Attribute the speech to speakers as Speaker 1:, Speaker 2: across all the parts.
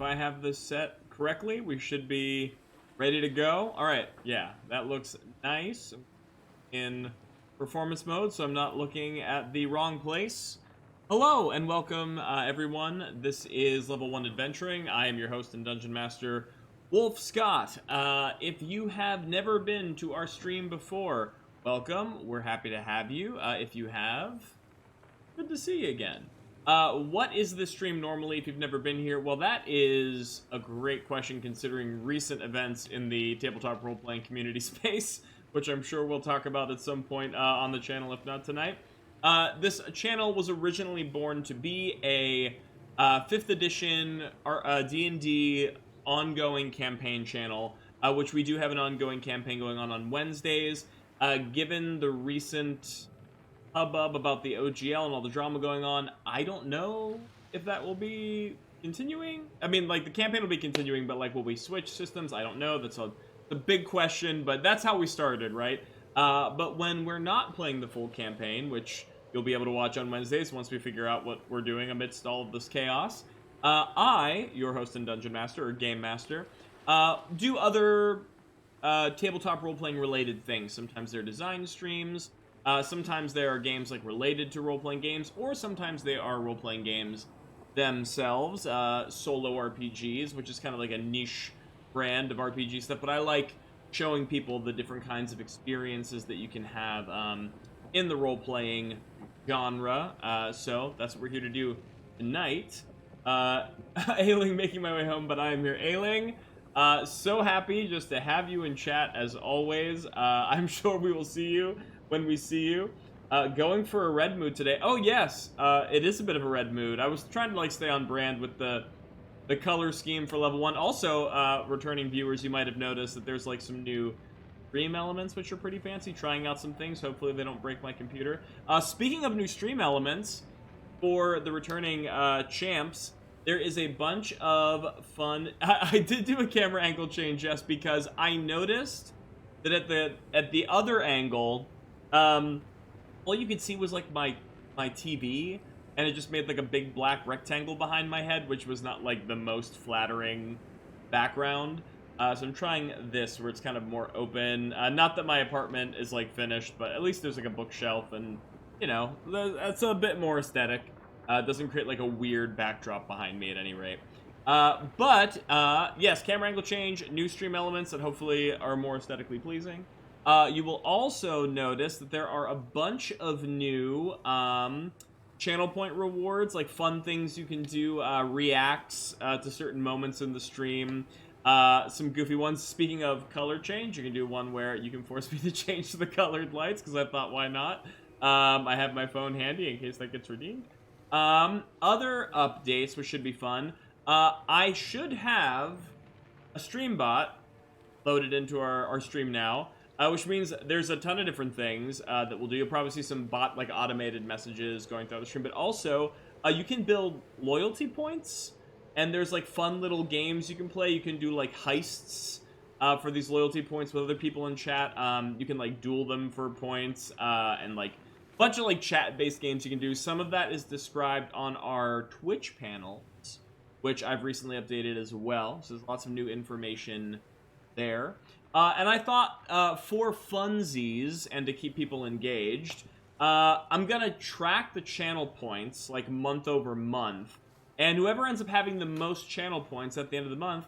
Speaker 1: I have this set correctly, we should be ready to go. All right, yeah, that looks nice in performance mode, so I'm not looking at the wrong place. Hello and welcome, everyone. This is Level 1 Adventuring. I am your host and Dungeon Master, Wolfe Scott. If you have never been to our stream before, welcome. We're happy to have you. If you have, good to see you again. What is this stream normally if you've never been here? Well, that is a great question considering recent events in the tabletop role-playing community space, which I'm sure we'll talk about at some point on the channel, if not tonight. This channel was originally born to be a 5th edition D&D ongoing campaign channel, which we do have an ongoing campaign going on Wednesdays. Given the recent hubbub about the OGL and all the drama going on, I don't know if that will be continuing. I mean, like, the campaign will be continuing, but, like, will we switch systems? I don't know. That's a big question, but that's how we started, right? But when we're not playing the full campaign, which you'll be able to watch on Wednesdays once we figure out what we're doing amidst all of this chaos, I, your host and Dungeon Master, or Game Master, do other tabletop role-playing related things. Sometimes they're design streams, sometimes there are games like related to role-playing games, or sometimes they are role-playing games themselves, solo RPGs, which is kind of like a niche brand of RPG stuff, but I like showing people the different kinds of experiences that you can have in the role-playing genre, so that's what we're here to do tonight. Ailing making my way home, but I am here. Ailing, so happy just to have you in chat as always. I'm sure we will see you when we see you. Going for a red mood today. Oh yes, it is a bit of a red mood. I was trying to like stay on brand with the color scheme for level 1. Also, returning viewers, you might have noticed that there's like some new stream elements which are pretty fancy. Trying out some things. Hopefully they don't break my computer. Speaking of new stream elements, for the returning champs, there is a bunch of fun. I did do a camera angle change just because I noticed that at the other angle, all you could see was like my TV, and it just made like a big black rectangle behind my head, which was not like the most flattering background. So I'm trying this where it's kind of more open. Not that my apartment is like finished, but at least there's like a bookshelf, and you know, that's a bit more aesthetic. It doesn't create like a weird backdrop behind me at any rate. But yes, camera angle change, new stream elements that hopefully are more aesthetically pleasing. You will also notice that there are a bunch of new channel point rewards, like fun things you can do, reacts to certain moments in the stream, some goofy ones. Speaking of color change, you can do one where you can force me to change to the colored lights, because I thought, why not? I have my phone handy in case that gets redeemed. Other updates, which should be fun. I should have a stream bot loaded into our stream now. Which means there's a ton of different things that we'll do. You'll probably see some bot, like, automated messages going throughout the stream. But also, you can build loyalty points. And there's, like, fun little games you can play. You can do, like, heists for these loyalty points with other people in chat. You can, like, duel them for points. And, like, a bunch of, like, chat-based games you can do. Some of that is described on our Twitch panels, which I've recently updated as well. So there's lots of new information there. And I thought, for funsies and to keep people engaged, I'm gonna track the channel points, like, month over month. And whoever ends up having the most channel points at the end of the month,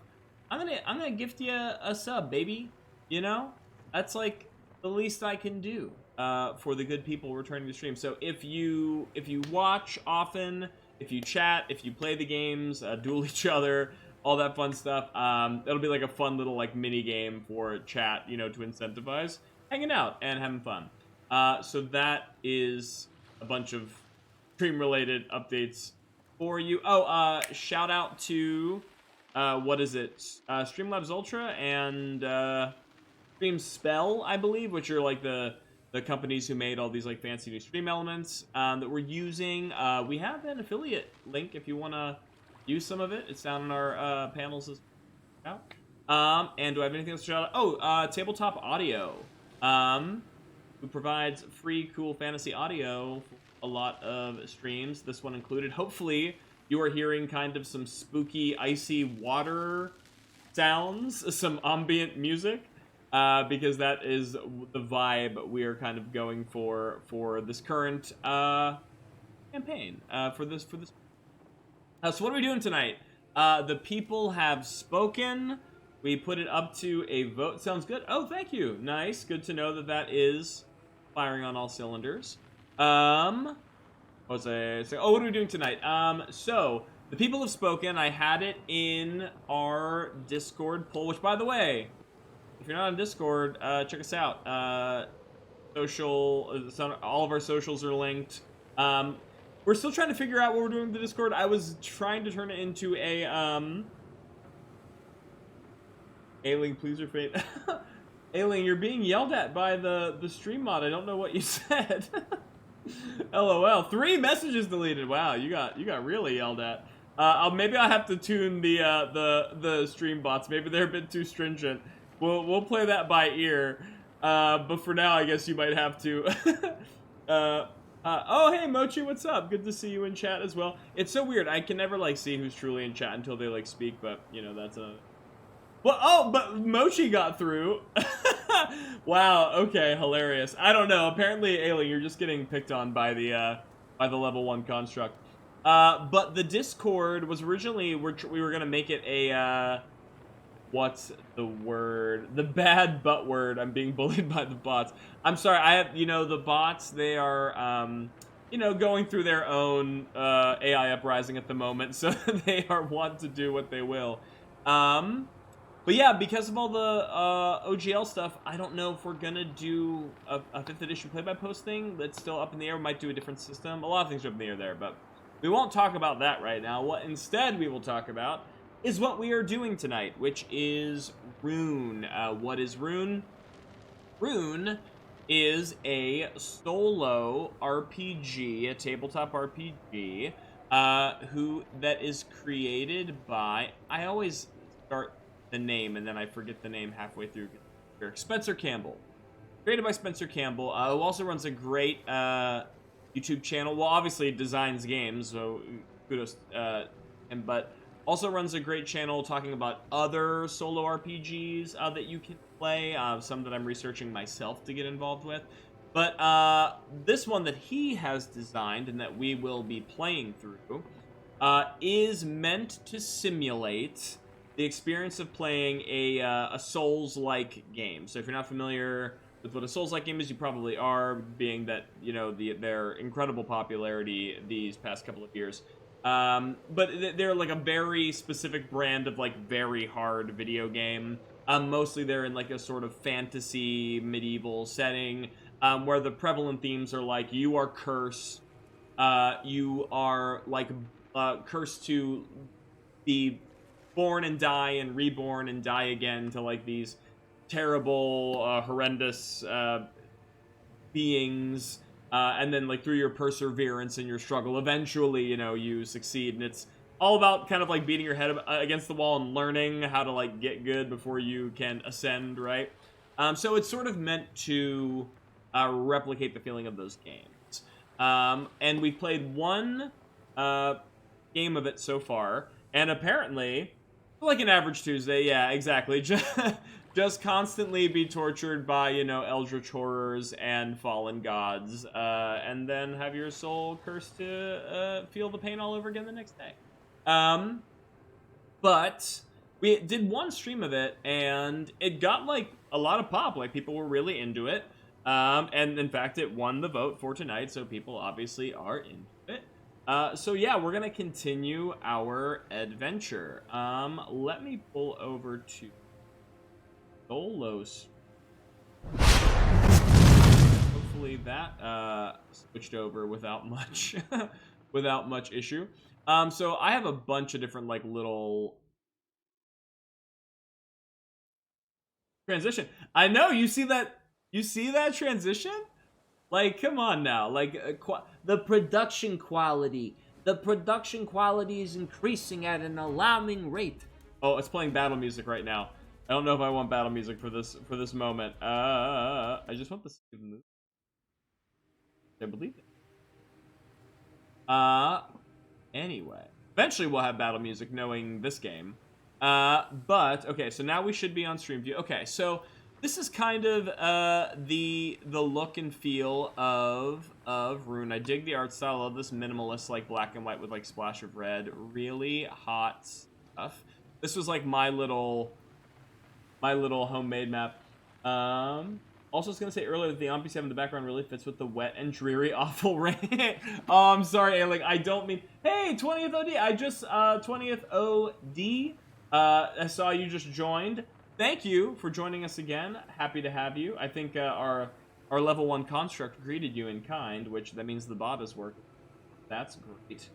Speaker 1: I'm gonna gift you a sub, baby. You know? That's, like, the least I can do for the good people returning to stream. So if you watch often, if you chat, if you play the games, duel each other, all that fun stuff. It'll be like a fun little like mini game for chat, you know, to incentivize hanging out and having fun. So that is a bunch of stream-related updates for you. Oh, shout out to what is it? Streamlabs Ultra and Stream Spell, I believe, which are like the companies who made all these like fancy new stream elements that we're using. We have an affiliate link if you want to use some of it. It's down in our panels as well. And do I have anything else to shout out? Oh, Tabletop Audio, who provides free, cool fantasy audio for a lot of streams. This one included. Hopefully, you are hearing kind of some spooky, icy water sounds, some ambient music, because that is the vibe we are kind of going for this current campaign. For this. So what are we doing tonight? The people have spoken. We put it up to a vote. Sounds good. Oh, thank you. Nice. Good to know that that is firing on all cylinders. What was I saying? Oh, what are we doing tonight? So the people have spoken. I had it in our Discord poll, which, by the way, if you're not on Discord, check us out. All of our socials are linked. We're still trying to figure out what we're doing with the Discord. I was trying to turn it into a Ailing, please refrain. Ailing, you're being yelled at by the stream mod. I don't know what you said. LOL. 3 messages deleted. Wow, you got really yelled at. Maybe I'll have to tune the stream bots. Maybe they're a bit too stringent. We'll play that by ear. But for now, I guess you might have to. Oh, hey, Mochi, what's up? Good to see you in chat as well. It's so weird. I can never, like, see who's truly in chat until they, like, speak, but, you know, that's a... Well, oh, but Mochi got through. Wow, okay, hilarious. I don't know. Apparently, Ailing, you're just getting picked on by the level 1 construct. But the Discord was originally... we were gonna make it a, what's the word? The bad butt word. I'm being bullied by the bots. I'm sorry, I have, the bots, they are, going through their own AI uprising at the moment, so they are want to do what they will. But yeah, because of all the OGL stuff, I don't know if we're gonna do a 5th edition play-by-post thing. That's still up in the air. We might do a different system. A lot of things are up in the air there, but we won't talk about that right now. What instead we will talk about is what we are doing tonight, which is Rune. What is Rune? Rune is a solo RPG, a tabletop RPG, that is created by... I always start the name and then I forget the name halfway through. Spencer Campbell. Created by Spencer Campbell, who also runs a great YouTube channel. Well, obviously designs games, so kudos to him, but also runs a great channel talking about other solo RPGs that you can play, some that I'm researching myself to get involved with. But this one that he has designed and that we will be playing through is meant to simulate the experience of playing a Souls-like game. So if you're not familiar with what a Souls-like game is, you probably are, being that, their incredible popularity these past couple of years. But they're like a very specific brand of like very hard video game. Mostly they're in like a sort of fantasy medieval setting, where the prevalent themes are like you are cursed, you are like cursed to be born and die and reborn and die again to like these terrible, horrendous beings. And then, like, through your perseverance and your struggle, eventually, you succeed. And it's all about kind of, like, beating your head against the wall and learning how to, like, get good before you can ascend, right? So it's sort of meant to replicate the feeling of those games. And we've played one game of it so far. And apparently, like an average Tuesday, yeah, exactly. Just constantly be tortured by, eldritch horrors and fallen gods, and then have your soul cursed to feel the pain all over again the next day. But we did one stream of it, and it got, like, a lot of pop. Like, people were really into it. And, in fact, it won the vote for tonight, so people obviously are into it. So, yeah, we're going to continue our adventure. Let me pull over to Solos. Hopefully that switched over without much issue. So I have a bunch of different like little transition. I know, you see that transition? Like, come on now. Like the production quality is increasing at an alarming rate. Oh, it's playing battle music right now. I don't know if I want battle music for this moment. I just want the save move. I believe it. Anyway. Eventually we'll have battle music knowing this game. But, okay, so now we should be on stream view. Okay, so this is kind of the look and feel of Rune. I dig the art style of this minimalist, like, black and white with, like, splash of red. Really hot stuff. This was, like, my little homemade map. Also, I was going to say earlier that the ambiance in the background really fits with the wet and dreary, awful rain. Oh, I'm sorry, like, I don't mean... Hey, 20th OD! I just, 20th OD, I saw you just joined. Thank you for joining us again. Happy to have you. I think, our level 1 construct greeted you in kind, which that means the bot is working. That's great.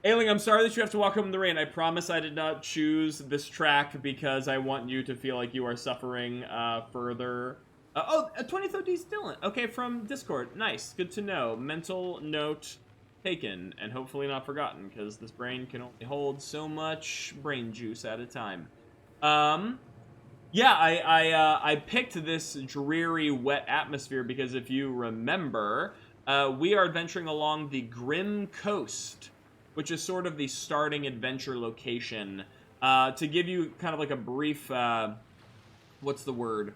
Speaker 1: Ailing, I'm sorry that you have to walk home in the rain. I promise I did not choose this track because I want you to feel like you are suffering further. 20th OD's Dylan. Okay, from Discord. Nice. Good to know. Mental note taken and hopefully not forgotten because this brain can only hold so much brain juice at a time. Yeah, I picked this dreary, wet atmosphere because if you remember, we are adventuring along the Grim Coast, which is sort of the starting adventure location. To give you kind of like a brief, what's the word?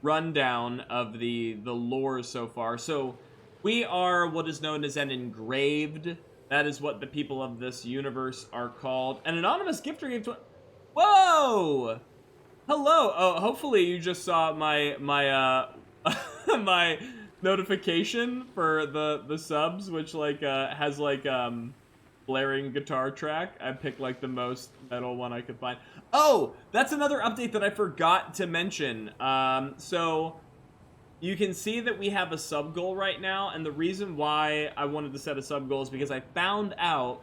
Speaker 1: Rundown of the lore so far. So we are what is known as an engraved. That is what the people of this universe are called. An anonymous gifter gave to... Whoa! Hello! Oh, hopefully you just saw my my notification for the subs, which like has like blaring guitar track. I picked like the most metal one I could find. Oh, that's another update that I forgot to mention. So you can see that we have a sub goal right now, and the reason why I wanted to set a sub goal is because I found out,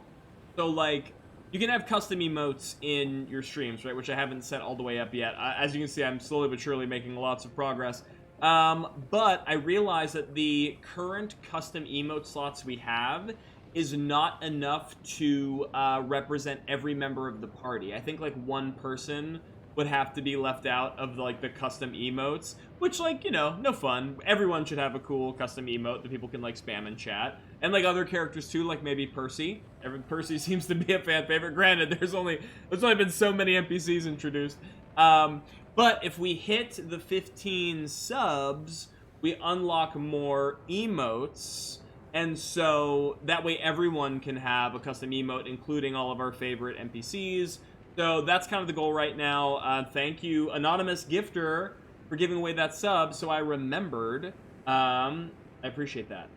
Speaker 1: so like you can have custom emotes in your streams, right, which I haven't set all the way up yet. As you can see, I'm slowly but surely making lots of progress. But I realized that the current custom emote slots we have is not enough to represent every member of the party. I think like one person would have to be left out of like the custom emotes, which like, you know, no fun. Everyone should have a cool custom emote that people can like spam in chat. And like other characters too, like maybe Percy. Percy seems to be a fan favorite. Granted, there's only been so many NPCs introduced. But if we hit the 15 subs, we unlock more emotes. And so that way everyone can have a custom emote, including all of our favorite NPCs. So that's kind of the goal right now. Thank you, Anonymous Gifter, for giving away that sub, so I remembered. I appreciate that.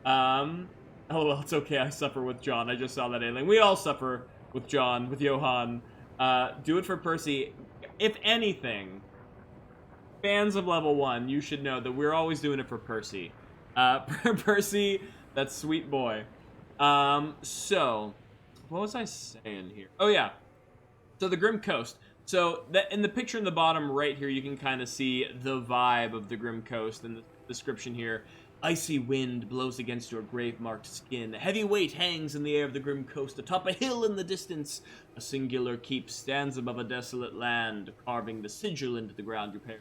Speaker 1: LOL, it's okay, I suffer with John. I just saw that alien. We all suffer with John, with Johann. Do it for Percy. If anything, fans of level 1, you should know that we're always doing it for Percy. Percy... That sweet boy. So, what was I saying here? Oh, yeah. So, the Grim Coast. So, in the picture in the bottom right here, you can kind of see the vibe of the Grim Coast in the description here. Icy wind blows against your grave-marked skin. A heavy weight hangs in the air of the Grim Coast. Atop a hill in the distance, a singular keep stands above a desolate land, carving the sigil into the ground you pair.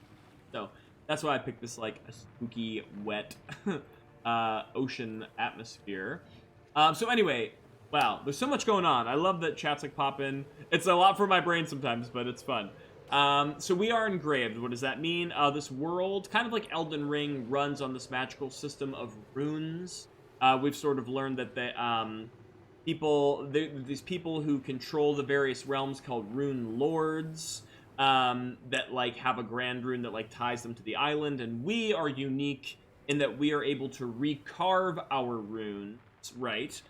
Speaker 1: So, that's why I picked this, like, a spooky, wet... ocean atmosphere. So anyway, wow, there's so much going on. I love that chat's like popping. It's a lot for my brain sometimes, but it's fun. So we are engraved. What does that mean? This world, kind of like Elden Ring, runs on this magical system of runes. We've sort of learned that these people who control the various realms called rune lords, that like have a grand rune that like ties them to the island, and we are unique in that we are able to recarve our runes, right?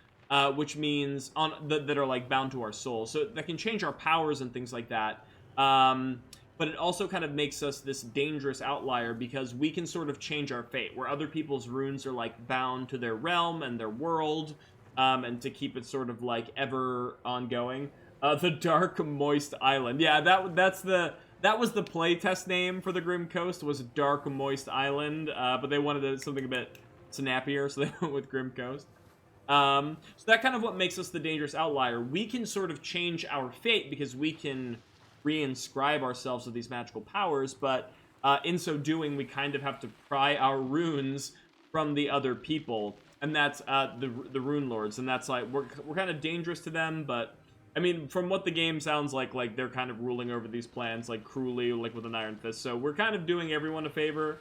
Speaker 1: Which means that are like bound to our soul. So that can change our powers and things like that. But it also kind of makes us this dangerous outlier because we can sort of change our fate, where other people's runes are like bound to their realm and their world, and to keep it sort of like ever ongoing. The Dark Moist Island. Yeah, that was the playtest name for the Grim Coast, was Dark Moist Island, but they wanted something a bit snappier, so they went with Grim Coast. So that kind of what makes us the dangerous outlier. We can sort of change our fate because we can reinscribe ourselves with these magical powers, but in so doing, we kind of have to pry our runes from the other people. and that's the Rune Lords, and that's like we're kind of dangerous to them, but I mean, from what the game sounds like they're kind of ruling over these plans like cruelly, like with an iron fist. So we're kind of doing everyone a favor,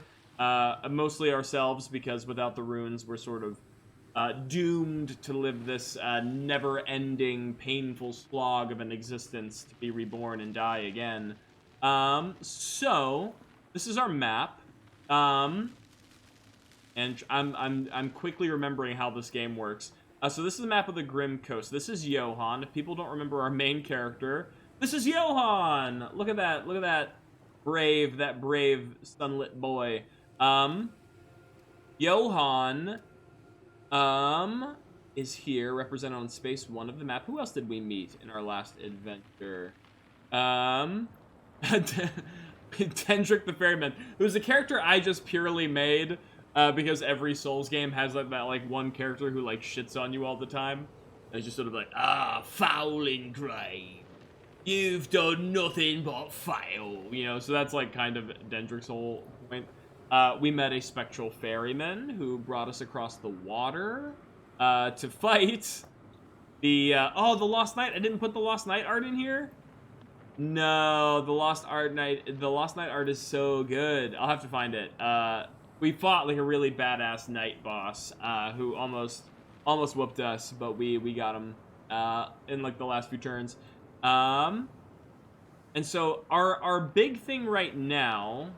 Speaker 1: mostly ourselves, because without the runes, we're sort of doomed to live this never-ending, painful slog of an existence to be reborn and die again. So this is our map. And I'm quickly remembering how this game works. So this is the map of the Grim Coast. This is Johann. If people don't remember our main character, this is Johann. Look at that. Look at that brave sunlit boy. Johann is here, represented on space 1 of the map. Who else did we meet in our last adventure? Tendrick the Ferryman, who's a character I just purely made because every Souls game has like that like one character who like shits on you all the time. And it's just sort of like, fouling grave. You've done nothing but fail. You know, so that's like kind of Dendrick's whole point. We met a spectral ferryman who brought us across the water to fight the Lost Knight. I didn't put the Lost Knight art in here. No, the Lost Knight art is so good. I'll have to find it. We fought like a really badass knight boss who almost whooped us, but we got him in like the last few turns. And so our big thing right now,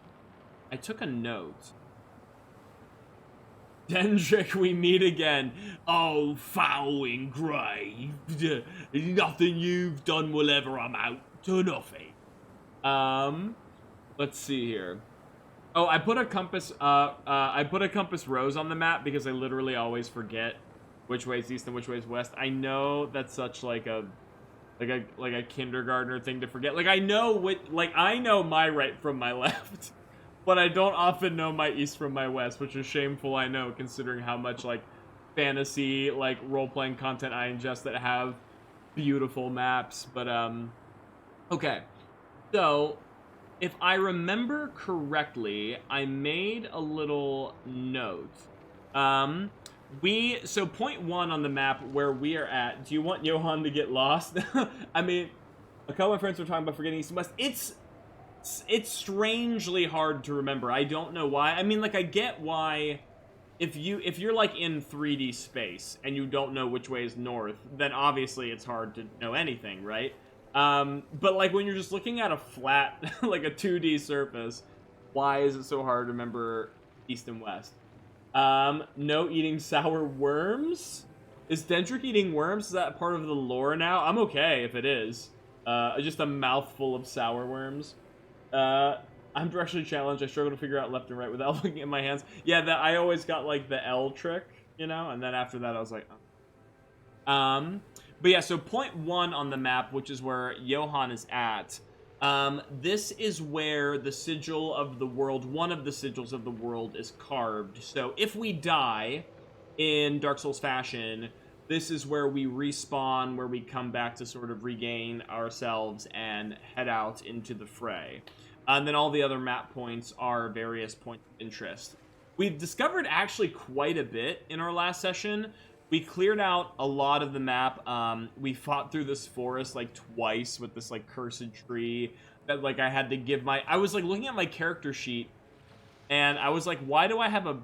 Speaker 1: I took a note. Dendrick, we meet again. Oh, fouling grave. Nothing you've done will ever amount to nothing. Let's see here. Oh, I put a compass rose on the map because I literally always forget which way is east and which way is west. I know that's such like a kindergartner thing to forget. Like I know my right from my left, but I don't often know my east from my west, which is shameful, I know, considering how much like fantasy like role-playing content I ingest that have beautiful maps. But okay. So if I remember correctly, I made a little note. So point 1 on the map where we are at. Do you want Johann to get lost? I mean, a couple of friends were talking about forgetting east and west. It's strangely hard to remember. I don't know why. I mean, like, I get why if you're like in 3D space and you don't know which way is north, then obviously it's hard to know anything, right? But like when you're just looking at a flat, like a 2D surface, why is it so hard to remember east and west? No eating sour worms? Is Dendrick eating worms? Is that part of the lore now? I'm okay if it is. Just a mouthful of sour worms. I'm directionally challenged. I struggle to figure out left and right without looking at my hands. Yeah, that I always got like the L trick, you know, and then after that I was like, oh. But yeah, so point 1 on the map, which is where Johann is at, this is where the sigil of the world, one of the sigils of the world, is carved. So if we die in Dark Souls fashion, this is where we respawn, where we come back to sort of regain ourselves and head out into the fray. And then all the other map points are various points of interest. We've discovered actually quite a bit in our last session. We cleared out a lot of the map. We fought through this forest like twice with this like cursed tree that like I had to give I was like looking at my character sheet and I was like, why do I have a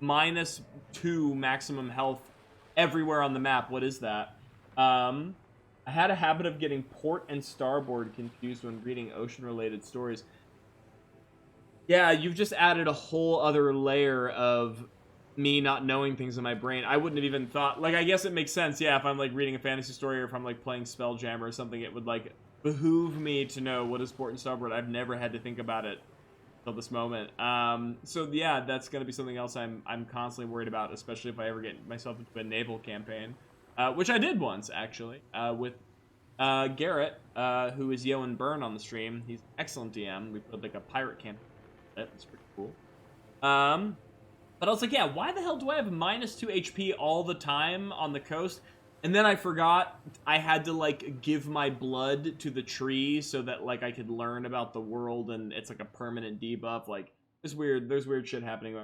Speaker 1: -2 maximum health everywhere on the map? What is that? I had a habit of getting port and starboard confused when reading ocean-related stories. Yeah, you've just added a whole other layer of me not knowing things in my brain. I wouldn't have even thought, like, I guess it makes sense, yeah, if I'm like reading a fantasy story or if I'm like playing Spelljammer or something, it would like behoove me to know what is port and starboard. I've never had to think about it until this moment. So yeah, that's gonna be something else I'm constantly worried about, especially if I ever get myself into a naval campaign, which I did once actually, with Garrett, who is Johann Byrne on the stream. He's an excellent DM. We played like a pirate campaign. That's pretty cool. But I was like, yeah, why the hell do I have -2 HP all the time on the coast? And then I forgot I had to like give my blood to the tree so that like I could learn about the world and it's like a permanent debuff. Like there's weird shit happening.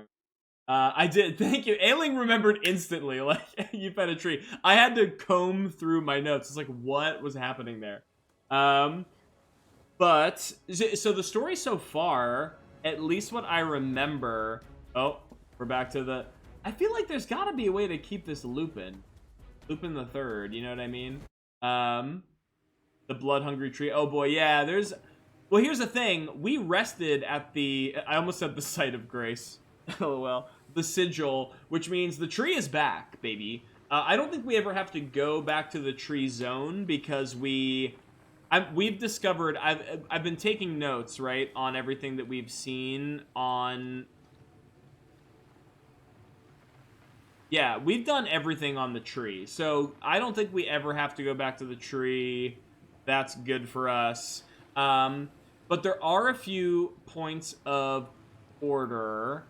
Speaker 1: I did. Thank you. Ailing remembered instantly. Like, you fed a tree. I had to comb through my notes. It's like, what was happening there? But, so the story so far, at least what I remember... Oh, we're back to the... I feel like there's got to be a way to keep this looping. Looping the third, you know what I mean? The Blood Hungry Tree. Oh boy, yeah, there's... Well, here's the thing. We rested at the... I almost said the Site of Grace. LOL. The Sigil, which means the tree is back, baby. I don't think we ever have to go back to the tree zone because we've discovered... I've been taking notes, right, on everything that we've seen on... Yeah, we've done everything on the tree. So I don't think we ever have to go back to the tree. That's good for us. But there are a few points of order.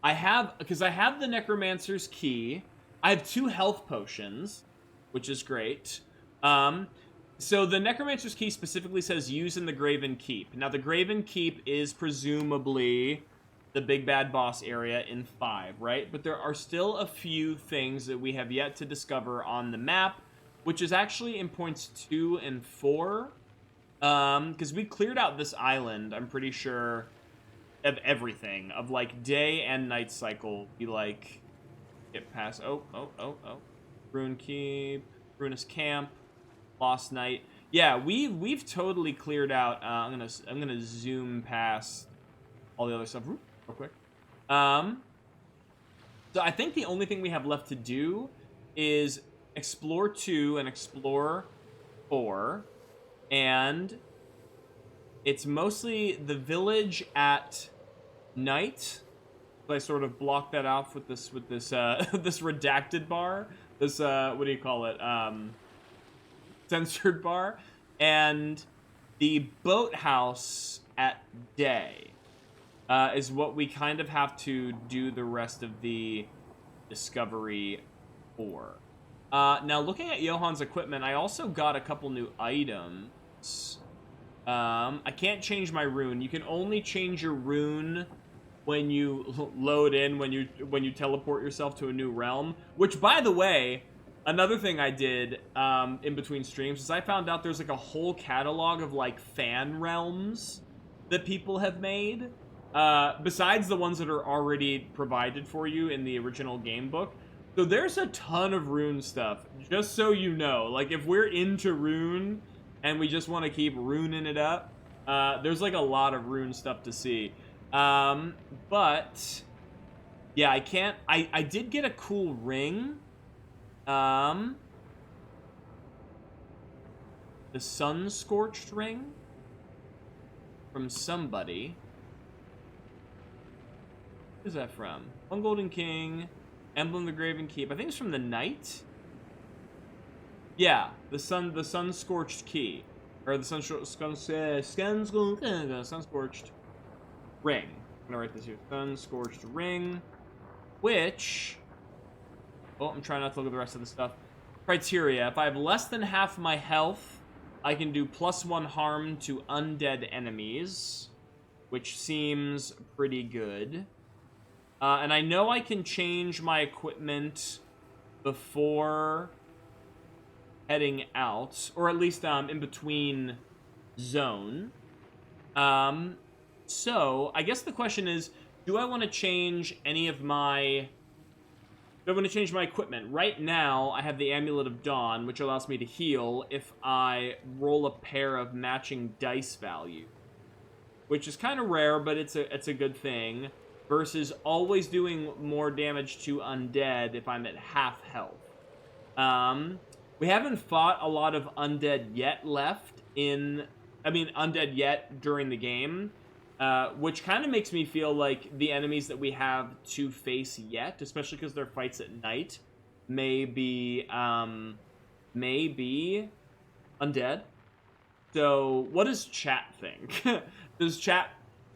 Speaker 1: Because I have the Necromancer's Key. I have 2 health potions, which is great. So the Necromancer's Key specifically says use in the Graven Keep. Now the Graven Keep is presumably the big bad boss area in 5, right? But there are still a few things that we have yet to discover on the map, which is actually in points 2 and 4. Because we cleared out this island, I'm pretty sure, of everything. Of, like, day and night cycle. We, like, get past... Oh. Rune Keep, Ruinous Camp, Lost Night. Yeah, we've totally cleared out... I'm gonna zoom past all the other stuff real quick. So I think the only thing we have left to do is explore 2 and explore 4, and it's mostly the village at night. I sort of blocked that off with this this redacted bar, this what do you call it, censored bar, and the boathouse at day. Is what we kind of have to do the rest of the discovery for. Now, looking at Johann's equipment, I also got a couple new items. I can't change my rune. You can only change your rune when you load in, when you teleport yourself to a new realm. Which, by the way, another thing I did in between streams is I found out there's like a whole catalog of like fan realms that people have made. Besides the ones that are already provided for you in the original game book. So there's a ton of Rune stuff, just so you know. Like, if we're into Rune, and we just want to keep runing it up, there's, like, a lot of Rune stuff to see. But, yeah, I did get a cool ring. The Sun-Scorched ring from somebody. Who's that from? One Golden King, Emblem of the Graven Keep. I think it's from the Knight. Yeah, the Sun-Scorched Key, or the Sun-Scorched ring. I'm gonna write this here. Sun-Scorched ring, which... Oh, I'm trying not to look at the rest of the stuff. Criteria: if I have less than half my health, I can do +1 harm to undead enemies, which seems pretty good. And I know I can change my equipment before heading out, or at least in between zone. So I guess the question is, do I want to change any of my... Do I want to change my equipment? Right now, I have the Amulet of Dawn, which allows me to heal if I roll a pair of matching dice value, which is kind of rare, but it's a good thing. Versus always doing more damage to undead if I'm at half health. We haven't fought a lot of undead yet undead yet during the game. Which kind of makes me feel like the enemies that we have to face yet, especially because they're fights at night, may be undead. So, what does chat think?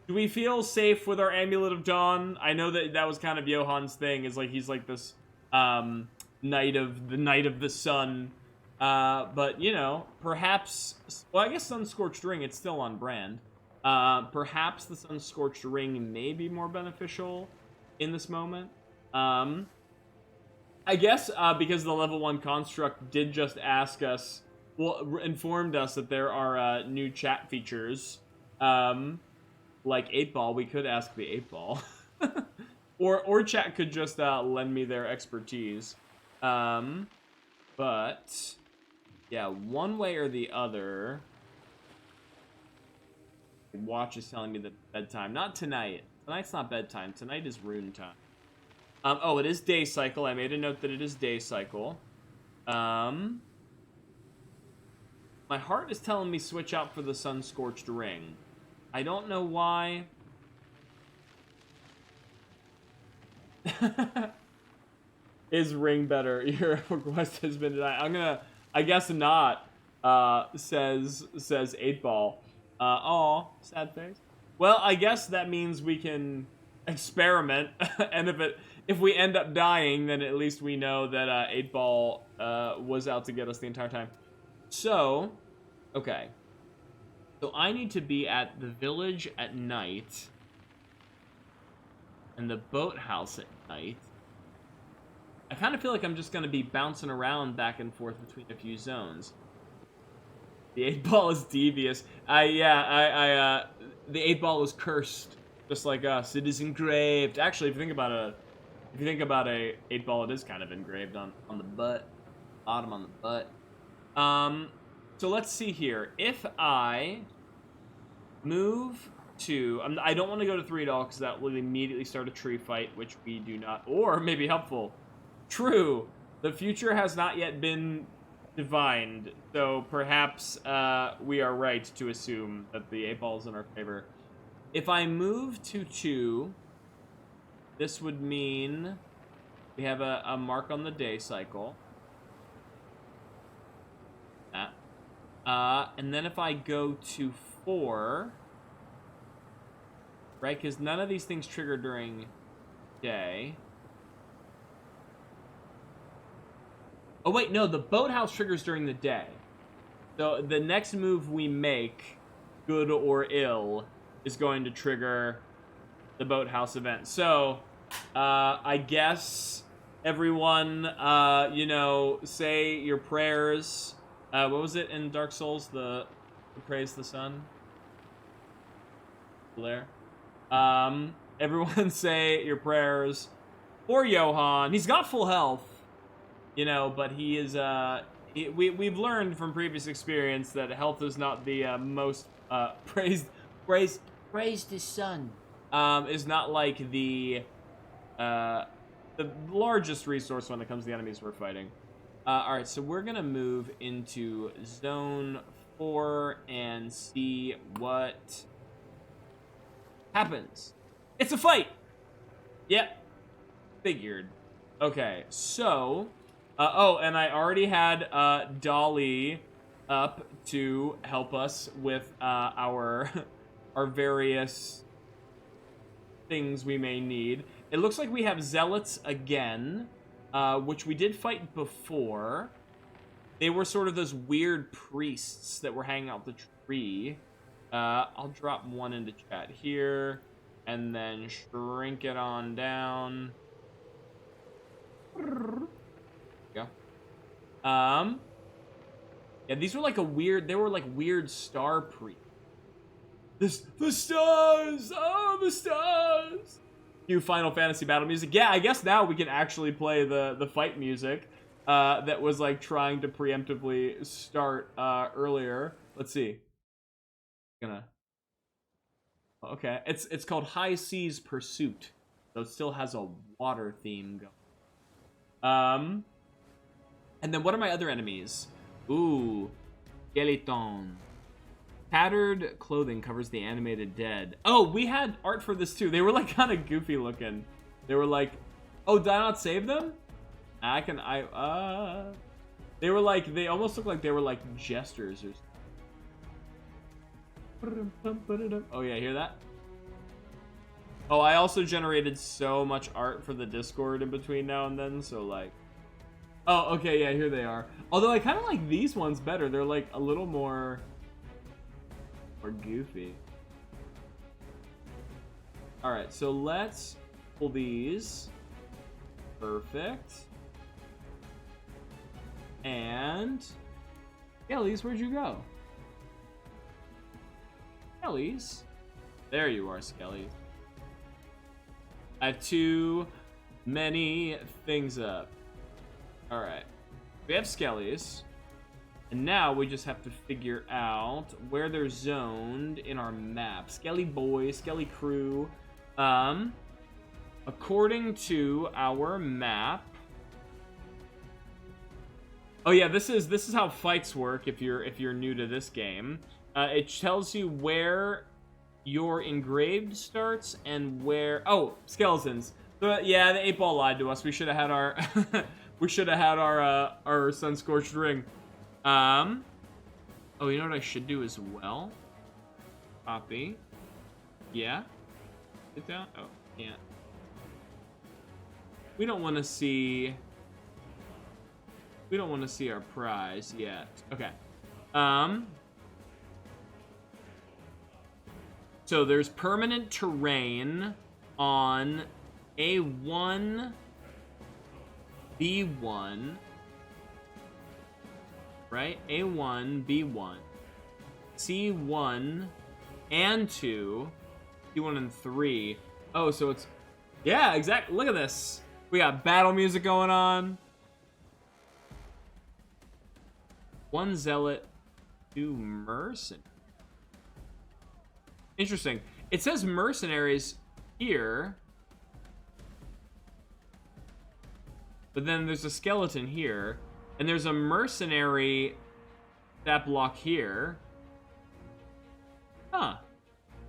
Speaker 1: Do we feel safe with our Amulet of Dawn? I know that was kind of Johann's thing, is like he's like this Knight of the Sun. But, you know, perhaps... Well, I guess Sun-Scorched Ring, it's still on brand. Perhaps the Sun-Scorched Ring may be more beneficial in this moment. I guess because the level 1 construct did just ask us, well, informed us that there are new chat features, like 8-Ball. We could ask the 8-Ball. or chat could just lend me their expertise. But, yeah, one way or the other, watch is telling me that bedtime. Not tonight. Tonight's not bedtime. Tonight is Rune time. Oh, it is day cycle. I made a note that it is day cycle. My heart is telling me switch out for the Sun-Scorched Ring. I don't know why. Is ring better? Your request has been denied. I guess not, says 8-Ball. Aw, sad face. Well, I guess that means we can experiment, and if we end up dying, then at least we know that 8-Ball was out to get us the entire time. So, okay. So I need to be at the village at night, and the boathouse at night. I kind of feel like I'm just going to be bouncing around back and forth between a few zones. The 8-Ball is devious. The 8-Ball is cursed, just like us. It is engraved. Actually, if you think about a 8-Ball, it is kind of engraved on the butt, bottom on the butt. So let's see here. If I move to, I don't want to go to 3 at all because that will immediately start a tree fight, which we do not, or maybe helpful. True, the future has not yet been divined, so perhaps we are right to assume that the 8-Ball is in our favor. If I move to 2, this would mean we have a mark on the day cycle. And then if I go to 4, right, because none of these things trigger during day. Oh, wait, no, the boathouse triggers during the day. So the next move we make, good or ill, is going to trigger the boathouse event. So, I guess everyone, say your prayers. What was it in Dark Souls? The praise the sun? There. Everyone say your prayers for Johann. He's got full health, but he is, we've learned from previous experience that health is not the most praise the sun. Is not like the largest resource when it comes to the enemies we're fighting. Alright, so we're gonna move into Zone 4 and see what happens. It's a fight! Yep. Figured. Okay, so... and I already had Dolly up to help us with our various things we may need. It looks like we have Zealots again, which we did fight before. They were sort of those weird priests that were hanging out the tree. I'll drop one into chat here, and then shrink it on down. Go. Yeah, these were like they were like weird star priests. The stars! Oh, the stars! Cue Final Fantasy battle music. Yeah, I guess now we can actually play the fight music that was like trying to preemptively start earlier. Let's see. Okay, it's called High Seas Pursuit, so it still has a water theme going. And then what are my other enemies? Ooh, skeleton. Tattered clothing covers the animated dead. Oh, we had art for this too. They were like kind of goofy looking. They were like, oh, did I not save them? They were like, they almost looked like they were like jesters or something. Oh yeah, hear that? Oh, I also generated so much art for the Discord in between now and then, so like... Oh, okay, yeah, here they are. Although I kind of like these ones better. They're like a little more goofy. All right, so let's pull these. Perfect. And Skellies, where'd you go? Skellies? There you are, Skellies. I have too many things up. All right, we have Skellies. And now we just have to figure out where they're zoned in our map. Skelly boys, Skelly crew. According to our map. Oh yeah, this is how fights work if you're new to this game. It tells you where your engraved starts and where skeletons. So, yeah, the 8-ball lied to us. We should have had our our sun-scorched ring. Oh, you know what I should do as well? Copy. Yeah. Get down. Oh, can't. We don't want to see our prize yet. Okay. So there's permanent terrain on A1, B1. Right? A1, B1, C1 and 2, C1 and 3. Oh, so it's... Yeah, exactly. Look at this. We got battle music going on. 1 zealot, 2 mercenaries. Interesting. It says mercenaries here. But then there's a skeleton here. And there's a mercenary stat block here. Huh.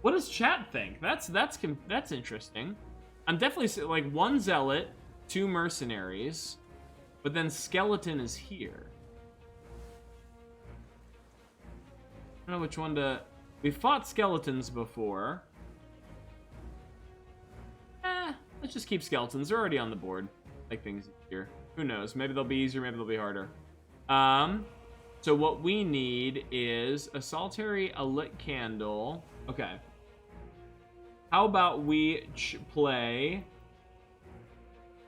Speaker 1: What does chat think? That's interesting. I'm definitely like 1 zealot, 2 mercenaries, but then skeleton is here. I don't know which one to... We fought skeletons before. Let's just keep skeletons. They're already on the board. Like things here. Who knows? Maybe they'll be easier, maybe they'll be harder. So what we need is a solitary, a lit candle. Okay. How about we play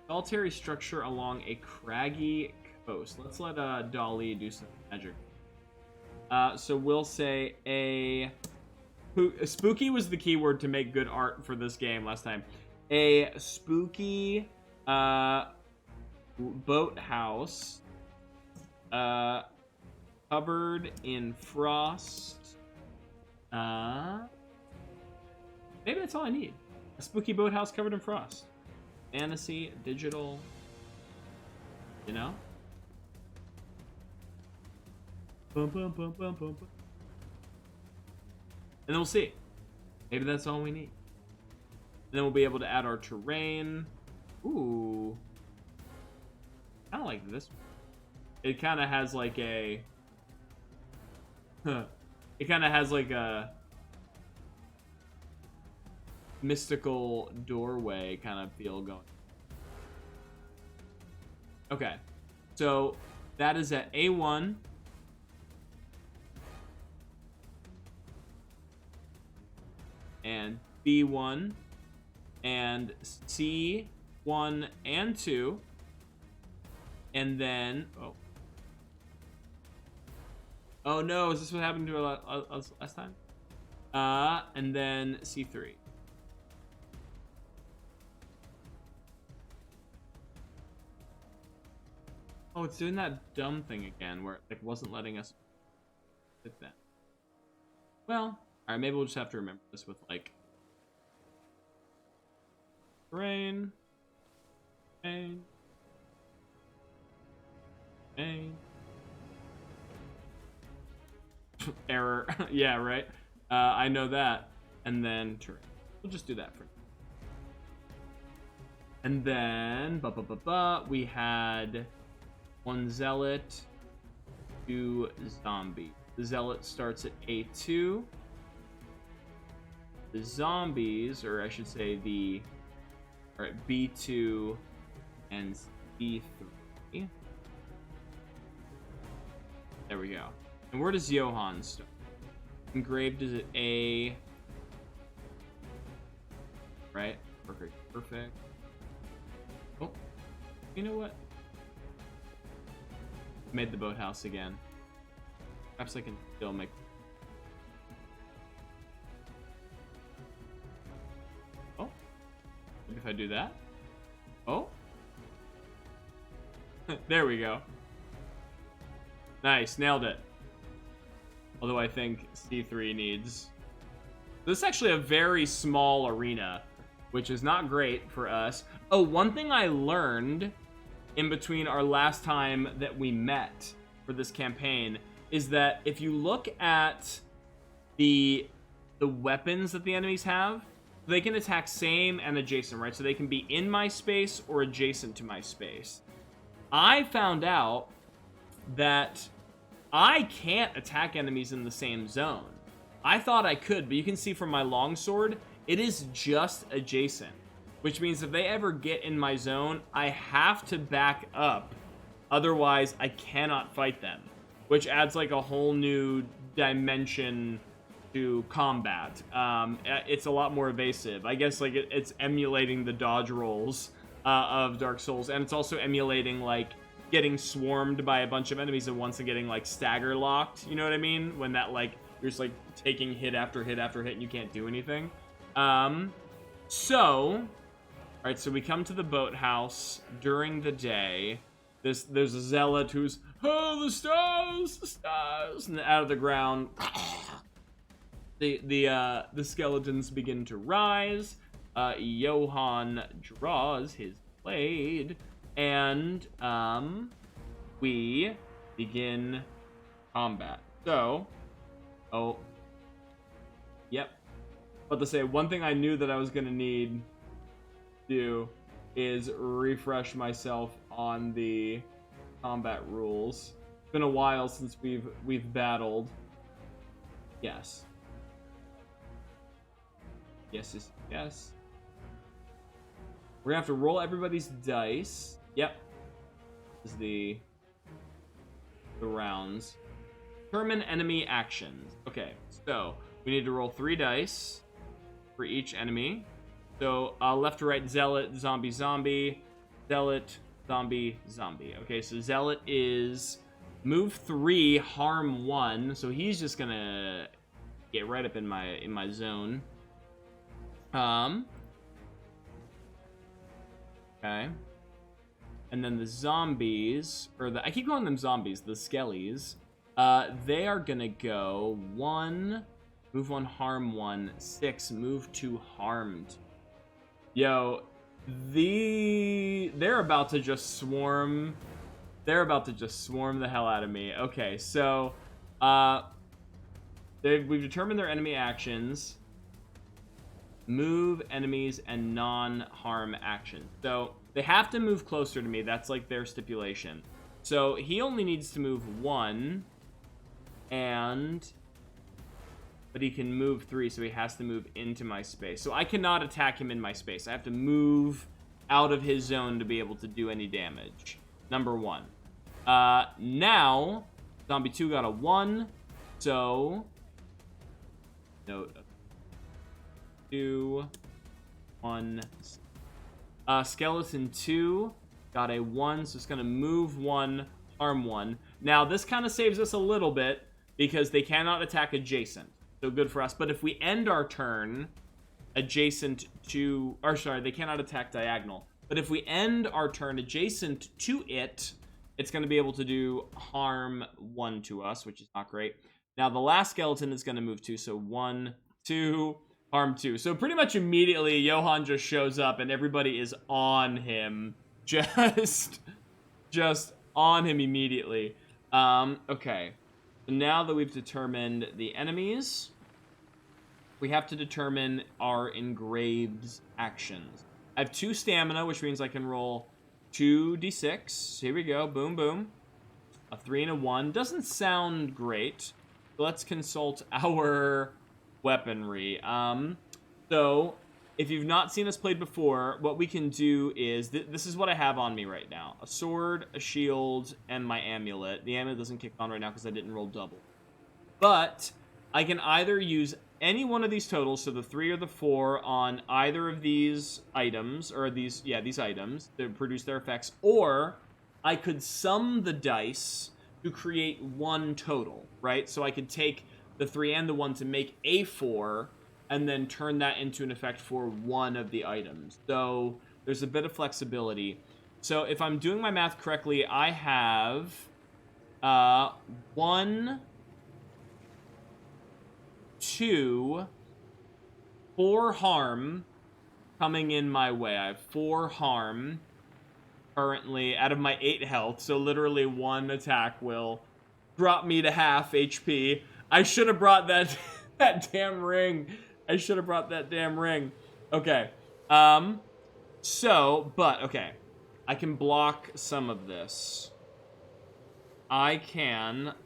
Speaker 1: solitary structure along a craggy coast? Let's let Dolly do some magic. So we'll say spooky was the keyword to make good art for this game last time. A spooky boathouse covered in frost. Maybe that's all I need. A spooky boathouse covered in frost. Fantasy, digital. You know? Boom, boom, boom, boom, boom, boom. And then we'll see. Maybe that's all we need. And then we'll be able to add our terrain. Ooh. I don't like this one. It kind of has like a... It kind of has like a... mystical doorway kind of feel going. Okay. So, that is at A1. And B1. And C1 and 2. And then... Oh no, is this what happened to us last time? And then C3. Oh, it's doing that dumb thing again where it like wasn't letting us hit that. Well, alright, maybe we'll just have to remember this with like rain. Error. Yeah, right. I know that. And then terrain. We'll just do that for now. And then we had 1 zealot, 2 zombie. The zealot starts at A2. The zombies, or I should say are at B2 and C3. There we go. And where does Johann start? Engraved is at A... Right? Perfect. Perfect. Oh, you know what? Made the boathouse again. Perhaps I can still make... Oh. Maybe if I do that. Oh. There we go. Nice. Nailed it. Although I think C3 needs... This is actually a very small arena, which is not great for us. Oh, one thing I learned in between our last time that we met for this campaign is that if you look at the weapons that the enemies have, they can attack same and adjacent, right? So they can be in my space or adjacent to my space. I found out that I can't attack enemies in the same zone. I thought I could, but you can see from my longsword, it is just adjacent, which means if they ever get in my zone, I have to back up. Otherwise, I cannot fight them, which adds like a whole new dimension to combat. It's a lot more evasive. I guess like it's emulating the dodge rolls of Dark Souls, and it's also emulating like getting swarmed by a bunch of enemies at once and getting like stagger locked. You know what I mean? When that like you're just like taking hit after hit after hit and you can't do anything. So we come to the boathouse during the day. There's a zealot who's, oh, the stars, and out of the ground, the skeletons begin to rise. Johann draws his blade, and we begin combat. So, yep. But to say, one thing I knew that I was gonna need to do is refresh myself on the combat rules. It's been a while since we've battled. Yes. Yes. We're gonna have to roll everybody's dice. Yep. This is the rounds. Determine enemy actions. Okay, so we need to roll 3 dice for each enemy. So left to right, zealot, zombie, zombie, zealot, zombie, zombie. Okay, so zealot is move 3, harm 1. So he's just gonna get right up in my zone. Okay. And then the zombies, I keep calling them zombies, the skellies. They are gonna go 1, move 1, harm 1, 6, move 2, harmed. Yo, they're about to just swarm. They're about to just swarm the hell out of me. Okay, so we've determined their enemy actions. Move enemies and non-harm actions. So they have to move closer to me. That's like their stipulation. So he only needs to move 1, but he can move 3, so he has to move into my space. So I cannot attack him in my space. I have to move out of his zone to be able to do any damage. Number 1. Now, Zombie 2 got a 1, so note 2, 1. Skeleton 2 got a 1, so it's going to move 1, harm 1. Now, this kind of saves us a little bit because they cannot attack adjacent. So good for us. But if we end our turn adjacent to... Or, sorry, they cannot attack diagonal. But if we end our turn adjacent to it, it's going to be able to do harm 1 to us, which is not great. Now, the last skeleton is going to move 2. So 1, 2, harm 2. So pretty much immediately, Johann just shows up and everybody is on him. Just on him immediately. Okay. Now that we've determined the enemies, we have to determine our engraved actions. I have 2 stamina, which means I can roll 2d6. Here we go. Boom, boom. A 3 and a 1. Doesn't sound great. So let's consult our weaponry. So if you've not seen us played before, what we can do is... this is what I have on me right now. A sword, a shield, and my amulet. The amulet doesn't kick on right now because I didn't roll double. But I can either use any one of these totals, so the 3 or the 4 on either of these items, or these items that produce their effects, or I could sum the dice to create one total, right? So I could take the 3 and the 1 to make a 4, and then turn that into an effect for one of the items. So there's a bit of flexibility. So if I'm doing my math correctly, I have 1, 2, 4 harm coming in my way. I have 4 harm currently out of my 8 health, so literally 1 attack will drop me to half HP. I should have brought that that damn ring. I should have brought that damn ring. Okay. Okay. I can block some of this. I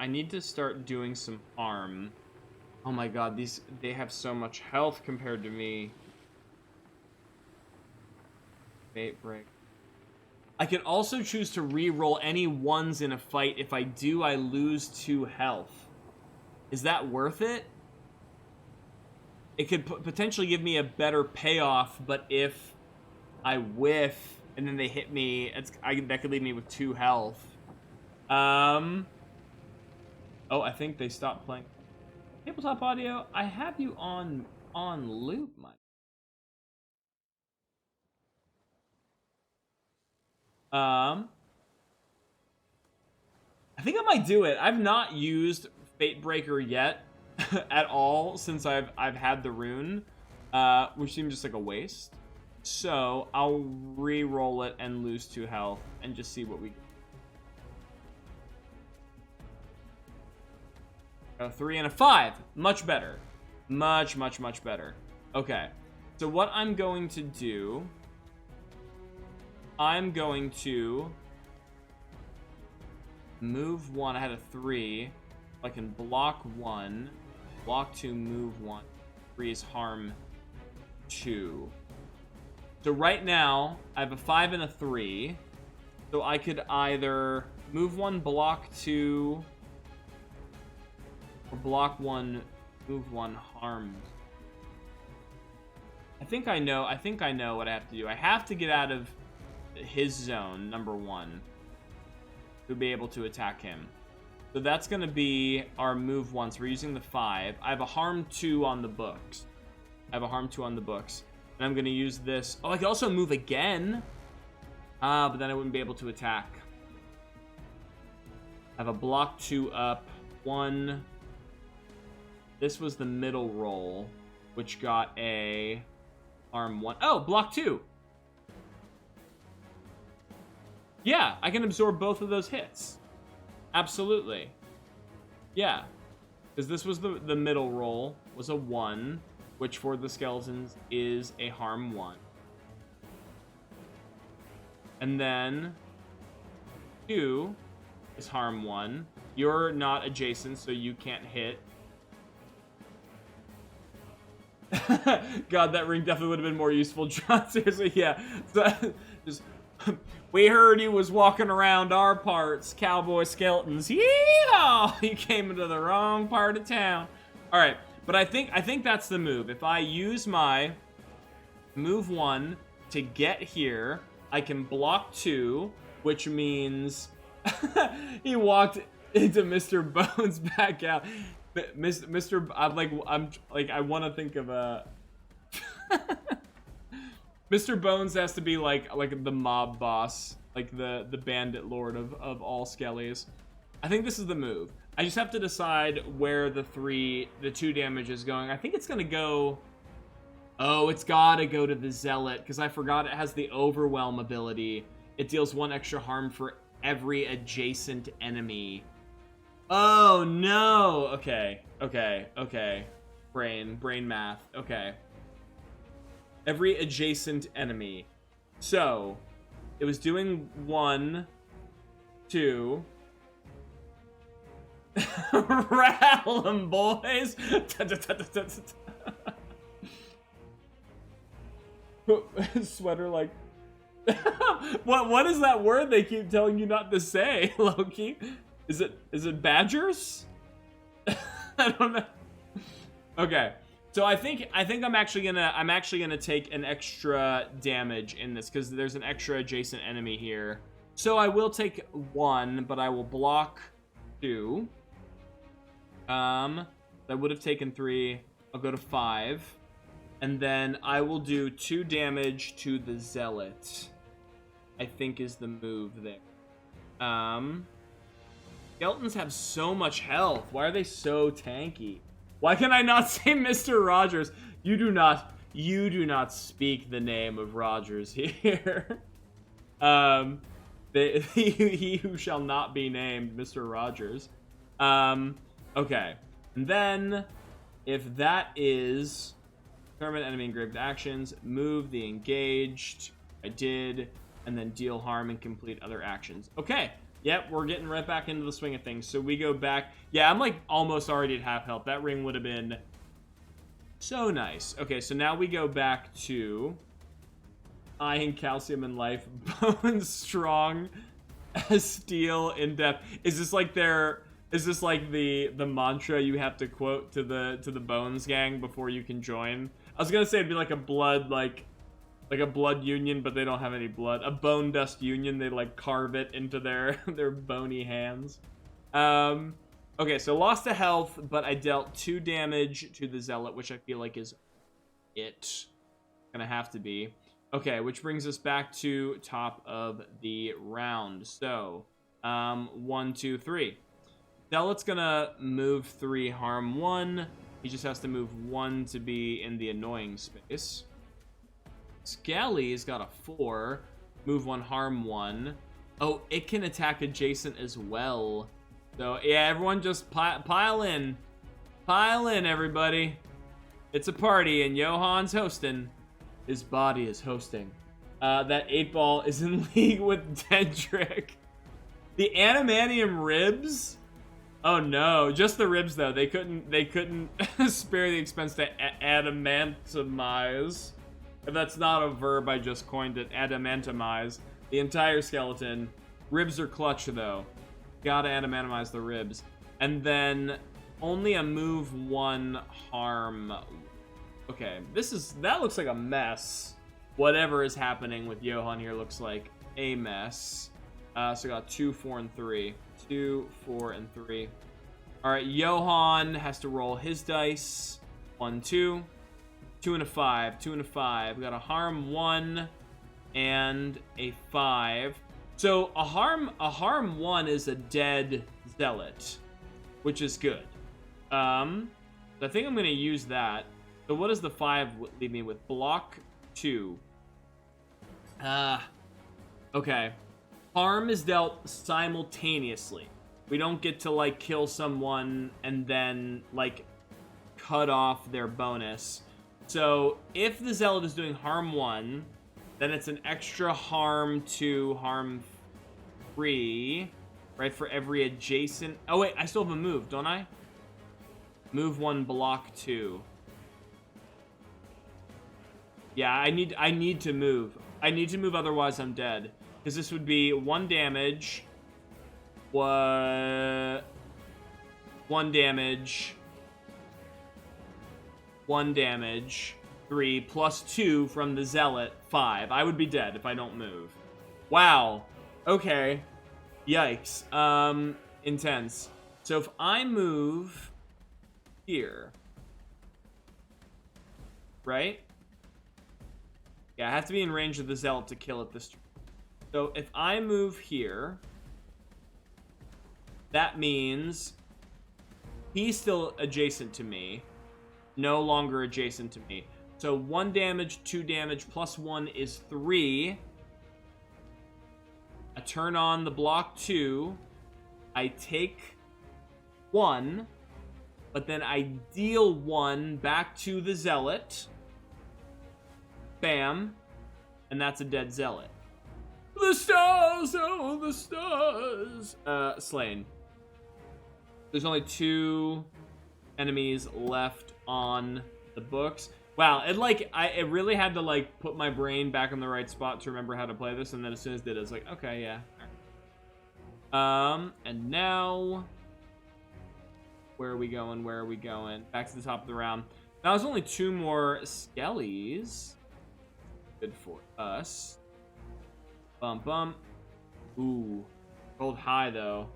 Speaker 1: need to start doing some harm. Oh my god, they have so much health compared to me. Fate break. I can also choose to re-roll any 1s in a fight. If I do, I lose 2 health. Is that worth it? It could potentially give me a better payoff, but if I whiff and then they hit me, that could leave me with 2 health. Oh, I think they stopped playing. Tabletop audio, I have you on loop, Mike. I think I might do it. I've not used Fate Breaker yet at all since I've had the rune, which seems just like a waste. So I'll re-roll it and lose 2 health and just see what we get. A 3 and a 5. Much better. Much better. Okay. So what I'm going to do, I'm going to move 1. I had a 3. I can block 1, block 2, move 1. 3 is harm 2. So right now, I have a 5 and a 3. So I could either move 1, block 2, or block 1, move 1, harm. I think I know what I have to do. I have to get out of his zone, number 1, to be able to attack him. So that's going to be our move 1. So we're using the 5. I have a harm 2 on the books. And I'm going to use this. Oh, I can also move again. But then I wouldn't be able to attack. I have a block 2 up. 1. This was the middle roll, which got a harm 1. Oh, block 2. Yeah, I can absorb both of those hits. Absolutely. Yeah. Because this was the middle roll, was a 1, which for the skeletons is a harm 1. And then 2 is harm 1. You're not adjacent, so you can't hit. God, that ring definitely would have been more useful, John. Seriously, yeah. So, just... We heard he was walking around our parts, cowboy skeletons. Yeah, he came into the wrong part of town. All right, but I think that's the move. If I use my move 1 to get here, I can block 2, which means he walked into Mr. Bones back out. Mr. I want to think of a. Mr. Bones has to be like the mob boss, like the bandit lord of all skellies. I think this is the move. I just have to decide where the 2 damage is going. I think it's gonna go. Oh, it's gotta go to the zealot because I forgot it has the overwhelm ability. It deals 1 extra harm for every adjacent enemy. Oh no. Okay. Brain math. Okay. Every adjacent enemy. So, it was doing 1, 2. Rattle 'em, boys! Sweater like... What is that word they keep telling you not to say, Loki? Is it badgers? I don't know. Okay. So I think I'm actually gonna take an extra damage in this because there's an extra adjacent enemy here. So I will take 1, but I will block 2. I would have taken 3. I'll go to 5, and then I will do 2 damage to the zealot. I think is the move there. Skeletons have so much health. Why are they so tanky? Why can I not say Mr. Rogers? You do not speak the name of Rogers here. He who shall not be named Mr. Rogers. Okay. And then, if that is determine enemy engraved actions, move the engaged. I did, and then deal harm and complete other actions. Okay. Yep, we're getting right back into the swing of things. So we go back. Yeah, I'm like almost already at half health. That ring would have been so nice. Okay, so now we go back to iron, calcium, and life. Bone strong as steel in depth. Is this like the mantra you have to quote to the Bones gang before you can join? I was gonna say it'd be like a blood like a blood union, but they don't have any blood. A bone dust union, they like carve it into their bony hands. Okay, so lost a health, but I dealt 2 damage to the zealot, which I feel like is it. Gonna have to be. Okay, which brings us back to top of the round. So, 1, 2, 3. Zealot's gonna move 3, harm 1. He just has to move 1 to be in the annoying space. Scally's got a 4. Move 1, harm 1. Oh, it can attack adjacent as well. So, yeah, everyone just pile in. Pile in, everybody. It's a party, and Johann's hosting. His body is hosting. That 8-ball is in league with Dendrick. The adamantium ribs? Oh no, just the ribs though. They couldn't spare the expense to adamantimize. If that's not a verb, I just coined it. Adamantimize the entire skeleton. Ribs are clutch though. Gotta adamantimize the ribs. And then only a move 1 harm. Okay, that looks like a mess. Whatever is happening with Johann here looks like a mess. So I got 2, 4, and 3. 2, 4, and 3. Alright, Johann has to roll his dice. 1, 2. 2 and a 5. 2 and a 5. We got a harm 1 and a 5. So a harm 1 is a dead zealot, which is good. So I think I'm gonna use that. So what does the 5 leave me with? Block 2. Okay. Harm is dealt simultaneously. We don't get to like kill someone and then like cut off their bonus. So if the zealot is doing harm 1, then it's an extra harm 2, harm 3, right, for every adjacent. Oh wait, I still have a move, don't I? Move 1, block 2. Yeah, I need to move. I need to move, otherwise I'm dead. Because this would be 1 damage. 1 damage. 1 damage. 3 plus 2 from the zealot. 5. I would be dead if I don't move. Wow. Okay. Yikes. Intense. So if I move here, right? Yeah, I have to be in range of the zealot to kill it this turn. So if I move here, that means he's still adjacent to me, no longer adjacent to me. So 1 damage, 2 damage, plus 1 is 3. I turn on the block 2. I take 1, but then I deal 1 back to the zealot. Bam. And that's a dead zealot. The stars, oh, the stars. Slain. There's only 2 enemies left on the books. Wow, it really had to like put my brain back in the right spot to remember how to play this, and then as soon as it did, I was like, okay, yeah. And now where are we going? Where are we going? Back to the top of the round. Now there's only 2 more skellies. Good for us. Bump, bump. Ooh. Rolled high, though.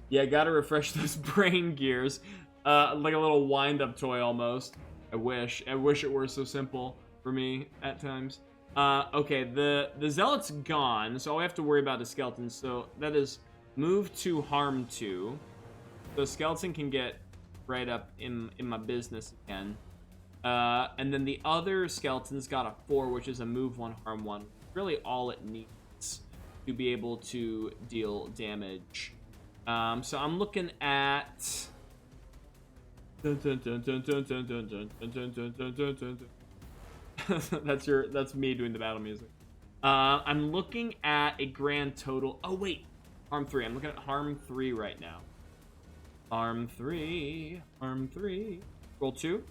Speaker 1: Yeah, gotta refresh those brain gears. Like a little wind-up toy, almost. I wish it were so simple for me at times. Okay, the Zealot's gone, so all we have to worry about is Skeleton. So that is move to harm 2. So Skeleton can get right up in my business again. And then the other Skeleton's got a 4, which is a move 1, harm 1. Really all it needs to be able to deal damage. So I'm looking at... that's me doing the battle music. I'm looking at a grand total. Oh wait, harm 3. I'm looking at harm 3 right now. Harm 3. Roll 2.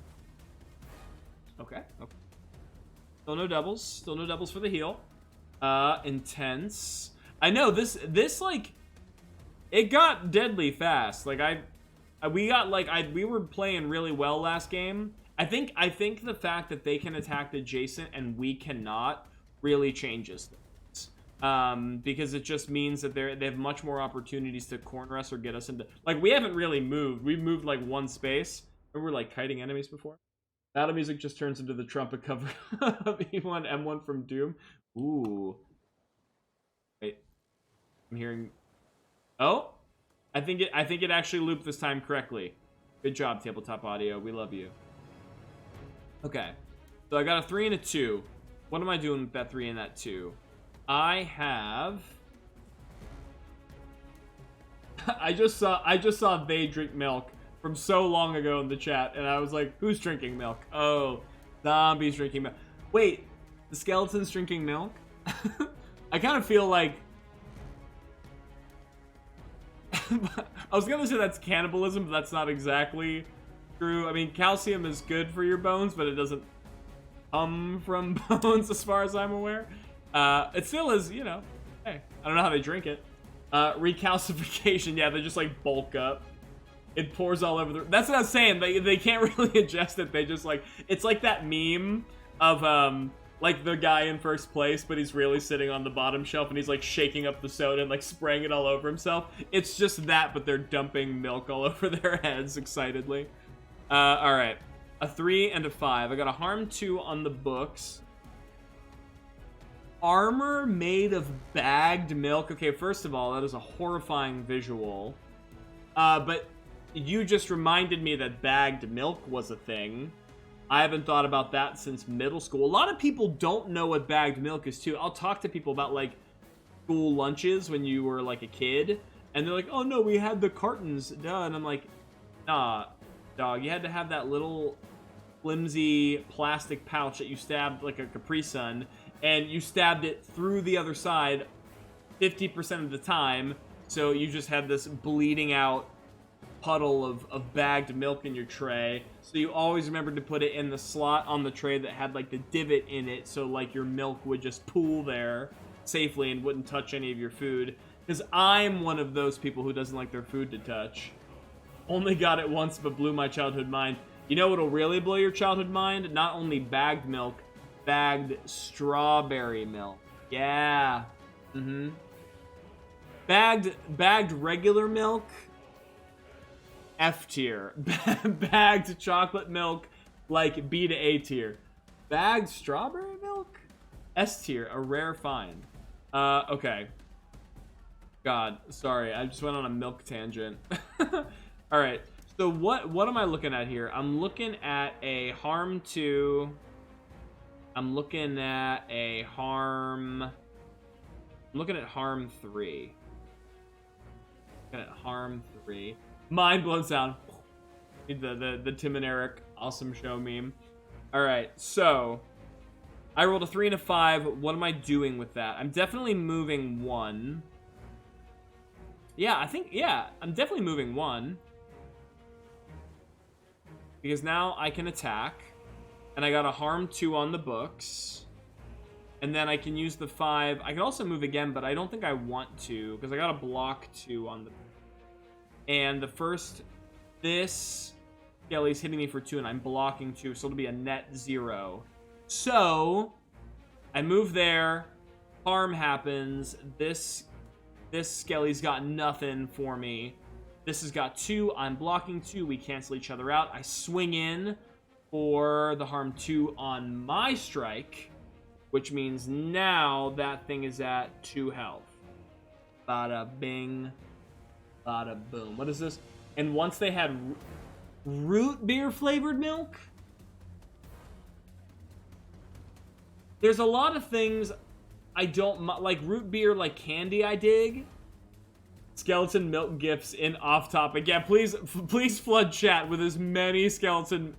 Speaker 1: Okay. Still no doubles. Still no doubles for the heal. Intense. I know this like it got deadly fast. Like we were playing really well last game. I think the fact that they can attack adjacent and we cannot really changes things. Because it just means that they have much more opportunities to corner us or get us into, like, we haven't really moved. We've moved like 1 space. Remember, like, kiting enemies before? Battle music just turns into the trumpet cover of E1 M1 from Doom. Ooh. Wait. I'm hearing. Oh, I think it actually looped this time correctly. Good job, Tabletop Audio. We love you. Okay, so I got a 3 and a 2. What am I doing with that 3 and that 2? I have. I just saw they drink milk from so long ago in the chat, and I was like, who's drinking milk? Oh, zombies drinking milk. Wait, the skeleton's drinking milk? I kind of feel like. I was gonna say that's cannibalism, but that's not exactly true. I mean, calcium is good for your bones, but it doesn't come from bones as far as I'm aware. It still is, you know, hey, I don't know how they drink it. Recalcification, yeah, they just like bulk up. It pours all over the... That's what I was saying, they can't really ingest it, they just like... It's like that meme of, like the guy in first place, but he's really sitting on the bottom shelf and he's like shaking up the soda and like spraying it all over himself. It's just that, but they're dumping milk all over their heads excitedly. Alright. A 3 and a 5. I got a harm 2 on the books. Armor made of bagged milk. Okay, first of all, that is a horrifying visual. But you just reminded me that bagged milk was a thing. I haven't thought about that since middle school. A lot of people don't know what bagged milk is, too. I'll talk to people about, like, school lunches when you were, like, a kid. And they're like, oh, no, we had the cartons. Duh. And I'm like, nah, dog. You had to have that little flimsy plastic pouch that you stabbed, like a Capri Sun. And you stabbed it through the other side 50% of the time. So you just had this bleeding out puddle of bagged milk in your tray. So you always remembered to put it in the slot on the tray that had like the divot in it, so like your milk would just pool there safely and wouldn't touch any of your food. Because I'm one of those people who doesn't like their food to touch. Only got it once, but blew my childhood mind. You know what'll really blow your childhood mind? Not only bagged milk, bagged strawberry milk. Yeah. Bagged regular milk, F tier. Bagged chocolate milk, like B to A tier. Bagged strawberry milk, S tier, a rare find. Okay. God, sorry, I just went on a milk tangent. All right, so what am I looking at here? I'm looking at a harm 2. I'm looking at a harm. I'm looking at harm 3. Looking at harm 3. Mind blown sound. The Tim and Eric awesome show meme. All right, so I rolled a 3 and a 5. What am I doing with that? I'm definitely moving 1. Yeah, I'm definitely moving 1. Because now I can attack. And I got a harm 2 on the books. And then I can use the 5. I can also move again, but I don't think I want to. Because I got a block 2 on the... And the first... This skellies hitting me for 2, and I'm blocking 2, so it'll be a net 0. So I move there. Harm happens. This skelly's got nothing for me. This has got 2. I'm blocking 2. We cancel each other out. I swing in for the harm 2 on my strike, which means now that thing is at 2 health. Bada bing, bada boom. What is this? And once they had root beer flavored milk? There's a lot of things I don't like. Root beer, like candy, I dig. Skeleton milk gifts in off topic. Yeah, please flood chat with as many skeleton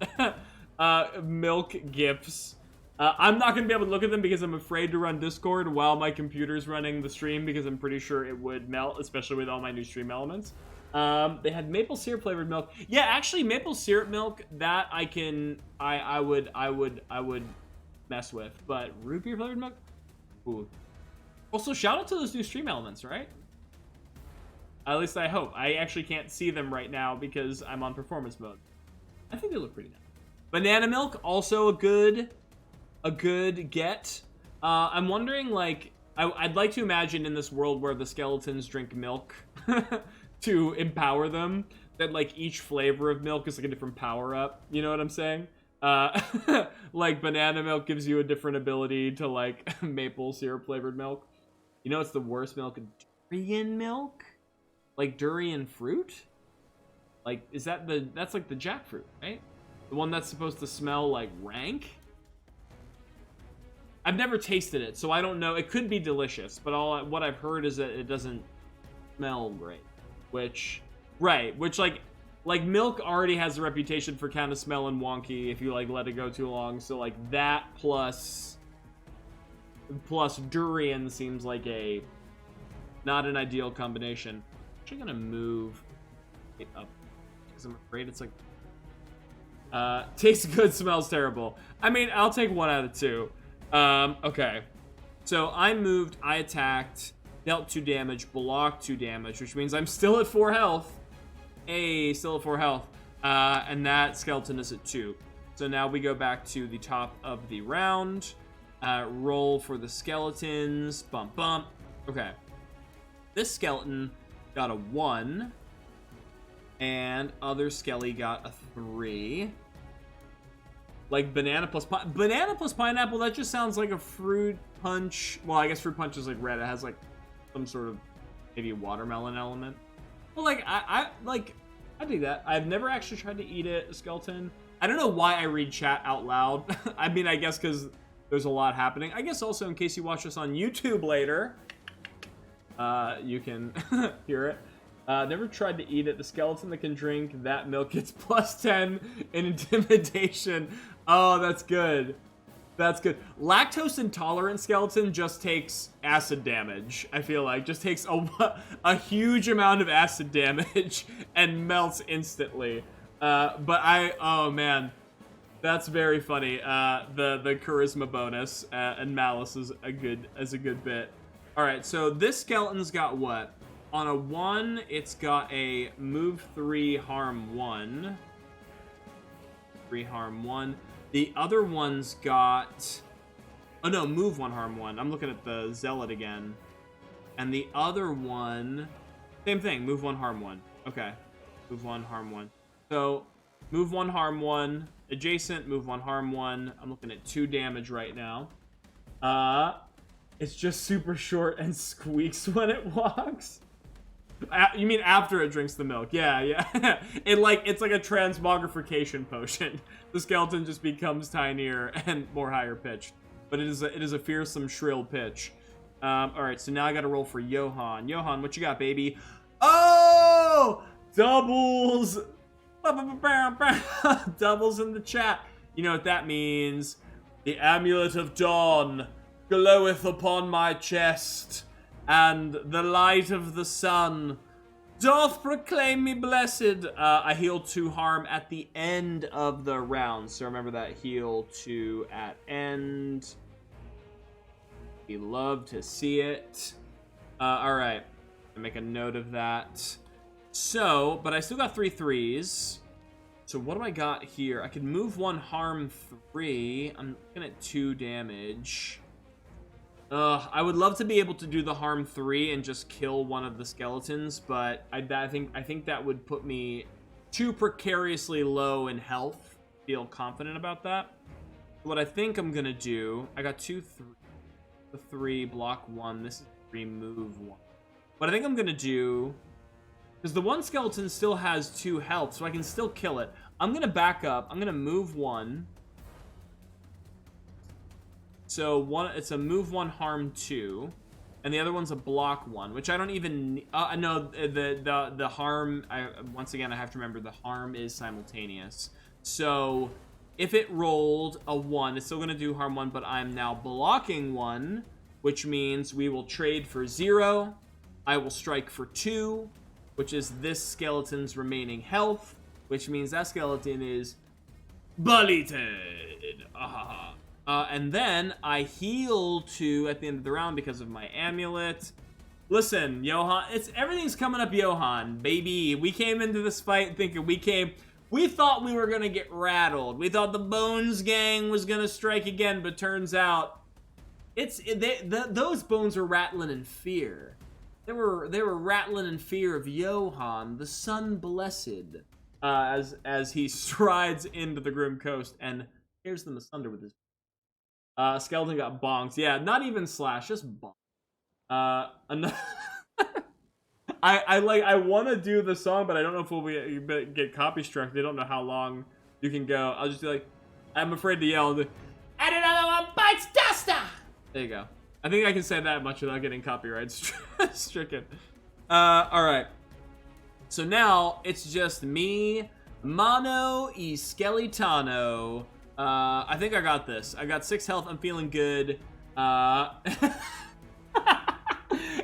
Speaker 1: milk gifts. I'm not going to be able to look at them because I'm afraid to run Discord while my computer's running the stream, because I'm pretty sure it would melt, especially with all my new stream elements. They had maple syrup flavored milk. Yeah, actually maple syrup milk, that I would mess with, but root beer flavored milk? Ooh. Also, shout out to those new stream elements, right? At least I hope. I actually can't see them right now because I'm on performance mode. I think they look pretty nice. Banana milk, also a good get. I'm wondering, like, I'd like to imagine in this world where the skeletons drink milk to empower them, that like each flavor of milk is like a different power up. You know what I'm saying? Like banana milk gives you a different ability to like maple syrup flavored milk. You know, it's the worst milk. Durian milk, like durian fruit. Like, is that that's like the jackfruit, right? The one that's supposed to smell like rank. I've never tasted it, so I don't know. It could be delicious, but what I've heard is that it doesn't smell great. Which like milk already has a reputation for kind of smelling wonky if you like let it go too long. So like that plus durian seems like not an ideal combination. I'm actually gonna move it up because I'm afraid it's like tastes good, smells terrible. I mean, I'll take 1 out of 2. Okay. So I moved, I attacked, dealt 2 damage, blocked 2 damage, which means I'm still at 4 health. Still at 4 health. And that skeleton is at 2. So now we go back to the top of the round. Roll for the skeletons. Bump, bump. Okay. This skeleton got a 1. And other skelly got a 3. Like banana plus pineapple, that just sounds like a fruit punch. Well, I guess fruit punch is like red. It has like some sort of maybe watermelon element. Well, like I do that. I've never actually tried to eat a skeleton. I don't know why I read chat out loud. I mean, I guess because there's a lot happening. I guess also in case you watch this on YouTube later, you can hear it. Never tried to eat it. The skeleton that can drink that milk gets +10 in intimidation. Oh, that's good. That's good. Lactose intolerant skeleton just takes acid damage, I feel like. Just takes a huge amount of acid damage and melts instantly. Oh man, that's very funny. The charisma bonus and malice is a good bit. All right, so this skeleton's got what? On a 1, it's got a move 3, harm 1. 3, harm 1. The other one's got... Oh no, move 1, harm 1. I'm looking at the Zealot again. And the other one... Same thing, move 1, harm 1. Okay. Move 1, harm 1. So, move 1, harm 1. Adjacent, move 1, harm 1. I'm looking at 2 damage right now. It's just super short and squeaks when it walks. You mean after it drinks the milk? Yeah. It's like a transmogrification potion. The skeleton just becomes tinier and more higher pitched, but it is a fearsome shrill pitch. All right, so now I got to roll for Johann. Johann, what you got, baby? Oh, doubles! Doubles in the chat. You know what that means? The amulet of dawn gloweth upon my chest, and the light of the sun doth proclaim me blessed. I heal 2 harm at the end of the round. So remember that, heal 2 at end. We love to see it. All right. Make a note of that. So, but I still got 3 3s. So what do I got here? I could move 1, harm 3. I'm looking at 2 damage. I would love to be able to do the harm 3 and just kill one of the skeletons, but I think that would put me too precariously low in health. Feel confident about that. What I think I'm gonna do, I got 2, 3, the 3, block 1. This is remove 1. What I think I'm gonna do, because the one skeleton still has 2 health, so I can still kill it. I'm gonna back up. I'm gonna move 1. So it's a move 1, harm 2, and the other one's a block 1, which I don't even. No, the harm. Once again, I have to remember the harm is simultaneous. So if it rolled a 1, it's still gonna do harm 1, but I'm now blocking 1, which means we will trade for 0. I will strike for 2, which is this skeleton's remaining health, which means that skeleton is bulleted. And then I heal 2 at the end of the round because of my amulet. Listen, Johann, everything's coming up Johann, baby. We came into this fight thinking we thought we were gonna get rattled. We thought the Bones gang was gonna strike again, but turns out those bones were rattling in fear. They were rattling in fear of Johann, the Sun Blessed, as he strides into the Grim Coast and tears them asunder with his. Skeleton got bonked. Yeah, not even slash, just bonk. I want to do the song, but I don't know if we'll get copy struck. They don't know how long you can go. I'll just be like, I'm afraid to yell. And another one bites Duster. There you go. I think I can say that much without getting copyright stricken. All right. So now it's just me, Mano y Skeletano. I think I got this. I got 6 health. I'm feeling good.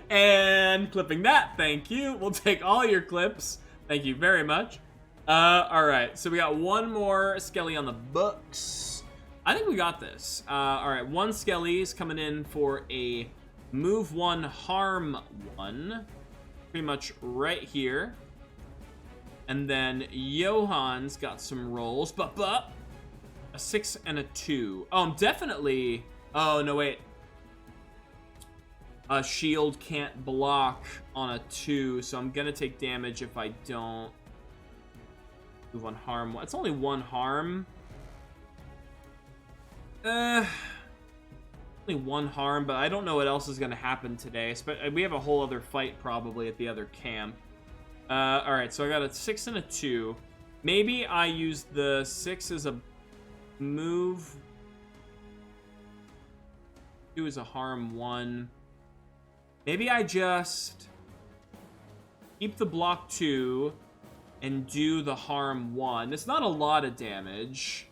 Speaker 1: And clipping that. Thank you. We'll take all your clips. Thank you very much. All right. So we got 1 more Skelly on the books. I think we got this. All right. 1 Skelly is coming in for a move 1, harm 1. Pretty much right here. And then Johann's got some rolls. But. A 6 and a 2. Oh, I'm definitely. Oh, no, wait. A shield can't block on a 2, so I'm gonna take damage if I don't move on harm. It's only 1 harm. Only 1 harm, but I don't know what else is gonna happen today. We have a whole other fight probably at the other camp. All right, so I got a 6 and a 2. Maybe I use the 6 as a move. 2 is a harm 1. Maybe I just keep the block 2 and do the harm 1. It's not a lot of damage,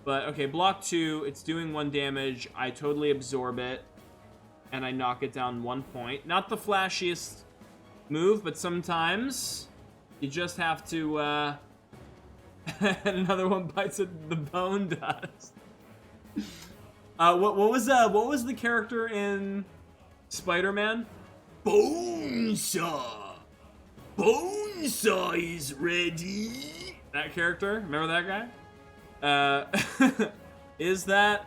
Speaker 1: but okay, block 2, it's doing 1 damage. I totally absorb it and I knock it down 1 point. Not the flashiest move, but sometimes you just have to and another one bites at the bone dust. What was the character in Spider-Man? Bonesaw! Bonesaw is ready! That character? Remember that guy? Is that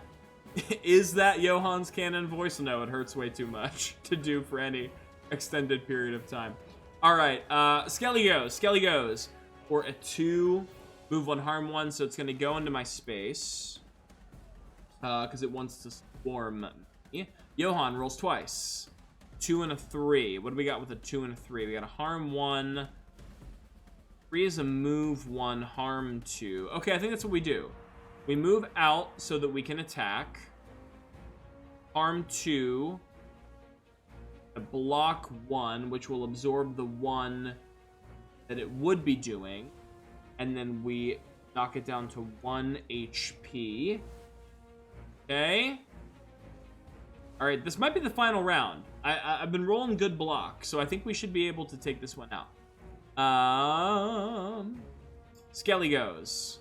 Speaker 1: Johann's canon voice? No, it hurts way too much to do for any extended period of time. Alright, Skelly goes. For a 2, move 1, harm 1, so it's gonna go into my space. Because it wants to swarm me. Johann rolls twice. 2 and a 3. What do we got with a 2 and a 3? We got a harm 1. 3 is a move 1, harm 2. Okay, I think that's what we do. We move out so that we can attack. Harm 2. A block 1, which will absorb the 1 that it would be doing. And then we knock it down to 1 HP. Okay. Alright, this might be the final round. I've been rolling good blocks, so I think we should be able to take this one out. Skelly goes.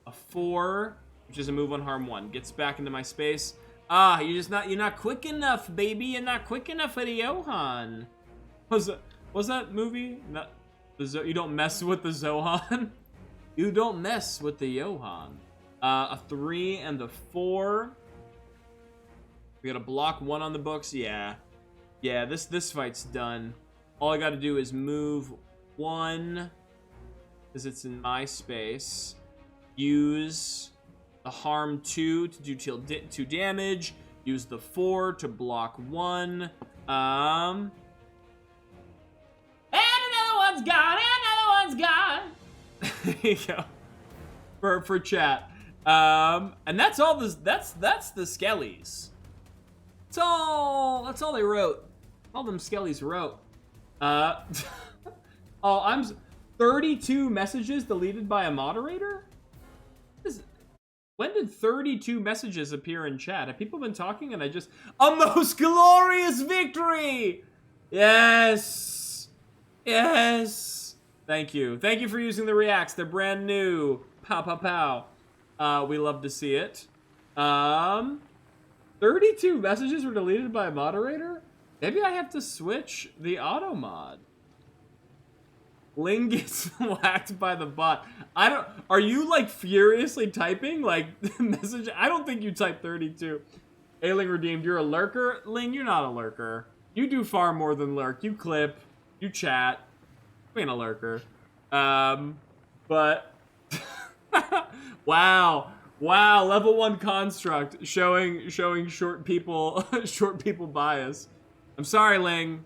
Speaker 1: A 4, which is a move 1, harm 1. Gets back into my space. You're not quick enough, baby. You're not quick enough for the Johann. Was that movie? You don't mess with the Zohan? You don't mess with the Johann. A 3 and a 4. We got a block 1 on the books. Yeah. Yeah, this fight's done. All I got to do is move 1, because it's in my space. Use the harm 2 to do 2 damage. Use the 4 to block 1. And another one's gone. And another one's gone. There you go. For chat. And that's all this. That's the skellies. That's all they wrote. All them skellies wrote. Oh, I'm 32 messages deleted by a moderator? When did 32 messages appear in chat? Have people been talking and I just... A most glorious victory! Yes! Yes! Thank you. Thank you for using the reacts. They're brand new. Pow, pow, pow. We love to see it. 32 messages were deleted by a moderator? Maybe I have to switch the auto mod. Ling gets whacked by the bot. Are you like furiously typing like message? I don't think you typed 32. Hey, Ling redeemed. You're a lurker? Ling, you're not a lurker. You do far more than lurk. You clip, you chat. You ain't a lurker. But wow, level 1 construct showing short people bias. I'm sorry, Ling.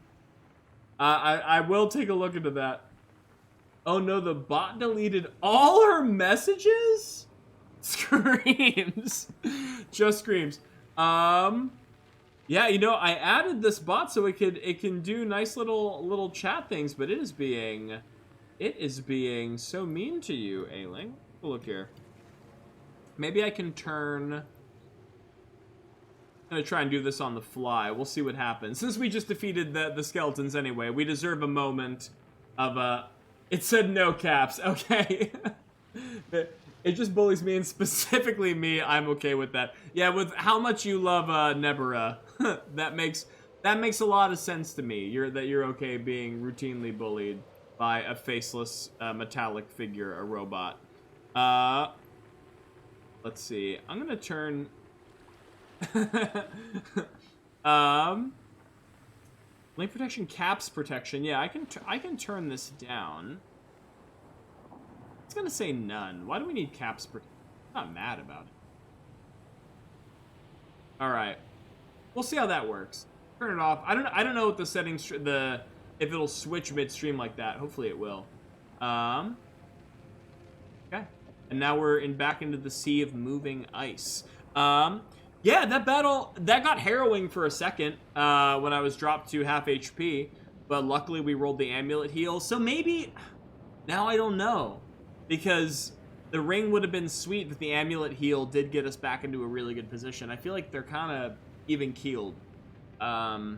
Speaker 1: I will take a look into that. Oh no, the bot deleted all her messages? Screams. Just screams. Yeah, you know, I added this bot so it can do nice little chat things, but it is being so mean to you, Ailing. Look here. Maybe I can turn... I'm gonna try and do this on the fly. We'll see what happens. Since we just defeated the skeletons anyway, we deserve a moment of It said no caps. Okay. It just bullies me, and specifically me. I'm okay with that. Yeah, with how much you love Nebera, that makes a lot of sense to me. You're okay being routinely bullied by a faceless metallic figure, a robot. Let's see. I'm gonna turn. Link protection, caps protection. Yeah, I can turn this down. It's gonna say none. Why do we need caps protection? I'm not mad about it. All right, we'll see how that works. Turn it off. I don't know what the settings if it'll switch midstream like that. Hopefully it will. Okay. And now we're back into the sea of moving ice. Yeah, that battle, that got harrowing for a second when I was dropped to half HP, but luckily we rolled the amulet heal. So maybe, now I don't know, because the ring would have been sweet, but the amulet heal did get us back into a really good position. I feel like they're kind of even-keeled. Yeah,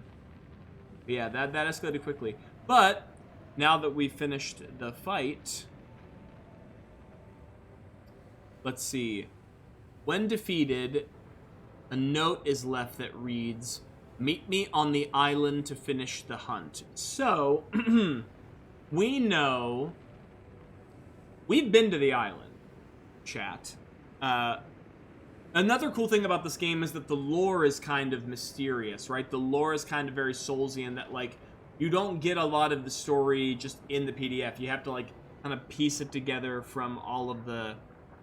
Speaker 1: that escalated quickly. But now that we finished the fight, let's see. When defeated, a note is left that reads, "Meet me on the island to finish the hunt." So, we know we've been to the island, chat. Another cool thing about this game is that the lore is kind of mysterious, right? The lore is kind of very Soulsian, that, like, you don't get a lot of the story just in the PDF. You have to, like, kind of piece it together from all of the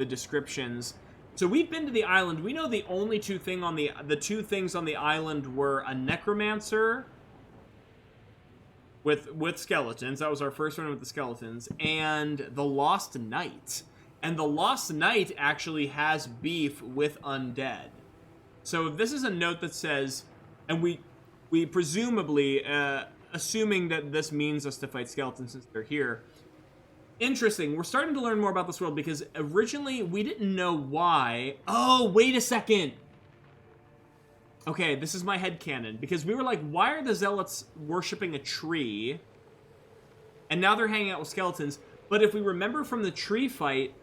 Speaker 1: descriptions. So we've been to the island. We know the only two things on the island were a necromancer with skeletons. That was our first one with the skeletons, and the Lost Knight. And the Lost Knight actually has beef with undead. So this is a note that says, and we presumably, assuming that this means us to fight skeletons since they're here. Interesting. We're starting to learn more about this world, because originally we didn't know why. Oh, wait a second. Okay, this is my headcanon, because we were like, why are the zealots worshipping a tree? And now they're hanging out with skeletons. But if we remember from the tree fight,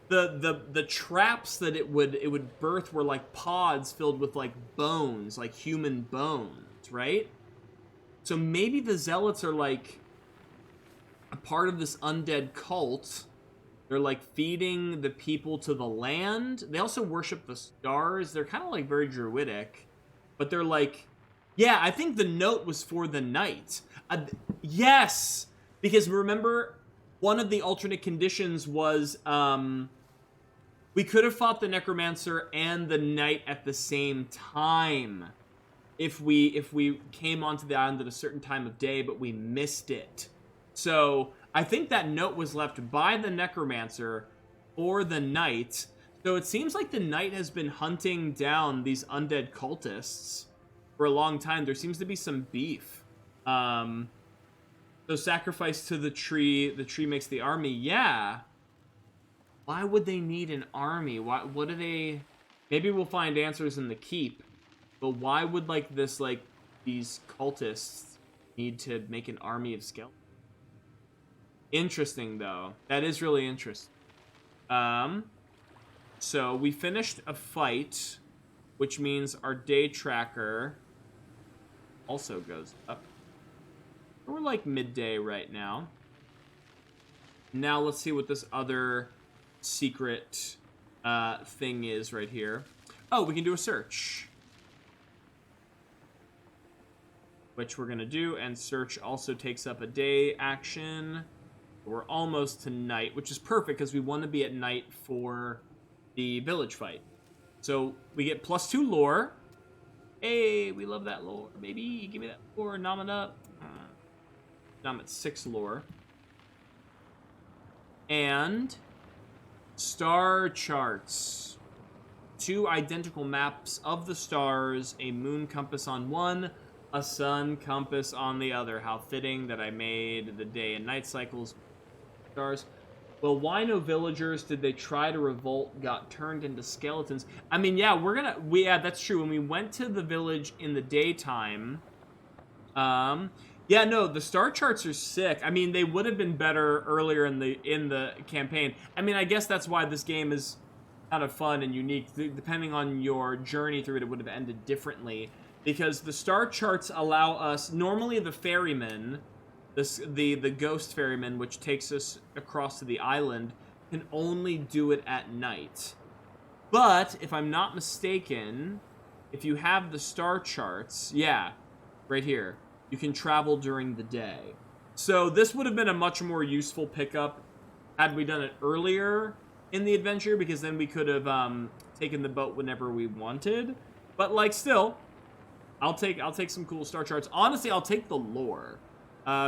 Speaker 1: the traps that it would birth were like pods filled with like bones, like human bones, right? So maybe the zealots are like a part of this undead cult, They're like feeding the people to the land. They also worship the stars. They're kind of like very druidic, but they're like, yeah, I think the note was for the night. Yes, because remember, one of the alternate conditions was we could have fought the necromancer and the knight at the same time if we came onto the island at a certain time of day, but we missed it. So I think that note was left by the necromancer or the knight. So it seems like the knight has been hunting down these undead cultists for a long time. There seems to be some beef. So sacrifice to the tree makes the army. Yeah. Why would they need an army? What do they... Maybe we'll find answers in the keep. But why would, like, these cultists need to make an army of skeletons? Interesting, though. That is really interesting. So we finished a fight, which means our day tracker also goes up. We're like midday right now. Now let's see what this other secret thing is right here. Oh, we can do a search, which we're gonna do, and search also takes up a day action. We're almost to night, which is perfect because we want to be at night for the village fight. So we get +2 lore. Hey, we love that lore, baby. Give me that lore. Nom it up. Now I'm at 6 lore. And star charts. 2 identical maps of the stars, a moon compass on one, a sun compass on the other. How fitting that I made the day and night cycles. Stars. Well, why no villagers? Did they try to revolt? Got turned into skeletons? I mean, yeah, yeah, that's true. When we went to the village in the daytime, yeah, no, the star charts are sick. I mean, they would have been better earlier in the campaign. I mean, I guess that's why this game is kind of fun and unique. Depending on your journey through it would have ended differently, because the star charts allow us. Normally, the ferryman. The ghost ferryman, which takes us across to the island, can only do it at night. But, if I'm not mistaken, if you have the star charts, yeah, right here, you can travel during the day. So this would have been a much more useful pickup had we done it earlier in the adventure, because then we could have taken the boat whenever we wanted. But, like, still, I'll take some cool star charts. Honestly, I'll take the lore.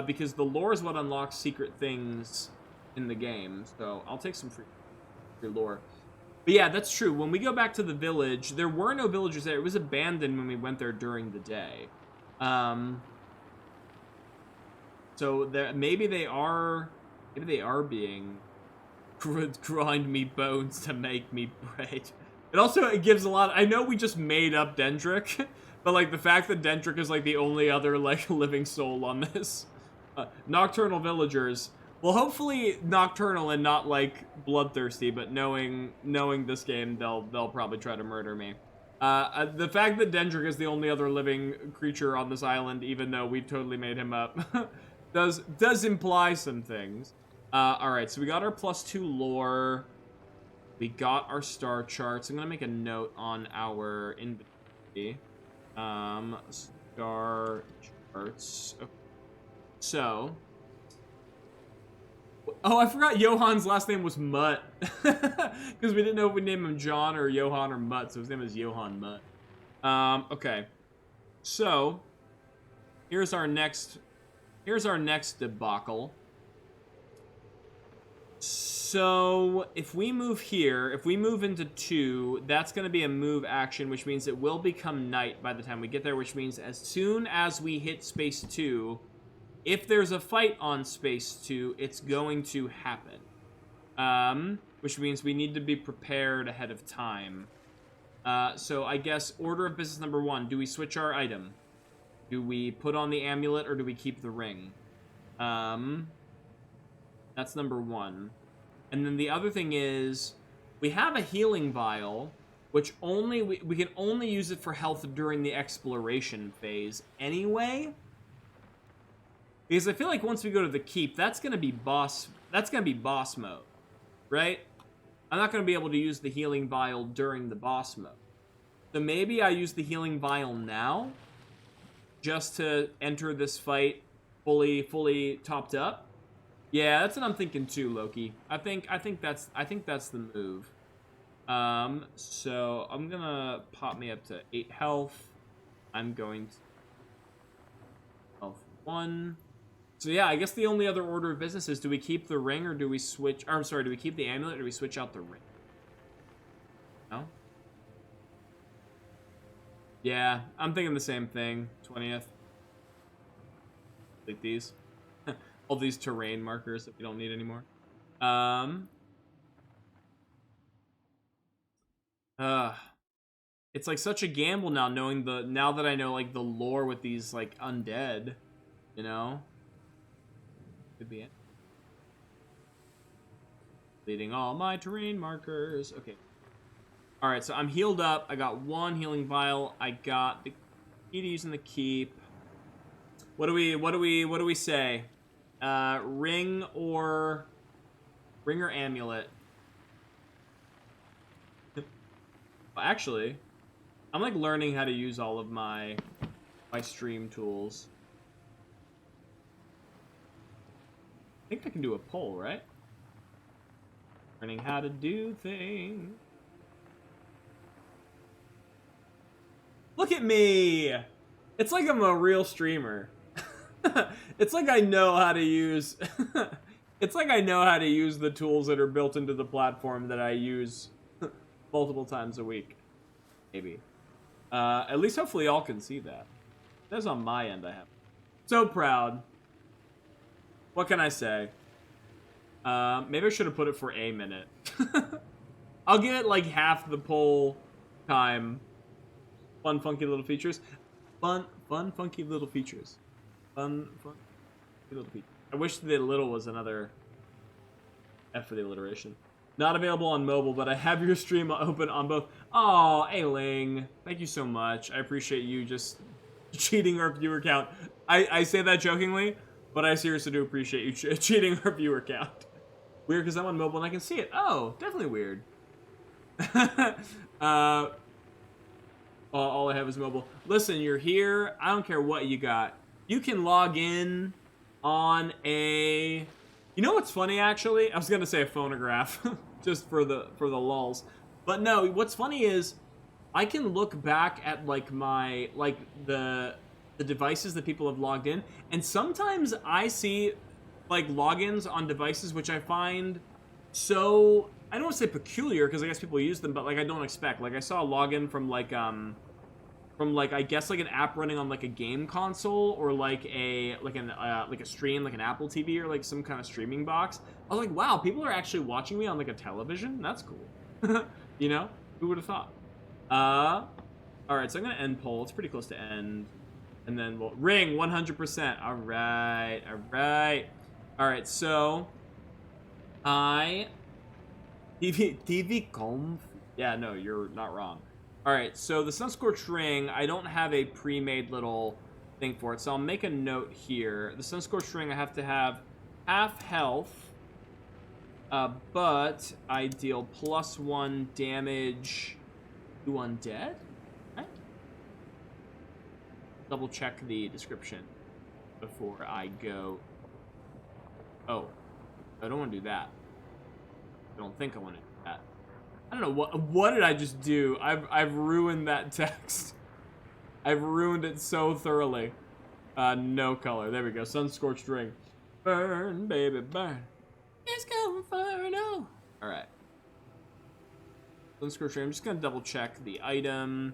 Speaker 1: Because the lore is what unlocks secret things in the game. So I'll take some free lore. But yeah, that's true. When we go back to the village, there were no villagers there. It was abandoned when we went there during the day. So maybe they are being grind me bones to make me bread. It gives a lot. I know we just made up Dendrick. But, like, the fact that Dendrick is, like, the only other, like, living soul on this. Nocturnal villagers. Well, hopefully nocturnal and not, like, bloodthirsty, but knowing this game, they'll probably try to murder me. The fact that Dendrick is the only other living creature on this island, even though we totally made him up, does imply some things. Alright, so we got our +2 lore. We got our star charts. I'm gonna make a note on our inventory. Star charts. Okay. So. Oh, I forgot Johann's last name was Mutt. Because we didn't know if we named him John or Johann or Mutt, so his name is Johann Mutt. Okay. So, here's our next debacle. So, if we move here, if we move into 2, that's going to be a move action, which means it will become night by the time we get there, which means as soon as we hit space 2, if there's a fight on space 2, it's going to happen. Which means we need to be prepared ahead of time. So I guess order of business number 1, do we switch our item? Do we put on the amulet or do we keep the ring? That's number 1. And then the other thing is, we have a healing vial, which we can only use it for health during the exploration phase anyway. Because I feel like once we go to the keep, that's gonna be boss mode. right? I'm not going to be able to use the healing vial during the boss mode. So maybe I use the healing vial now, just to enter this fight fully topped up. Yeah, that's what I'm thinking too, Loki. I think that's the move. So I'm gonna pop me up to 8 health. I'm going to health 1. So yeah, I guess the only other order of business is, do we keep the ring or do we switch? Or I'm sorry, do we keep the amulet or do we switch out the ring? No? Yeah, I'm thinking the same thing. 20th. Like these. All these terrain markers that we don't need anymore. It's like such a gamble now, knowing now that I know like the lore with these like undead, you know? Could be it. Deleting all my terrain markers. Okay. All right, so I'm healed up. I got 1 healing vial. I got the key to using the keep. What do we say? Ring or amulet? Well, actually, I'm like learning how to use all of my stream tools. I think I can do a poll, right? Learning how to do things. Look at me! It's like I'm a real streamer. It's like I know how to use... It's like I know how to use the tools that are built into the platform that I use multiple times a week. Maybe. At least hopefully y'all can see that. That's on my end I have. So proud. What can I say? Maybe I should have put it for a minute. I'll give it like half the poll time. Fun, funky little features. Fun, funky little features. Fun, funky little features. I wish the little was another F for the alliteration. Not available on mobile, but I have your stream open on both. Oh, Ailing. Thank you so much. I appreciate you just cheating our viewer count. I say that jokingly, but I seriously do appreciate you cheating our viewer count. Weird because I'm on mobile and I can see it. Oh, definitely weird. All I have is mobile. Listen, you're here. I don't care what you got. You can log in on a... You know what's funny, actually? I was going to say a phonograph, just for the lulz. But no, what's funny is I can look back at, like, my... Like, the devices that people have logged in, and sometimes I see, like, logins on devices which I find so... I don't want to say peculiar, because I guess people use them, but, like, I don't expect. Like, I saw a login from, like, I guess, like, an app running on, like, a game console, or, like, a stream, like, an Apple TV, or, like, some kind of streaming box. I was like, wow, people are actually watching me on, like, a television? That's cool. You know? Who would have thought? Alright, so I'm gonna end poll. It's pretty close to end. And then we'll... Ring, 100%. Alright, alright. Alright, so... TV Conf. Yeah, no, you're not wrong. Alright, so the Sunscorched Ring, I don't have a pre-made little thing for it, so I'll make a note here. The Sunscorched Ring, I have to have half health, but I deal +1 damage to undead? Right? Double check the description before I go. Oh, I don't want to do that. I don't think I want to do that. I don't know, what did I just do? I've ruined that text. I've ruined it so thoroughly. No color. There we go. Sunscorched Ring. Burn, baby, burn. It's going inferno. Alright. Sunscorched Ring. I'm just gonna double check the item.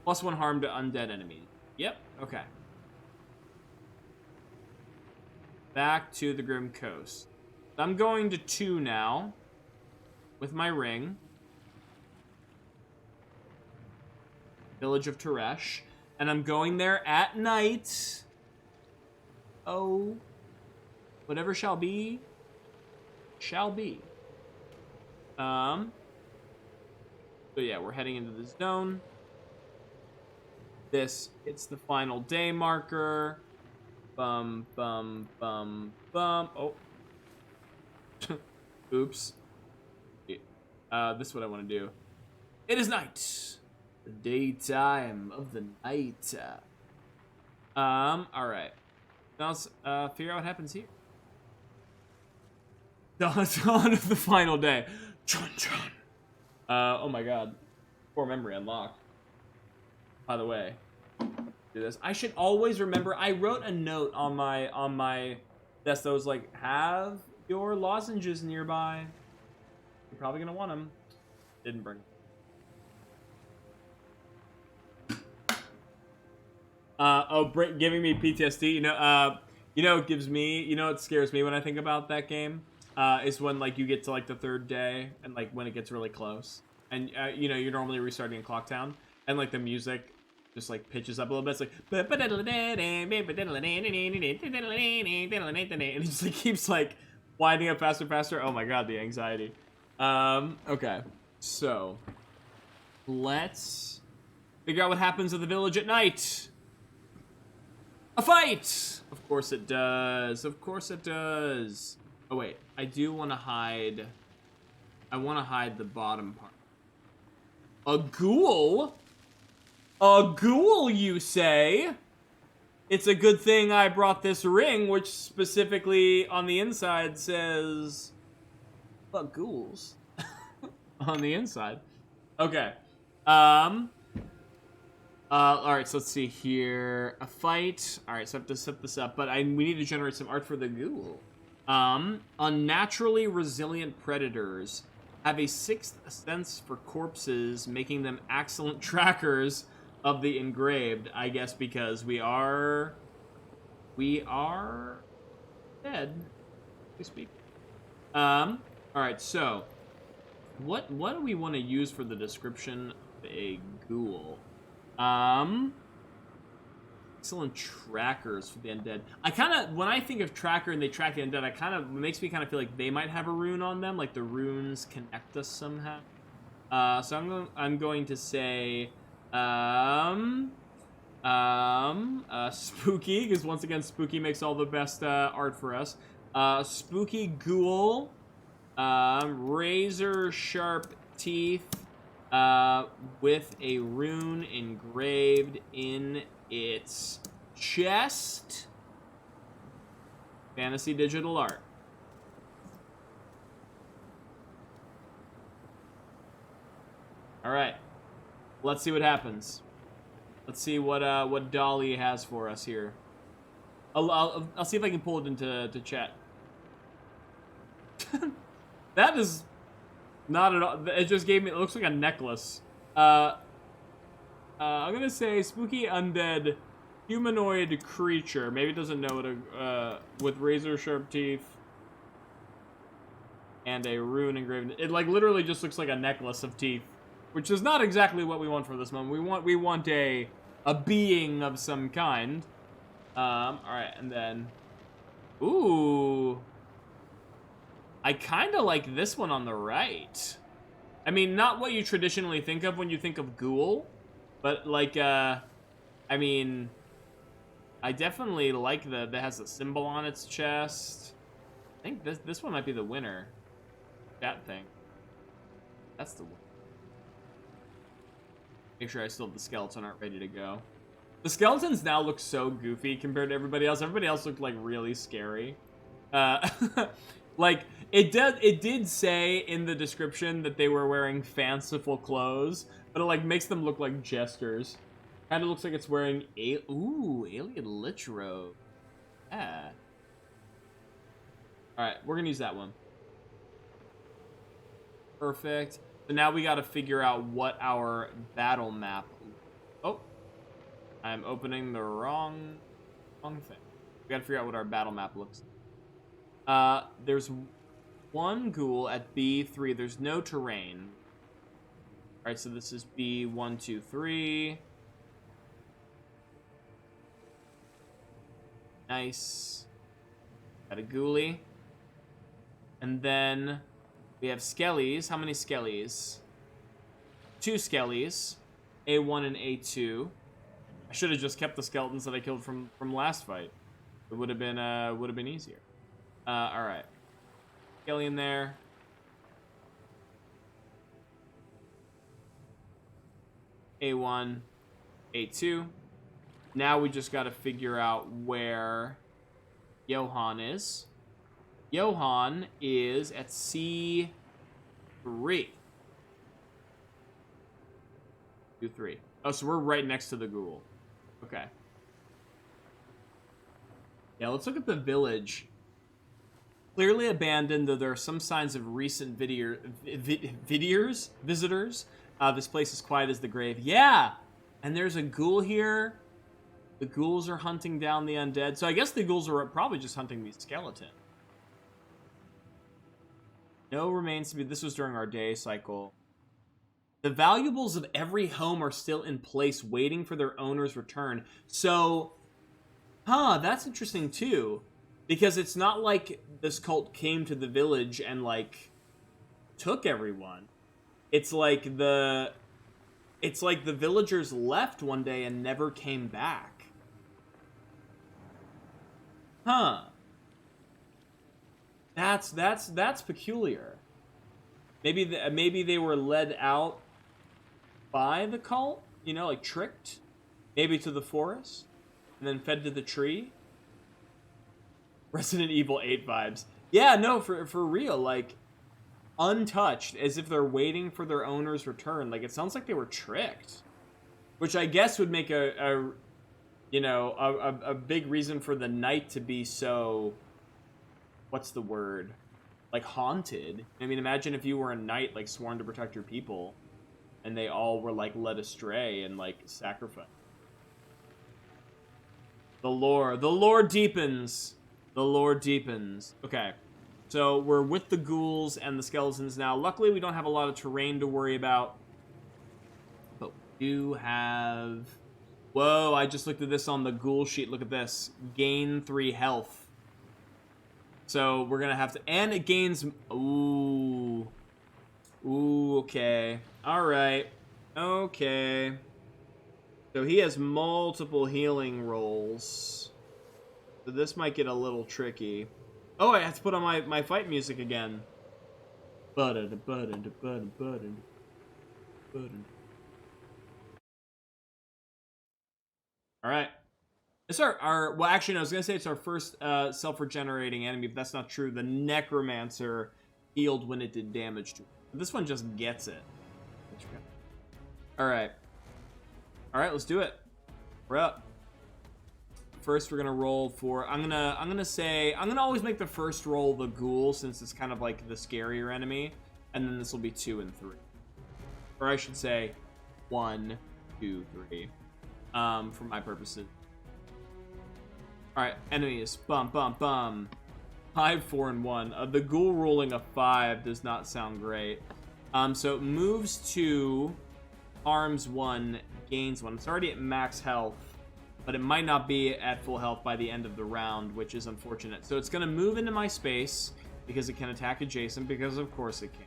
Speaker 1: +1 harm to undead enemies. Yep, okay. Back to the Grim Coast. I'm going to 2 now. With my ring. Village of Teresh. And I'm going there at night. Oh. Whatever shall be. Shall be. So yeah, we're heading into the zone. It's the final day marker. Bum, bum, bum, bum. Oh. Oops. This is what I want to do. It is night. The daytime of the night. Alright. Now let's figure out what happens here. Dawn of the final day. Chun chun. Oh my god. Core memory unlocked. By the way. Do this. I should always remember. I wrote a note on my desk that was like, have your lozenges nearby. You're probably gonna want them. Didn't bring them. Giving me PTSD. You know, it gives me, it scares me when I think about that game. Is when like you get to like the third day and like when it gets really close, and you're normally restarting in Clocktown, and like the music just like pitches up a little bit. It's like, and it just like keeps like winding up faster and faster. Oh my god, the anxiety. Okay, so let's figure out what happens at the village at night. A fight! Of course it does. Of course it does. Oh wait, I do want to hide. I want to hide the bottom part. A ghoul? A ghoul, you say? It's a good thing I brought this ring, which specifically on the inside says, "Fuck ghouls." On the inside. Okay. Alright, so let's see here. A fight. Alright, so I have to set this up, but we need to generate some art for the ghoul. Unnaturally resilient predators have a sixth sense for corpses, making them excellent trackers of the engraved, I guess because we are dead, to speak. Alright, so what do we want to use for the description of a ghoul? Excellent trackers for the undead. I kind of, when I think of tracker and they track the undead, it makes me kind of feel like they might have a rune on them, like the runes connect us somehow. So I'm going to say, spooky, because once again, spooky makes all the best art for us. Spooky ghoul, razor sharp teeth, with a rune engraved in its chest. Fantasy digital art. All right, let's see what happens. Let's see what Dolly has for us here. I'll see if I can pull it into chat. That is not at all. It just gave me. It looks like a necklace. I'm gonna say spooky undead humanoid creature. Maybe it doesn't know what with razor sharp teeth and a rune engraved. It like literally just looks like a necklace of teeth, which is not exactly what we want for this moment. We want a being of some kind. All right, and then, ooh, I kind of like this one on the right. I mean, not what you traditionally think of when you think of ghoul, but like, I mean, I definitely like that has a symbol on its chest. I think this one might be the winner. That thing. That's the one. Make sure I still have the skeleton art ready to go. The skeletons now look so goofy compared to everybody else. Everybody else looked like really scary. Like it did say in the description that they were wearing fanciful clothes, but it like makes them look like jesters. Kind of looks like it's wearing alien lich robe. Yeah. All right, we're gonna use that one. Perfect. So now we got to figure out what our battle map. Oh, I'm opening the wrong thing. We got to figure out what our battle map looks like. There's one ghoul at B3. There's no terrain. All right, so this is B1, 2, 3. Nice. Got a ghoulie. And then we have skellies. How many skellies? 2 skellies. A1 and A2. I should have just kept the skeletons that I killed from last fight. It would have been easier. All right. Skelly in there. A1, A2. Now we just got to figure out where Johann is. Johann is at C3. 2-3. Oh, so we're right next to the ghoul. Okay. Yeah, let's look at the village. Clearly abandoned, though there are some signs of recent visitors. This place is quiet as the grave. Yeah! And there's a ghoul here. The ghouls are hunting down the undead. So I guess the ghouls are probably just hunting these skeletons. No remains to be... This was during our day cycle. The valuables of every home are still in place, waiting for their owner's return. So, that's interesting too. Because it's not like this cult came to the village and, like, took everyone. It's like the villagers left one day and never came back. Huh. That's peculiar. Maybe they were led out by the cult, you know, like tricked, maybe to the forest, and then fed to the tree. Resident Evil 8 vibes. Yeah, no, for real, like untouched, as if they're waiting for their owner's return. Like it sounds like they were tricked, which I guess would make a big reason for the night to be so, what's the word? Like haunted. I mean, imagine if you were a knight, like sworn to protect your people, and they all were like led astray and like sacrificed. The lore deepens. The lore deepens. Okay, so we're with the ghouls and the skeletons now. Luckily, we don't have a lot of terrain to worry about, but we do have. Whoa! I just looked at this on the ghoul sheet. Look at this. Gain 3 health. So we're gonna have to, and it gains. Ooh, okay, all right, okay. So he has multiple healing rolls. So this might get a little tricky. Oh, I have to put on my fight music again. Button. All right. It's our well, actually, no, I was going to say it's our first self-regenerating enemy, but that's not true. The Necromancer healed when it did damage to it. This one just gets it. All right. All right, let's do it. We're up. First, we're going to roll for... I'm going to always make the first roll the ghoul, since it's kind of like the scarier enemy. And then this will be 2 and 3. Or I should say 1, 2, 3. For my purposes. Alright, enemies. Bum, bum, bum. 5, 4, and 1. The ghoul rolling a 5 does not sound great. So it moves 2, harms 1, gains 1. It's already at max health, but it might not be at full health by the end of the round, which is unfortunate. So it's going to move into my space, because it can attack adjacent, because of course it can.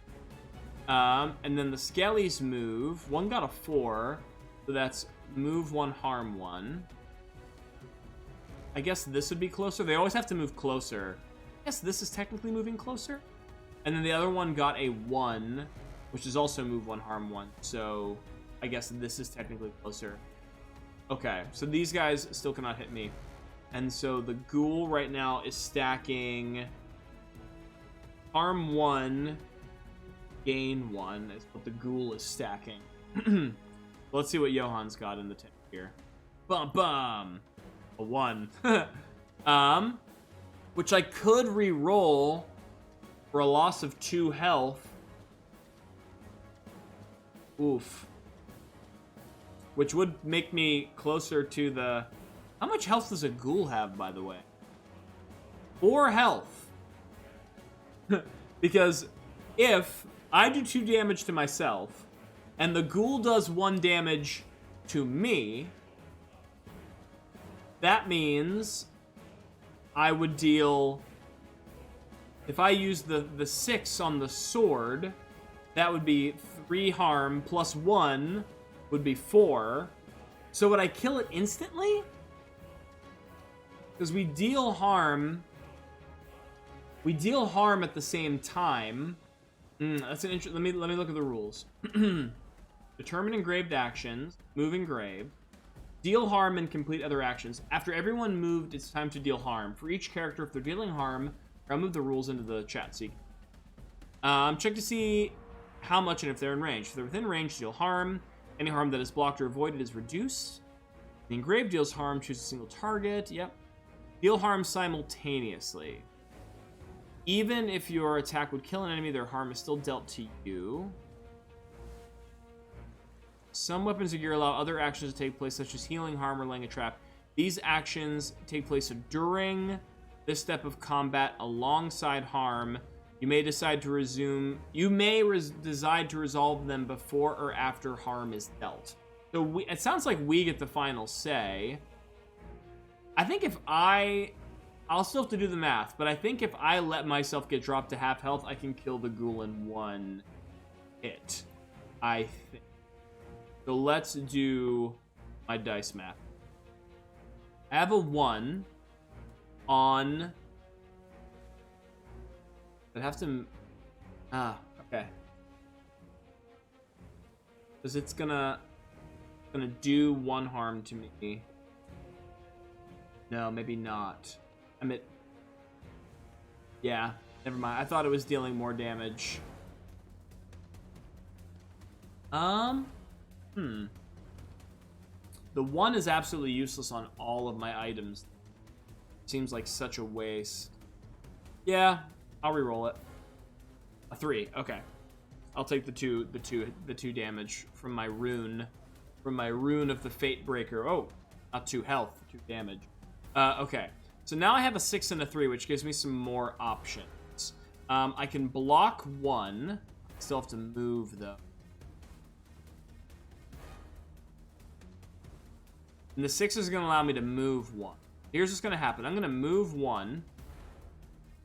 Speaker 1: And then the Skellies move. One got a 4, so that's move 1, harm 1. I guess this would be closer. They always have to move closer. I guess this is technically moving closer. And then the other one got a 1, which is also move 1, harm 1. So I guess this is technically closer. Okay, so these guys still cannot hit me. And so the ghoul right now is stacking harm 1, gain 1 is what the ghoul is stacking. Let's see what Johann's got in the tank here. Bum bum. A 1. Which I could re-roll for a loss of 2 health. Oof. Which would make me closer to the... How much health does a ghoul have, by the way? 4 health. Because if I do 2 damage to myself, and the ghoul does 1 damage to me, that means I would deal... If I use the 6 on the sword, that would be 3 harm plus 1 would be 4. So would I kill it instantly? Because we deal harm at the same time. That's an interesting. Let me look at the rules. Determine engraved actions. Move engraved. Deal harm and complete other actions. After everyone moved, it's time to deal harm. For each character, if they're dealing harm, I'll move the rules into the chat so you can... check to see how much and if they're in range. If they're within range, deal harm. Any harm that is blocked or avoided is reduced. The engraved deals harm, choose a single target. Yep. Deal harm simultaneously. Even if your attack would kill an enemy, their harm is still dealt to you. Some weapons or gear allow other actions to take place, such as healing harm or laying a trap. These actions take place during this step of combat alongside harm. You may decide to resume. You may decide to resolve them before or after harm is dealt. So it sounds like we get the final say. I think if I'll still have to do the math, but I think if I let myself get dropped to half health, I can kill the ghoul in one hit. I think. So let's do my dice math. I have a 1 on... I'd have to... okay. Because it's gonna do 1 harm to me. No, maybe not. Yeah, never mind. I thought it was dealing more damage. The 1 is absolutely useless on all of my items. Seems like such a waste. Yeah, I'll re-roll it. A 3, okay. I'll take the two damage from my rune. From my rune of the Fate Breaker. Oh, not 2 health, 2 damage. Okay. So now I have a 6 and a 3, which gives me some more options. I can block 1. I still have to move, though. And the 6 is going to allow me to move 1. Here's what's going to happen. I'm going to move 1.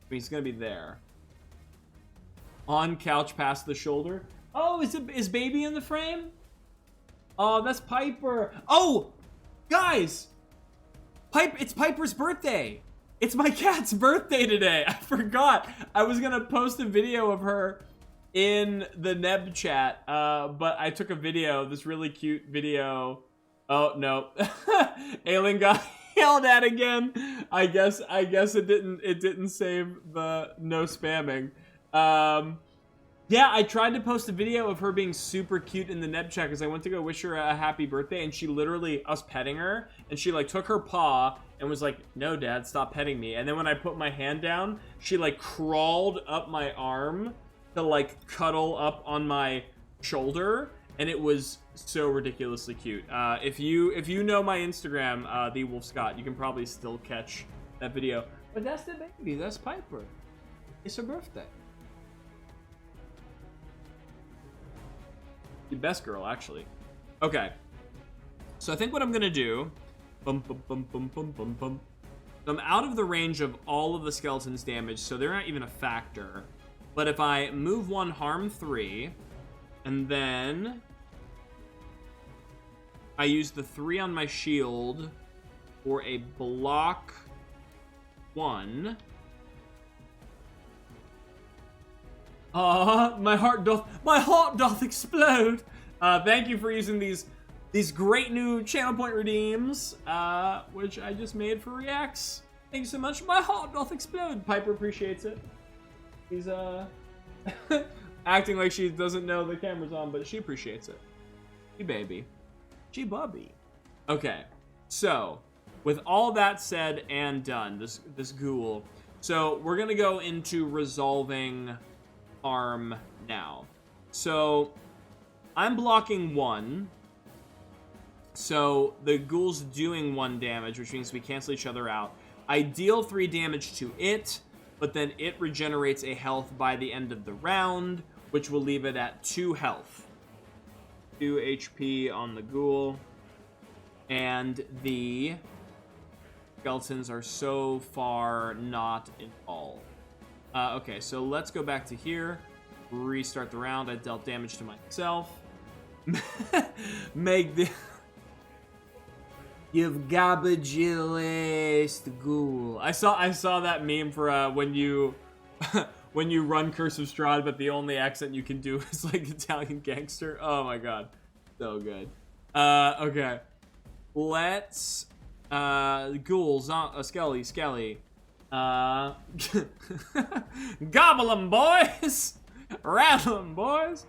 Speaker 1: He's going to be there. On couch past the shoulder. Oh, is baby in the frame? Oh, that's Piper. Oh, guys. It's Piper's birthday. It's my cat's birthday today. I forgot. I was going to post a video of her in the Neb chat, but I took a video, this really cute video. Oh, no. Aileen got yelled at again. I guess it didn't save the no spamming. Yeah, I tried to post a video of her being super cute in the Neb chat because I went to go wish her a happy birthday, and she literally, us petting her, and she like took her paw and was like, "No, Dad, stop petting me." And then when I put my hand down, she like crawled up my arm to like cuddle up on my shoulder, and it was so ridiculously cute. If you know my Instagram, the Wolf Scott, you can probably still catch that video. But that's the baby. That's Piper. It's her birthday. The best girl, actually. Okay. So I think what I'm gonna do. So I'm out of the range of all of the skeletons' damage, so they're not even a factor. But if I move 1, harm 3, and then I use the 3 on my shield for a block 1. My heart doth explode. Thank you for using these great new channel point redeems, which I just made for reacts. Thank you so much. My heart doth explode. Piper appreciates it. He's acting like she doesn't know the camera's on, but she appreciates it. She baby. She bubby. Okay, so with all that said and done, this ghoul. So we're gonna go into resolving harm now. So I'm blocking 1. So the ghoul's doing 1 damage, which means we cancel each other out. I deal 3 damage to it, but then it regenerates a health by the end of the round, which will leave it at 2 health. 2 HP on the ghoul. And the skeletons are so far not involved. Okay, so let's go back to here. Restart the round. I dealt damage to myself. Make the... You've garbage-laced ghoul. I saw that meme for when you when you run Curse of Strahd, but the only accent you can do is like Italian gangster. Oh my god. So good. Okay. Let's ghouls, Skelly. Gobble 'em, boys! Rattle 'em, boys!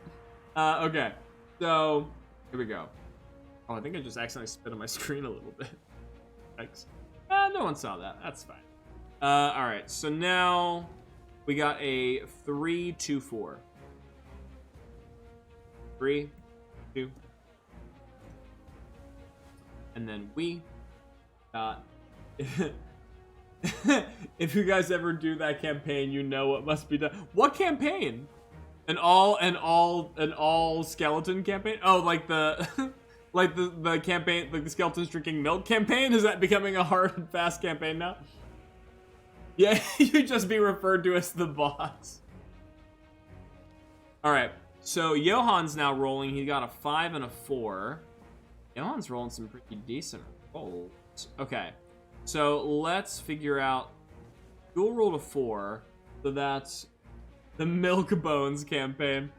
Speaker 1: Okay. So, here we go. Oh, I think I just accidentally spit on my screen a little bit. Thanks. No one saw that. That's fine. Alright, so now we got a 3, 2, 4. 3, 2. And then we got... If you guys ever do that campaign, you know what must be done. What campaign? An all skeleton campaign? Oh, like the like the campaign, like the skeletons drinking milk campaign? Is that becoming a hard and fast campaign now? Yeah, you just be referred to as the boss. All right, so Johann's now rolling. He got a 5 and a 4. Johann's rolling some pretty decent rolls. Okay, so let's figure out. Ghoul rolled a 4, so that's the Milk Bones campaign.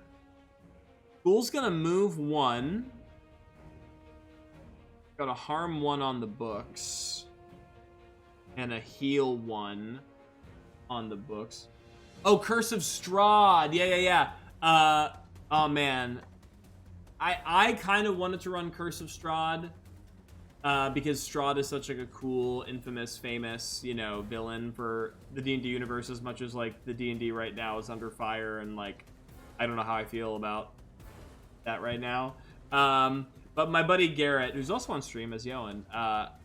Speaker 1: Ghoul's gonna move 1. Got a harm 1 on the books. And a heal 1 on the books. Oh, Curse of Strahd. Yeah. Oh man. I kind of wanted to run Curse of Strahd. Because Strahd is such like a cool, infamous, famous, you know, villain for the D&D universe, as much as like the D&D right now is under fire, and like I don't know how I feel about that right now. But my buddy Garrett, who's also on stream as Johann,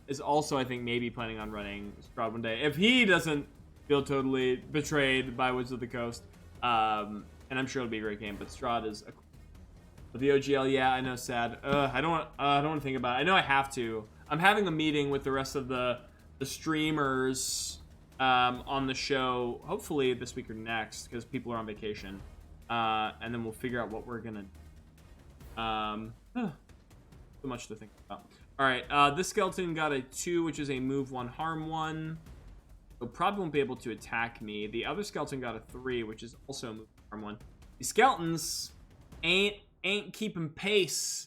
Speaker 1: is also, I think, maybe planning on running Strahd one day if he doesn't feel totally betrayed by Wizards of the Coast. And I'm sure it'll be a great game. But Strahd is the OGL. Yeah, I know, sad. I don't want to think about it. I know I have to. I'm having a meeting with the rest of the streamers on the show, hopefully this week or next, because people are on vacation, and then we'll figure out what we're gonna. So much to think about. All right, this skeleton got a 2, which is a move 1, harm 1. So probably won't be able to attack me. The other skeleton got a 3, which is also a move, harm 1. These skeletons ain't keeping pace,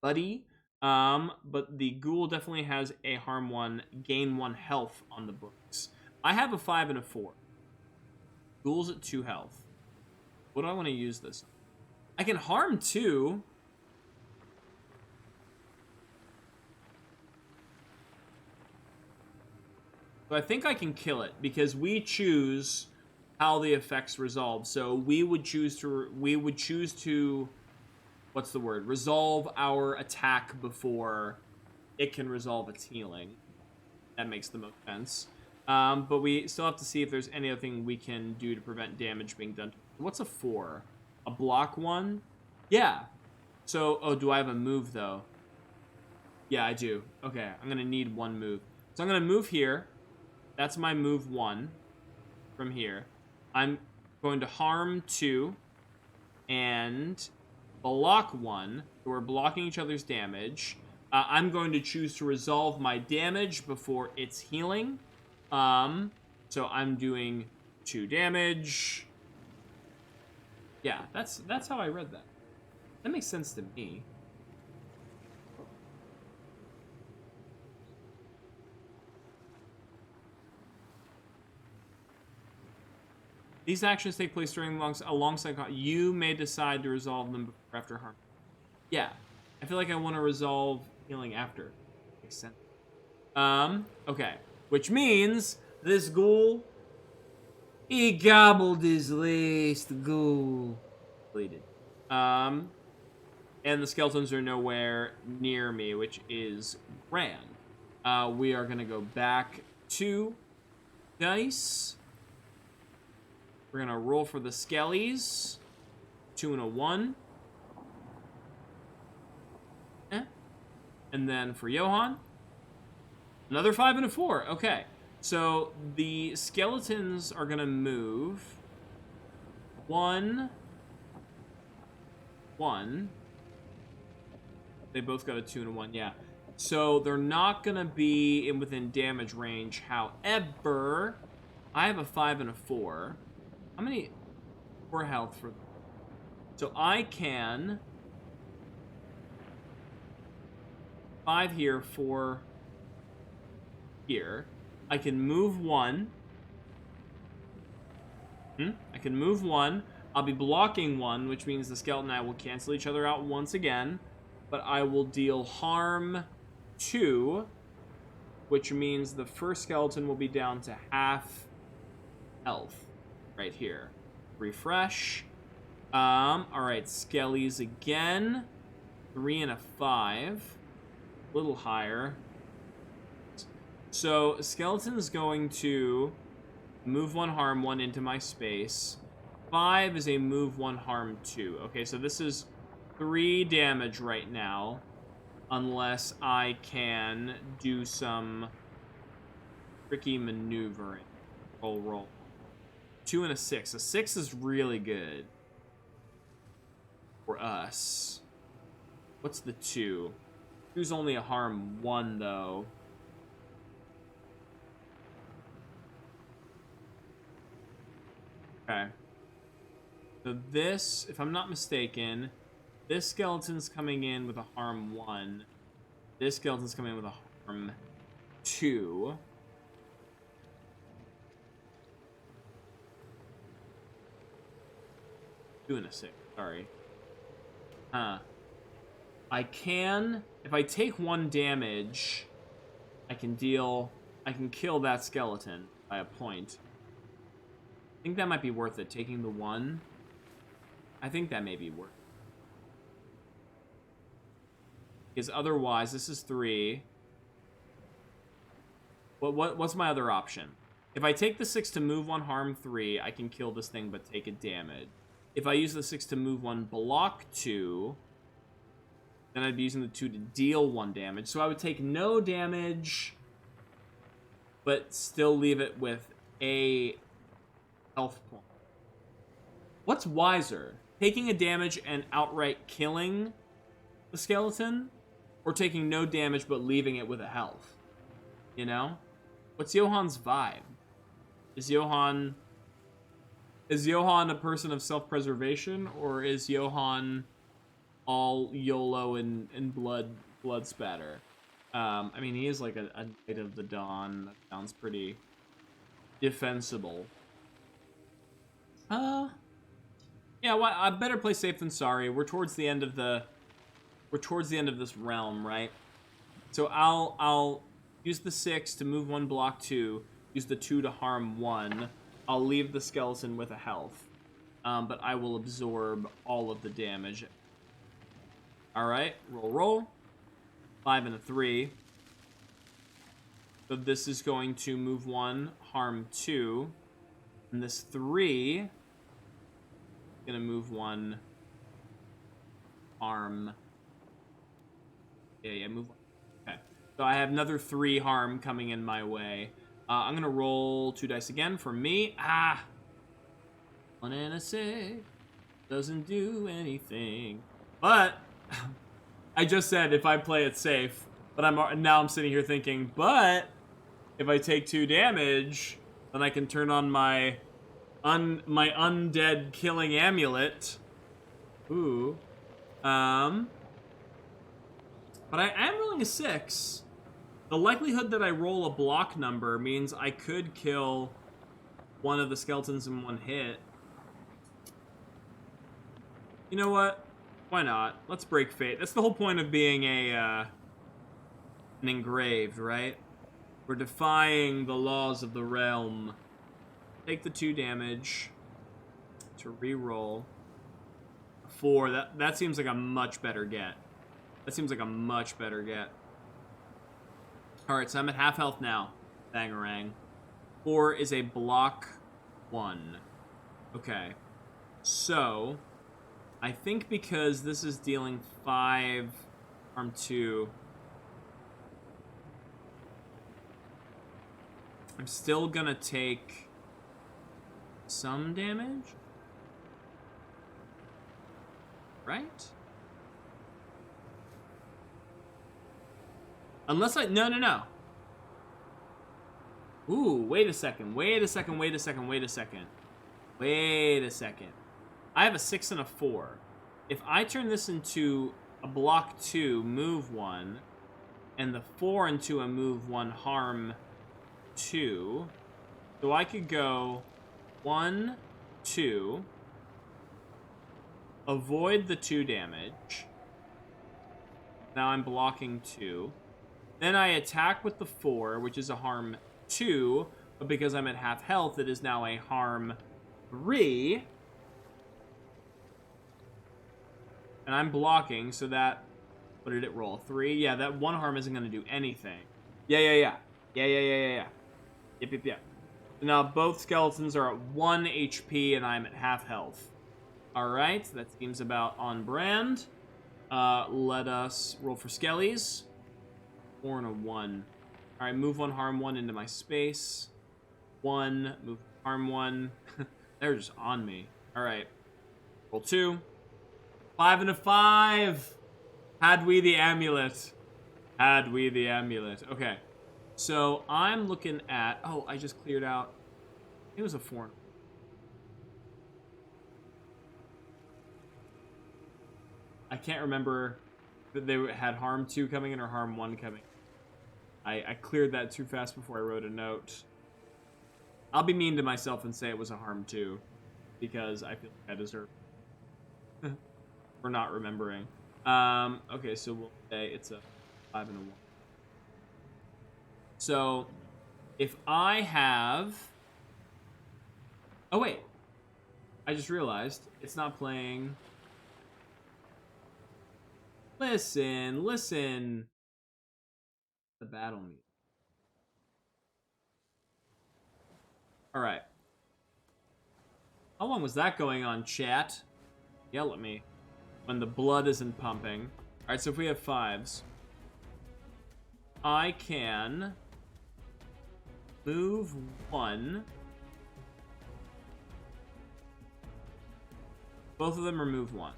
Speaker 1: buddy. But the ghoul definitely has a harm 1, gain 1 health on the books. I have a 5 and a 4. Ghoul's at 2 health. What do I want to use this on? I can harm 2. So I think I can kill it because we choose how the effects resolve. So we would choose to what's the word? Resolve our attack before it can resolve its healing. That makes the most sense. But we still have to see if there's any other thing we can do to prevent damage being done. What's a 4? A block 1? Yeah. So, oh, do I have a move though? Yeah, I do. Okay, I'm gonna need 1 move. So I'm gonna move here. That's my move 1 from here. I'm going to harm 2 and block 1. So we're blocking each other's damage. I'm going to choose to resolve my damage before it's healing. So I'm doing 2 damage. Yeah, that's how I read that. That makes sense to me. These actions take place during alongside. You may decide to resolve them before after harm. Yeah, I feel like I want to resolve healing after. Makes sense. Okay, which means this ghoul, he gobbled his last ghoul. Deleted. And the skeletons are nowhere near me, which is grand. We are gonna go back to dice. We're gonna roll for the skellies. 2 and a 1. And then for Johann, another 5 and a 4. Okay, so the skeletons are gonna move 1, 1. They both got a 2 and a 1. Yeah. So they're not gonna be within damage range. However, I have a 5 and a 4. How many 4 health for them? So I can 5 here, 4 here. I can move 1. I can move 1. I'll be blocking 1, which means the skeleton and I will cancel each other out once again. But I will deal harm 2, which means the first skeleton will be down to half health right here. Refresh. Alright, skellies again. 3 and a 5. A little higher. So, skeleton is going to move 1, harm 1 into my space. 5 is a move 1, harm 2. Okay, so this is 3 damage right now. Unless I can do some tricky maneuvering. Roll. 2 and a 6. A 6 is really good for us. What's the 2? 2's only a harm 1, though. Okay. So this, if I'm not mistaken, this skeleton's coming in with a harm 1. This skeleton's coming in with a harm 2. Two and a 6, sorry. I can, if I take 1 damage, I can kill that skeleton by a point. I think that might be worth it, taking the 1. I think that may be worth it. Because otherwise, this is 3. What's my other option? If I take the 6 to move 1, harm 3, I can kill this thing but take a damage. If I use the 6 to move 1, block 2, then I'd be using the 2 to deal 1 damage. So I would take no damage, but still leave it with a health point. What's wiser? Taking a damage and outright killing the skeleton? Or taking no damage but leaving it with a health? You know? What's Johann's vibe? Is Johann a person of self-preservation, or is Johann all YOLO and blood spatter? I mean, he is like a Knight of the Dawn. That sounds pretty defensible. Yeah, well, I better play safe than sorry. We're towards the end of this realm, right? So I'll use the 6 to move 1, block 2. Use the 2 to harm 1. I'll leave the skeleton with a health. But I will absorb all of the damage. Alright, roll. 5 and a 3. So this is going to move 1, harm 2. And this 3 is going to move 1, harm. Yeah, move 1. Okay. So I have another 3 harm coming in my way. I'm going to roll 2 dice again for me. 1 and a 6. Doesn't do anything. But I just said if I play it safe. But now I'm sitting here thinking, but if I take 2 damage, then I can turn on my undead killing amulet. Ooh. But I am rolling a 6. The likelihood that I roll a block number means I could kill one of the skeletons in 1 hit. You know what? Why not? Let's break fate. That's the whole point of being an engraved, right? We're defying the laws of the realm. Take the 2 damage to re-roll. 4. That seems like a much better get. Alright, so I'm at half health now. Bangarang. 4 is a block 1. Okay. So, I think because this is dealing 5, harm 2, I'm still gonna take some damage? Right? Unless no. Ooh, wait a second. I have a 6 and a 4. If I turn this into a block 2, move 1, and the 4 into a move 1 harm 2. So I could go 1, 2, avoid the 2 damage. Now I'm blocking 2. Then I attack with the 4, which is a harm 2, but because I'm at half health, it is now a harm 3. And I'm blocking, so that... What did it roll? 3? Yeah, that 1 harm isn't going to do anything. Yeah. Yep. So now both skeletons are at 1 HP, and I'm at half health. Alright, that seems about on brand. Let us roll for skellies. 4 and a 1. Alright, move 1, harm 1 into my space. 1, move, harm 1. They're just on me. Alright. Roll 2. 5 and a 5! Had we the amulet. Okay. So, I'm looking at... Oh, I just cleared out... It was a 4. I can't remember that they had harm 2 coming in or harm 1 coming. I cleared that too fast before I wrote a note. I'll be mean to myself and say it was a harm 2. Because I feel like I deserve it. For not remembering. Okay, so we'll say it's a 5 and a 1. So, if I have... Oh, wait. I just realized it's not playing... Listen. The battle music. Alright. How long was that going on, chat? Yell at me. When the blood isn't pumping. Alright, so if we have 5s, I can move 1. Both of them are move 1.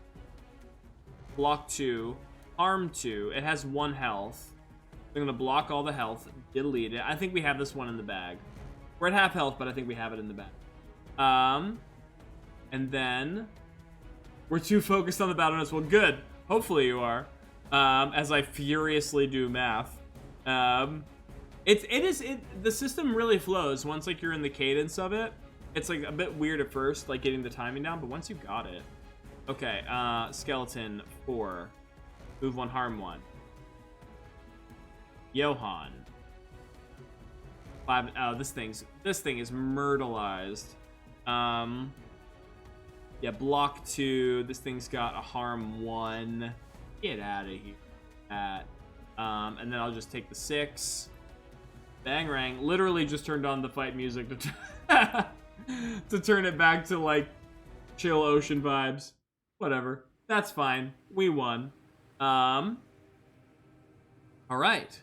Speaker 1: Block 2. Harm 2. It has 1 health. I'm going to block all the health. Delete it. I think we have this one in the bag. We're at half health, but I think we have it in the bag. And then... We're too focused on the battle notes. Well, good. Hopefully you are. As I furiously do math. The system really flows once like you're in the cadence of it. It's like a bit weird at first, like getting the timing down, but once you got it. Okay, skeleton 4. Move 1, harm 1. Johann. 5. Oh, this thing is myrtleized. Yeah, block 2. This thing's got a harm 1. Get out of here. And then I'll just take the 6. Bangarang. Literally just turned on the fight music to to turn it back to like chill ocean vibes. Whatever. That's fine. We won. All right.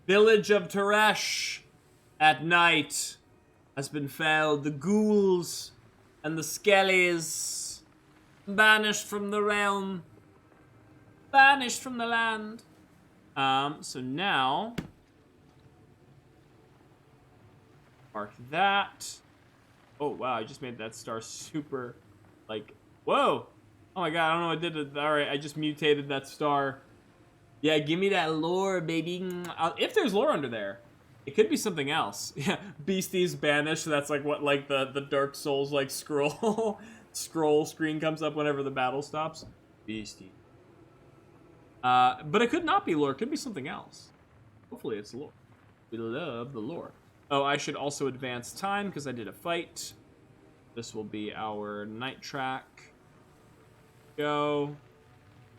Speaker 1: Village of Teresh at night has been felled. The ghouls and the skellies banished from the realm, banished from the land. So now mark that. Oh wow, I just made that star super like whoa. Oh my god, I don't know what I did it. All right, I just mutated that star. Yeah, give me that lore, baby. If there's lore under there, it could be something else. Yeah, Beastie's banished. So that's like what, like the Dark Souls like scroll screen comes up whenever the battle stops. Beastie. But it could not be lore. It could be something else. Hopefully it's lore. We love the lore. Oh, I should also advance time because I did a fight. This will be our night track. Go.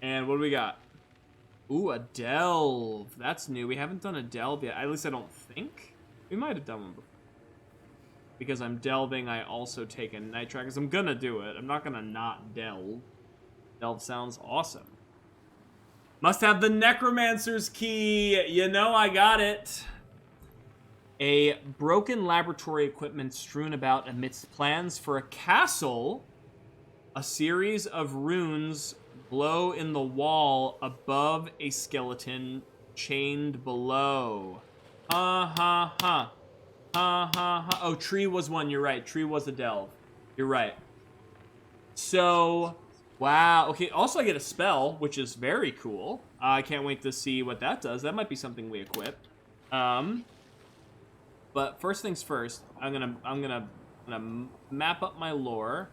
Speaker 1: And what do we got? Ooh, a delve. That's new. We haven't done a delve yet. At least I don't think. We might have done one before. Because I'm delving, I also take a night track. Because I'm going to do it. I'm not going to not delve. Delve sounds awesome. Must have the Necromancer's key. You know I got it. A broken laboratory equipment strewn about amidst plans for a castle. A series of runes glow in the wall above a skeleton chained below. Ha ha ha. Ha ha ha. Oh, tree was one. You're right. Tree was a delve. You're right. So, Wow. Okay, also I get a spell, which is very cool. I can't wait to see what that does. That might be something we equip. But first things first, I'm gonna map up my lore.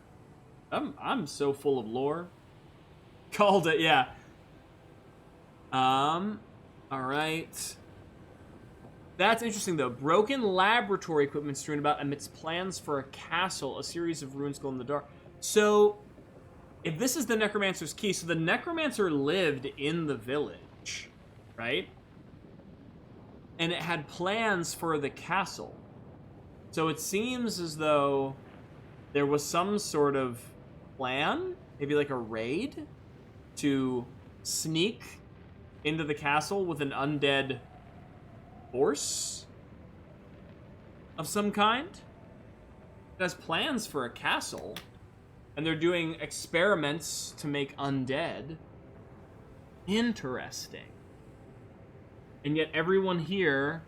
Speaker 1: I'm so full of lore. Called it, yeah. All right. That's interesting though. Broken laboratory equipment strewn about amidst plans for a castle, a series of ruins glow in the dark. So, if this is the Necromancer's key, so the Necromancer lived in the village, right? And it had plans for the castle. So it seems as though there was some sort of plan, maybe like a raid, to sneak into the castle with an undead force of some kind. It has plans for a castle, and they're doing experiments to make undead. Interesting. And yet everyone here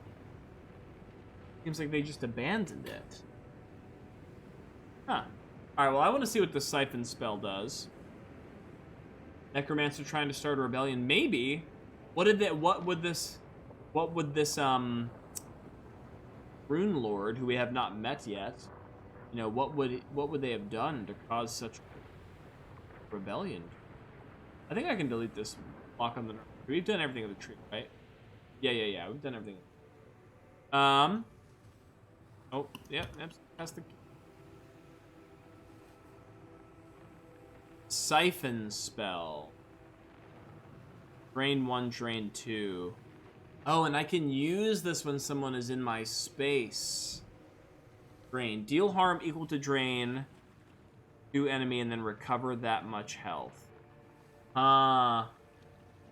Speaker 1: seems like they just abandoned it. Huh. Alright, well I want to see what the siphon spell does. Necromancer trying to start a rebellion. Maybe. What would this Rune Lord, who we have not met yet, you know, what would they have done to cause such rebellion? I think I can delete this block on the... We've done everything with the tree, right? Yeah. We've done everything. Oh, yeah, that's the... Siphon spell. Drain 1, drain 2. Oh, and I can use this when someone is in my space. Drain. Deal harm equal to drain to enemy and then recover that much health.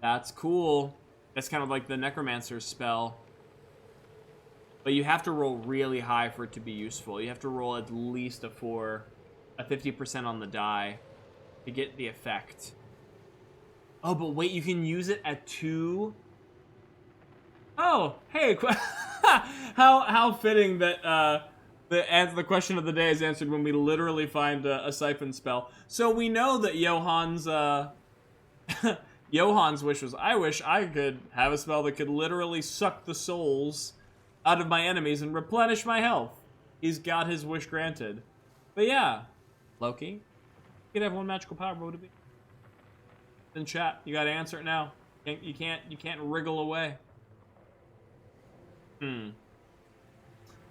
Speaker 1: That's cool. That's kind of like the Necromancer's spell. But you have to roll really high for it to be useful. You have to roll at least a 4, a 50% on the die to get the effect. Oh, but wait, you can use it at 2. Oh, hey, how fitting that the question of the day is answered when we literally find a siphon spell. So we know that Johann's Johann's wish was, I wish I could have a spell that could literally suck the souls out of my enemies and replenish my health. He's got his wish granted. But yeah, Loki, you could have one magical power. What would it be? In chat, you gotta answer it now. You can't wriggle away.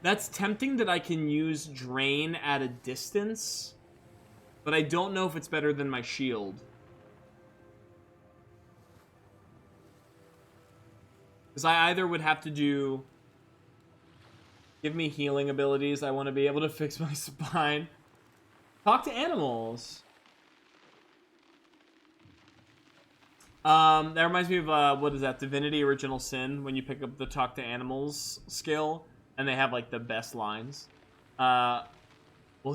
Speaker 1: That's tempting that I can use drain at a distance, but I don't know if it's better than my shield. Because I either would have to do... Give me healing abilities. I want to be able to fix my spine. Talk to animals. That reminds me of, what is that? Divinity Original Sin, when you pick up the Talk to Animals skill, and they have, like, the best lines. Well,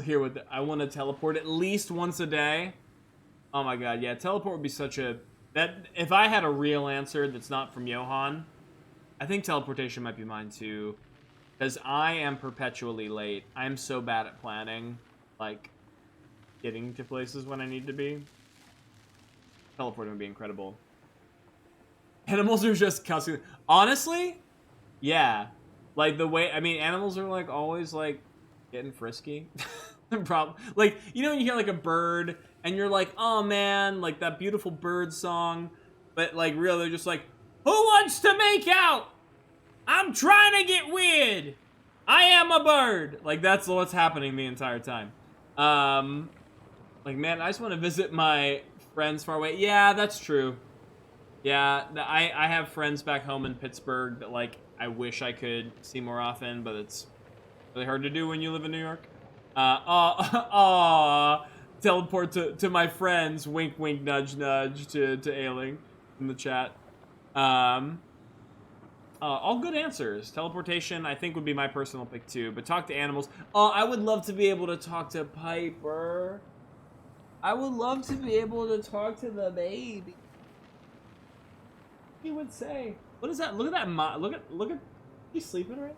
Speaker 1: here with I want to teleport at least once a day. Oh my god, yeah, teleport would be such a... If I had a real answer that's not from Johann, I think teleportation might be mine too. Because I am perpetually late. I'm so bad at planning, like, getting to places when I need to be. Teleporting would be incredible. Animals are just cussing. Honestly, yeah. Like, the way, I mean, animals are, like, always, like, getting frisky. Like, you know when you hear, like, a bird, and you're like, oh, man, like, that beautiful bird song. But, like, really, they're just like, who wants to make out? I'm trying to get weird. I am a bird. Like, that's what's happening the entire time. Like, man, I just want to visit my friends far away. Yeah, that's true. Yeah, I have friends back home in Pittsburgh that, like, I wish I could see more often, but it's really hard to do when you live in New York. Teleport to my friends. Wink, wink, nudge, nudge to Ailing in the chat. All good answers. Teleportation, I think, would be my personal pick too. But talk to animals. I would love to be able to talk to Piper. I would love to be able to talk to the baby. He would say, "What is that? Look at that! Look at. She's sleeping right?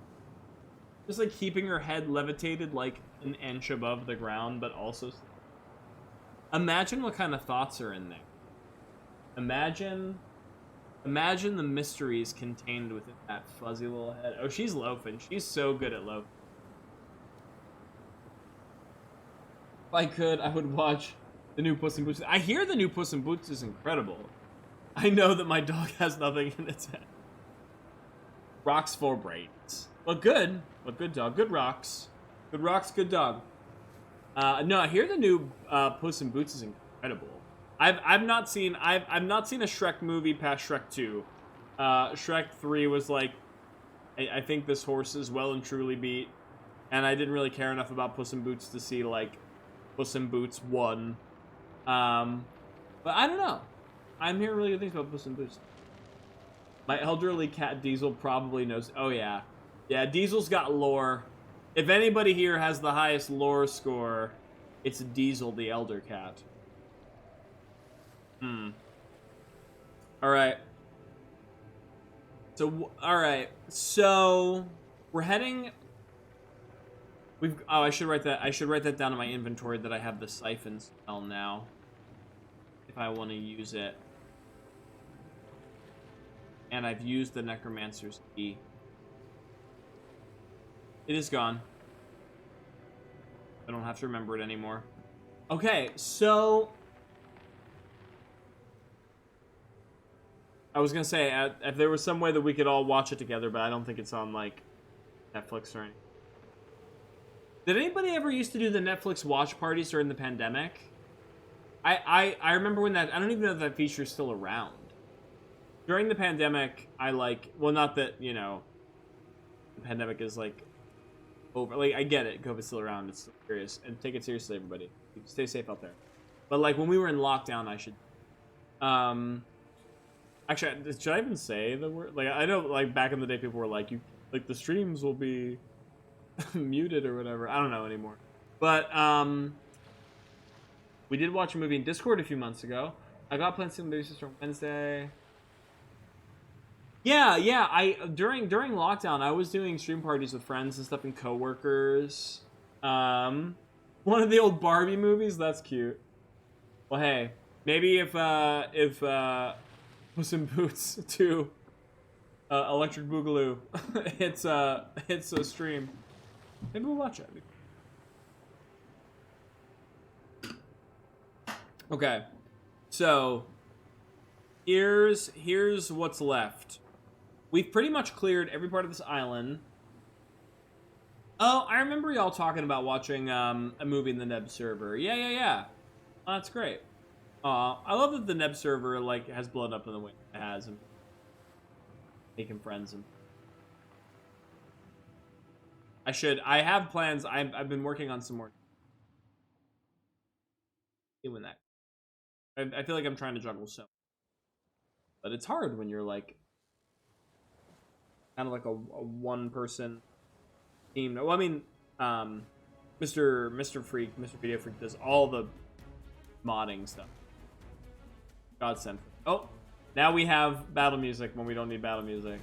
Speaker 1: Just like keeping her head levitated like an inch above the ground, but also. Imagine what kind of thoughts are in there. Imagine the mysteries contained within that fuzzy little head. Oh, she's loafing. She's so good at loafing. If I could, I would watch the new Puss in Boots. I hear the new Puss in Boots is incredible. I know that my dog has nothing in its head. Rocks for brains. Look good. Look good, dog. Good rocks. Good rocks, good dog. No, I hear the new Puss in Boots is incredible. I've not seen a Shrek movie past Shrek 2. Shrek 3 was like, I think this horse is well and truly beat, and I didn't really care enough about Puss in Boots to see like Puss in Boots 1. But I don't know. I'm hearing really good things about Puss in Boots. My elderly cat Diesel probably knows. Oh yeah, yeah. Diesel's got lore. If anybody here has the highest lore score, it's Diesel the elder cat. All right. So we're heading. I should write that. I should write that down in my inventory that I have the siphon spell now. If I want to use it. And I've used the Necromancer's key. It is gone. I don't have to remember it anymore. Okay, so I was gonna say if there was some way that we could all watch it together, but I don't think it's on like Netflix or anything. Did anybody ever used to do the Netflix watch parties during the pandemic? I remember when that. I don't even know if that feature is still around. During the pandemic, not that, the pandemic is, over. I get it. COVID's still around. It's still serious. And take it seriously, everybody. Stay safe out there. But, when we were in lockdown, I should... Actually, should I even say the word? I know, back in the day, people were the streams will be muted or whatever. I don't know anymore. But, we did watch a movie in Discord a few months ago. I got plans to movies on Wednesday. Yeah. During lockdown, I was doing stream parties with friends and stuff and coworkers. One of the old Barbie movies. That's cute. Well, hey, maybe if Puss in Boots 2, Electric Boogaloo, hits a stream, maybe we'll watch it. Okay, so here's what's left. We've pretty much cleared every part of this island. Oh, I remember y'all talking about watching a movie in the Neb server. Yeah. Oh, that's great. I love that the Neb server has blown up in the way it has and making friends and. I have plans. I've been working on some more. Doing that. I feel like I'm trying to juggle so. But it's hard when you're kind of like a one-person team. Well, I mean, Mr. Video Freak does all the modding stuff. Godsend. Oh, now we have battle music when we don't need battle music.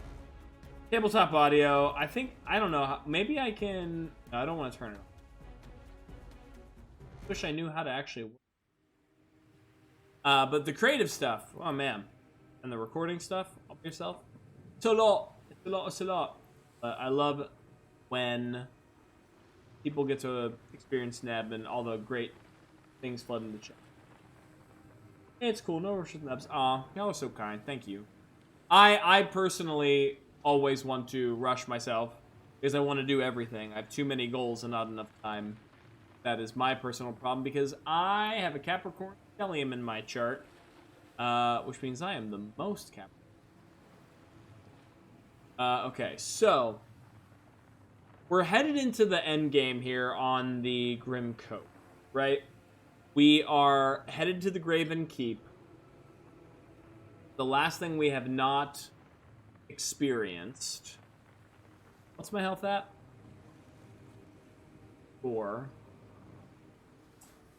Speaker 1: Tabletop audio. I don't know how. Maybe I can. No, I don't want to turn it on. Wish I knew how to actually work. But the creative stuff. Oh man, and the recording stuff. Help yourself. It's a lot. I love when people get to experience Neb and all the great things flood into the chat. Hey, it's cool. No rush with Nebs. Aw, y'all are so kind. Thank you. I personally always want to rush myself because I want to do everything. I have too many goals and not enough time. That is my personal problem because I have a Capricorn stellium in my chart, which means I am the most Capricorn. Okay, so we're headed into the end game here on the Grim Coat, right? We are headed to the Graven Keep. The last thing we have not experienced. What's my health at? 4.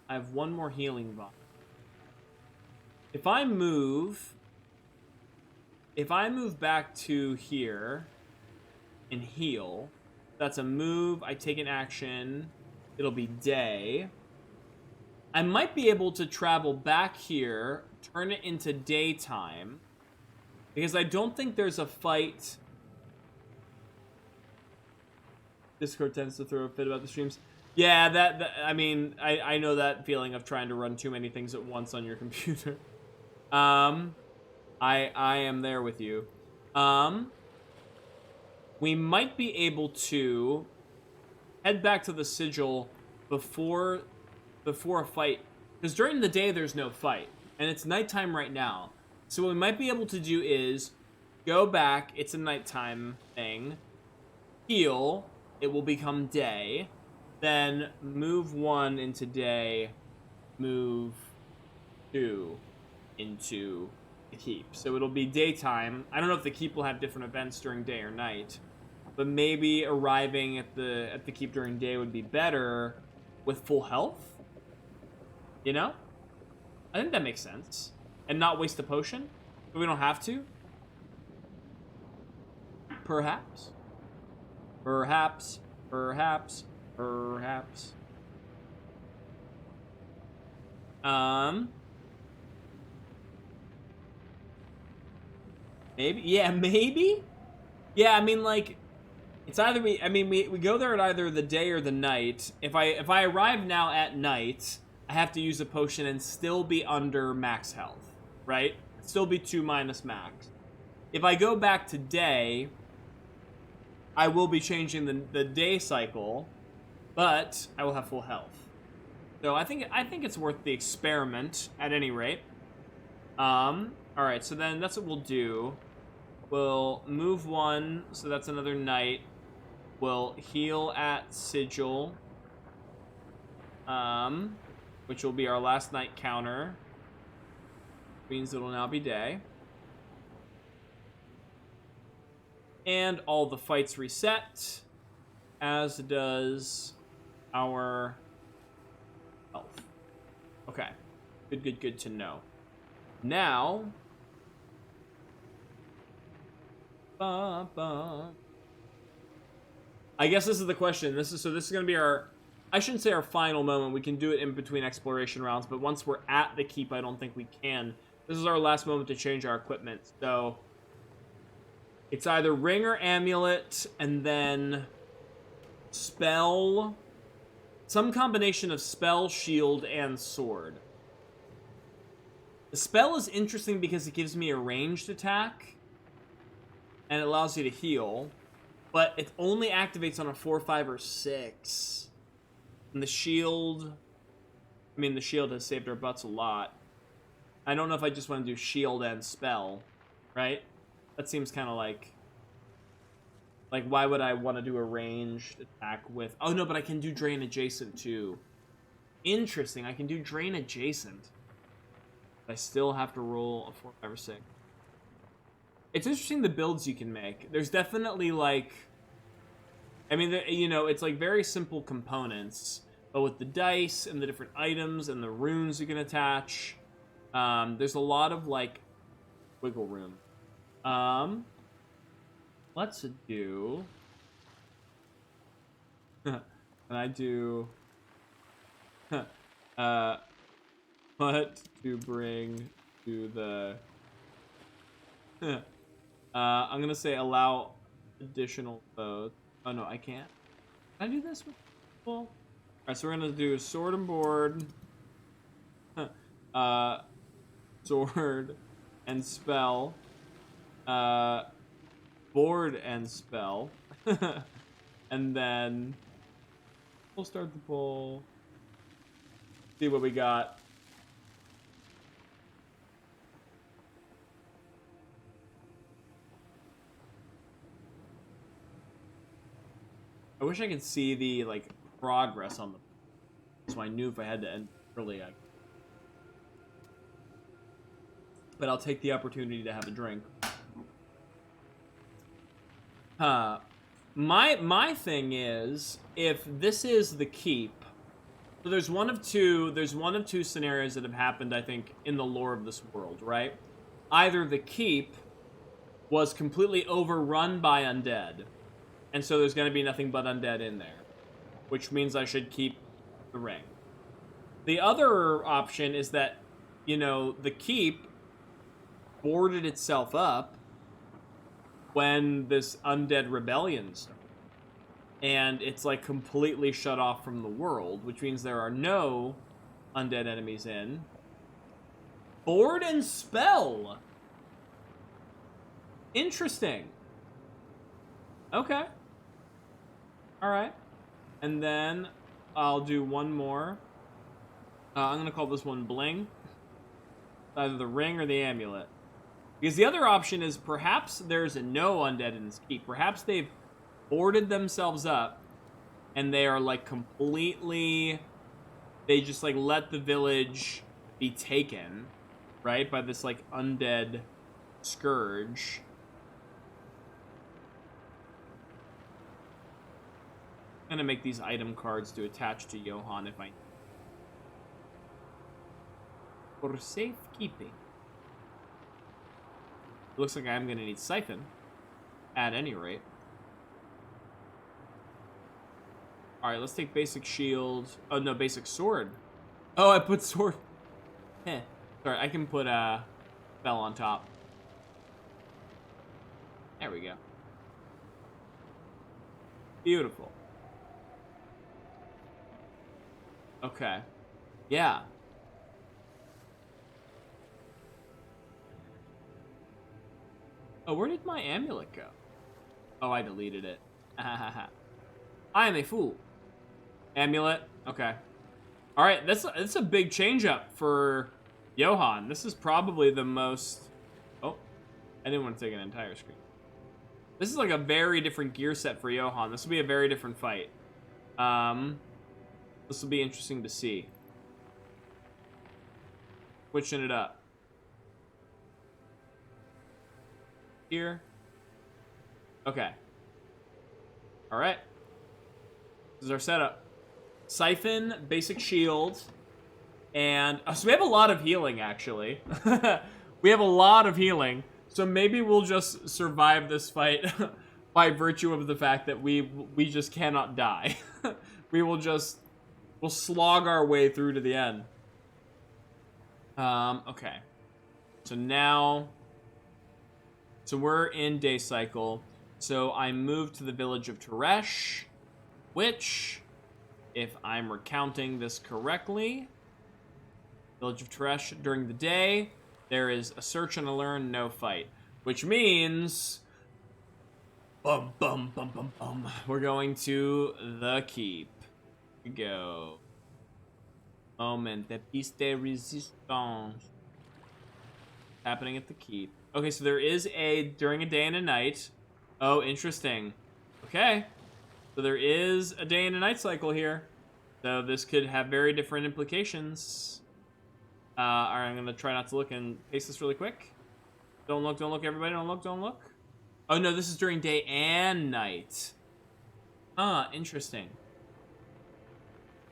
Speaker 1: I have one more healing vial. If I move back to here and heal, that's a move. I take an action. It'll be day. I might be able to travel back here, turn it into daytime, because I don't think there's a fight. Discord tends to throw a fit about the streams. Yeah, that I mean, I know that feeling of trying to run too many things at once on your computer. I am there with you. We might be able to head back to the sigil before a fight, because during the day there's no fight, and it's nighttime right now. So what we might be able to do is go back. It's a nighttime thing. Heal. It will become day. Then move 1 into day. Move 2 into the keep. So it'll be daytime. I don't know if the keep will have different events during day or night, but maybe arriving at the keep during day would be better with full health. You know? I think that makes sense. And not waste a potion, but we don't have to. Perhaps. Perhaps. Perhaps. Perhaps. Maybe? Yeah, maybe? Yeah, I mean, like, it's either we go there at either the day or the night. If I arrive now at night, I have to use a potion and still be under max health, right? Still be 2 minus max. If I go back to day, I will be changing the day cycle, but I will have full health. So I think it's worth the experiment at any rate. All right, so then that's what we'll do. We'll move 1, so that's another night. We'll heal at sigil, which will be our last night counter. Means it'll now be day. And all the fights reset, as does our health. Okay. Good to know. Now, I guess this is the question. This is going to be our, I shouldn't say our final moment. We can do it in between exploration rounds, but once we're at the keep, I don't think we can. This is our last moment to change our equipment. So it's either ring or amulet, and then spell, some combination of spell, shield, and sword. The spell is interesting because it gives me a ranged attack, and it allows you to heal, but it only activates on a 4, 5, or 6. And the shield, I mean, the shield has saved our butts a lot. I don't know if I just want to do shield and spell, right? That seems kind of like, why would I want to do a ranged attack with... Oh, no, but I can do drain adjacent, too. Interesting, I can do drain adjacent. I still have to roll a 4, 5, or 6. It's interesting the builds you can make. There's definitely, like... I mean, you know, it's, like, very simple components. But with the dice and the different items and the runes you can attach, there's a lot of, like, wiggle room. Let's do... Can I do... what to bring to the... I'm gonna say allow additional votes. Oh no, I can't. Can I do this with people? Alright, so we're gonna do sword and board. Sword and spell. Board and spell. And then we'll start the poll. See what we got. I wish I could see the, like, progress on the... So I knew if I had to end early, but I'll take the opportunity to have a drink. My thing is, if this is the keep... So there's one of two scenarios that have happened, I think, in the lore of this world, right? Either the keep was completely overrun by undead, and so there's going to be nothing but undead in there, which means I should keep the ring. The other option is that, you know, the keep boarded itself up when this undead rebellion started. And it's like completely shut off from the world, which means there are no undead enemies in. Board and spell. Interesting. Okay. Alright. And then I'll do one more. I'm going to call this one Bling. Either the ring or the amulet. Because the other option is perhaps there's no undead in this keep. Perhaps they've boarded themselves up and they are like completely... They just like let the village be taken, right? By this like undead scourge. I'm gonna make these item cards to attach to Johann if I... For safekeeping. Looks like I'm gonna need Siphon, at any rate. Alright, let's take basic shield. Oh, no, basic sword. Oh, I put sword. Sorry, I can put spell on top. There we go. Beautiful. Okay. Yeah. Oh, where did my amulet go? Oh, I deleted it. I am a fool. Amulet. Okay. All right, that's a big change up for Johann. This is probably the most... Oh, I didn't want to take an entire screen. This is like a very different gear set for Johann. This will be a very different fight. This will be interesting to see. Switching it up. Here. Okay. All right. This is our setup. Siphon, basic shield, and so we have a lot of healing, actually. We have a lot of healing, so maybe we'll just survive this fight by virtue of the fact that we just cannot die. We'll slog our way through to the end. Okay. So now... So we're in day cycle. So I moved to the village of Teresh, which, if I'm recounting this correctly, village of Teresh during the day, there is a search and a learn, no fight. Which means... Bum, bum, bum, bum, bum. We're going to the keep. Here we go. Moment de piece de resistance. Happening at the keep. Okay, so there is a during a day and a night. Oh, interesting. Okay. So there is a day and a night cycle here. So this could have very different implications. Alright, I'm gonna try not to look and paste this really quick. Don't look, everybody. Don't look. Oh no, this is during day and night. Interesting.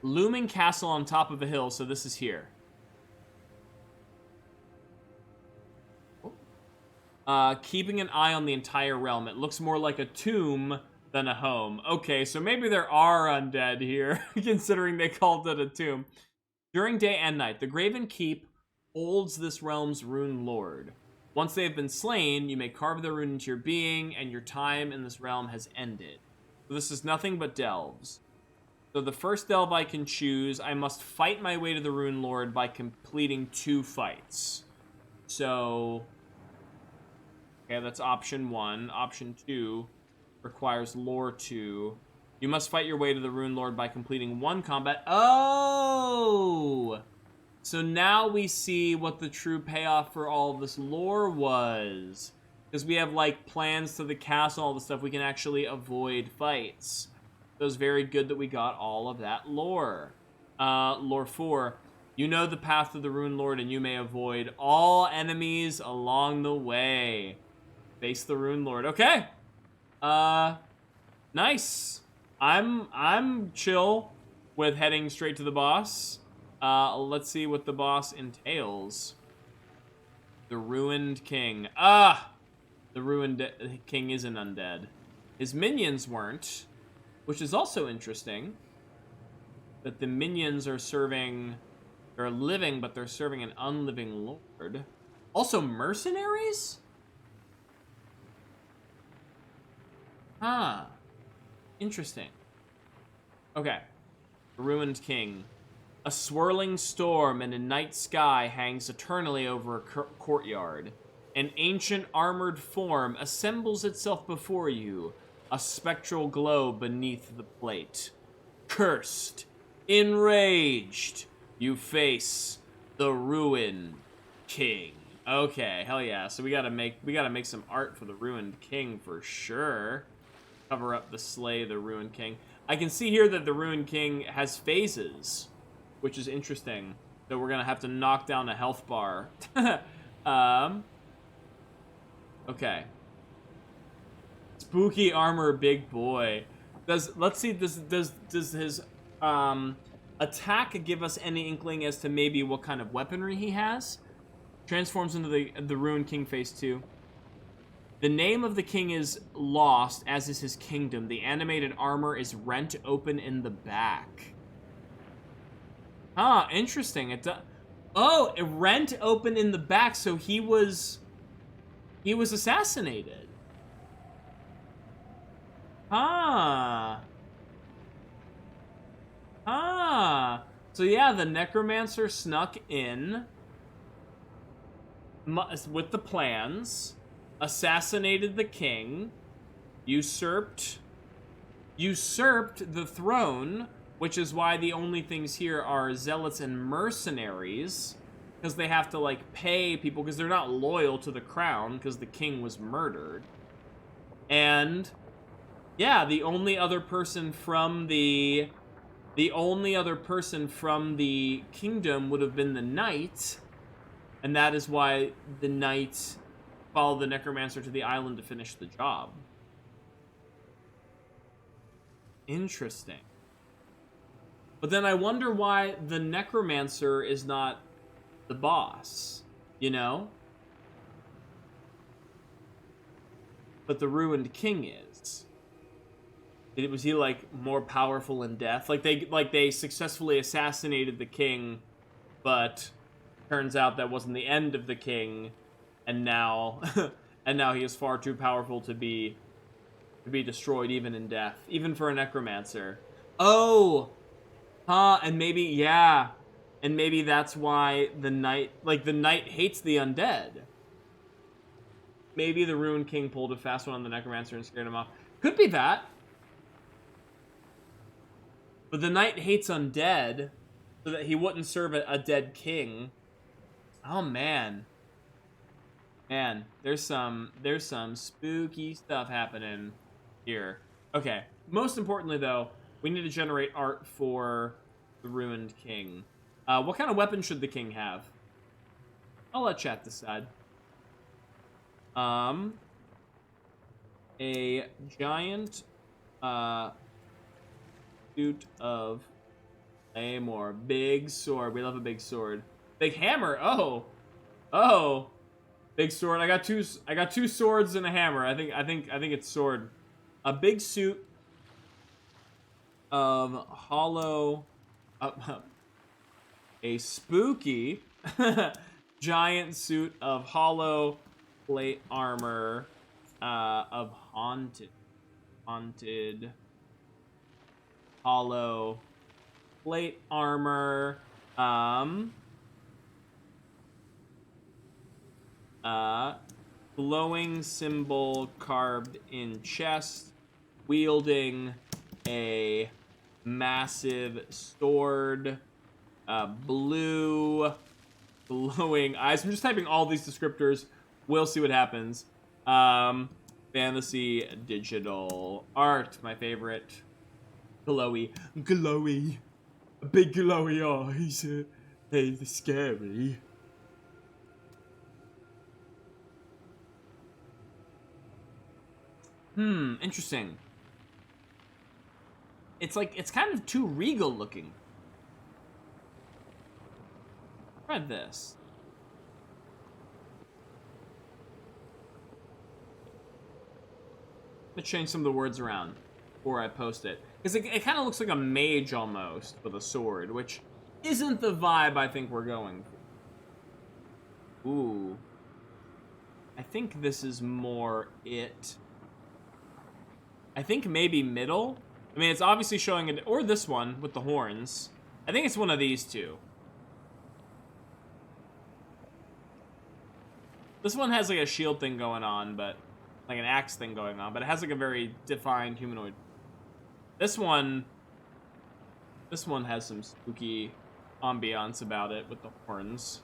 Speaker 1: Looming castle on top of a hill, so this is here. Keeping an eye on the entire realm. It looks more like a tomb than a home. Okay, so maybe there are undead here, considering they called it a tomb. During day and night, the Graven Keep holds this realm's rune lord. Once they have been slain, you may carve the rune into your being, and your time in this realm has ended. So this is nothing but delves. So the first delve I can choose, I must fight my way to the rune lord by completing 2 fights. So... Okay, that's option 1. Option 2 requires lore 2. You must fight your way to the Rune Lord by completing 1 combat. Oh! So now we see what the true payoff for all of this lore was. Because we have, like, plans to the castle, all the stuff. We can actually avoid fights. So it's very good that we got all of that lore. Lore 4. You know the path to the Rune Lord, and you may avoid all enemies along the way. Face the Rune Lord. Okay. Nice. I'm chill with heading straight to the boss. Let's see what the boss entails. The Ruined King. The Ruined King isn't undead. His minions weren't, which is also interesting. That the minions are serving They're living, but they're serving an unliving lord. Also, mercenaries? Huh. Interesting. Okay. Ruined King. A swirling storm in a night sky hangs eternally over a courtyard. An ancient armored form assembles itself before you, a spectral glow beneath the plate. Cursed, enraged, you face the Ruined King. Okay, hell yeah. So we gotta make some art for the Ruined King for sure. Cover up the slay the Ruined King. I can see here that the Ruined King has phases, which is interesting. So we're gonna have to knock down a health bar. Okay. Spooky armor, big boy. Let's see. Does his attack give us any inkling as to maybe what kind of weaponry he has? Transforms into the Ruined King phase 2. The name of the king is lost, as is his kingdom. The animated armor is rent open in the back. Ah, interesting. It it rent open in the back, so he was assassinated. Ah. Ah. So yeah, the necromancer snuck in with the plans, assassinated the king, usurped the throne, which is why the only things here are zealots and mercenaries, because they have to like pay people because they're not loyal to the crown because the king was murdered. And yeah, the only other person from the kingdom would have been the knight, and that is why the knight followed the necromancer to the island to finish the job. Interesting. But then I wonder why the necromancer is not the boss, you know? But the Ruined King is. Was he like more powerful in death? Like they successfully assassinated the king, but turns out that wasn't the end of the king, and now he is far too powerful to be destroyed even in death, even for a necromancer. Oh, and maybe that's why the knight hates the undead. Maybe the Ruined King pulled a fast one on the necromancer and scared him off. Could be that. But the knight hates undead, so that he wouldn't serve a dead king. Oh man, there's some spooky stuff happening here. Okay, most importantly though, we need to generate art for the Ruined King. What kind of weapon should the king have? I'll let chat decide. A giant suit of claymore, big sword. We love a big sword. Big hammer. Oh, big sword. I got two swords and a hammer. I think it's sword. A big suit of hollow. A spooky giant suit of hollow plate armor of haunted hollow plate armor. Glowing symbol carved in chest, wielding a massive sword, blue glowing eyes. I'm just typing all these descriptors. We'll see what happens. Fantasy digital art, my favorite. Glowy, big glowy eyes. They're scary. Interesting. It's kind of too regal looking. Read this. I'm gonna change some of the words around before I post it. Because it kind of looks like a mage almost with a sword, which isn't the vibe I think we're going for. Ooh. I think this is more it. I think maybe middle. I mean, it's obviously showing it, or this one with the horns. I think it's one of these two. This one has like a shield thing going on, but like an axe thing going on, but it has like a very defined humanoid. This one has some spooky ambiance about it with the horns.